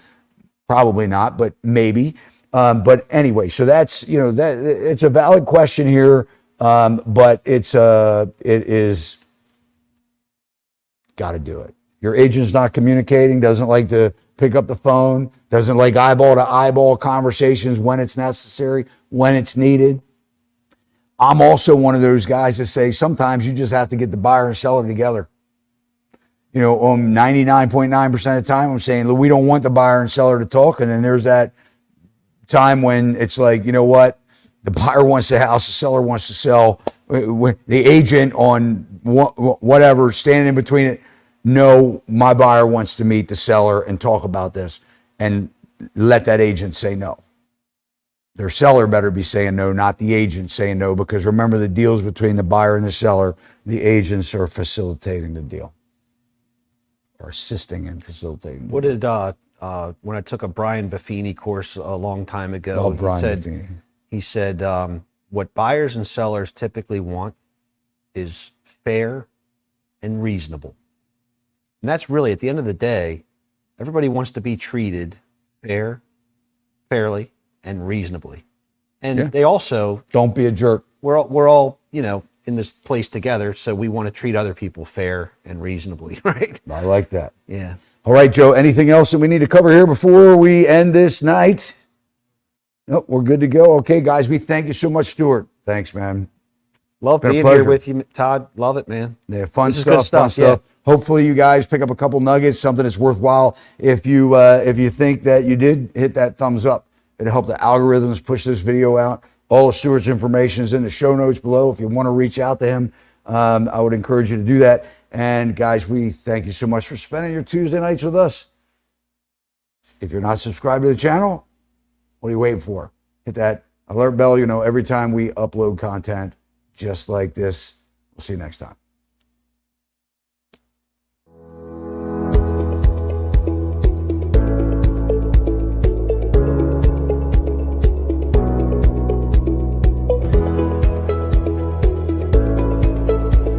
Probably not, but maybe. But anyway, so that's, that it's a valid question here. But it is got to do it. Your agent's not communicating, doesn't like to pick up the phone, doesn't like eyeball to eyeball conversations when it's necessary, when it's needed. I'm also one of those guys that say sometimes you just have to get the buyer and seller together. 99.9% of the time I'm saying, look, we don't want the buyer and seller to talk. And then there's that time when it's like, you know what? The buyer wants the house, the seller wants to sell. The agent on whatever, standing in between it. No, my buyer wants to meet the seller and talk about this, and let that agent say no. Their seller better be saying no, not the agent saying no, because remember, the deal's between the buyer and the seller. The agents are facilitating the deal or assisting in facilitating. What did, when I took a Brian Buffini course a long time ago, he said, what buyers and sellers typically want is fair and reasonable. And that's really, at the end of the day, everybody wants to be treated fairly, and reasonably. And they also... Don't be a jerk. We're all, in this place together, so we want to treat other people fair and reasonably, right? I like that. Yeah. All right, Joe, anything else that we need to cover here before we end this night? Nope, we're good to go. Okay, guys, we thank you so much, Stuart. Thanks, man. Love being here with you, Todd. Love it, man. Yeah, fun stuff. Yeah. Hopefully you guys pick up a couple nuggets, something that's worthwhile. If you think that you did, hit that thumbs up. It'll help the algorithms push this video out. All of Stuart's information is in the show notes below. If you want to reach out to him, I would encourage you to do that. And guys, we thank you so much for spending your Tuesday nights with us. If you're not subscribed to the channel, what are you waiting for? Hit that alert bell, every time we upload content just like this. We'll see you next time.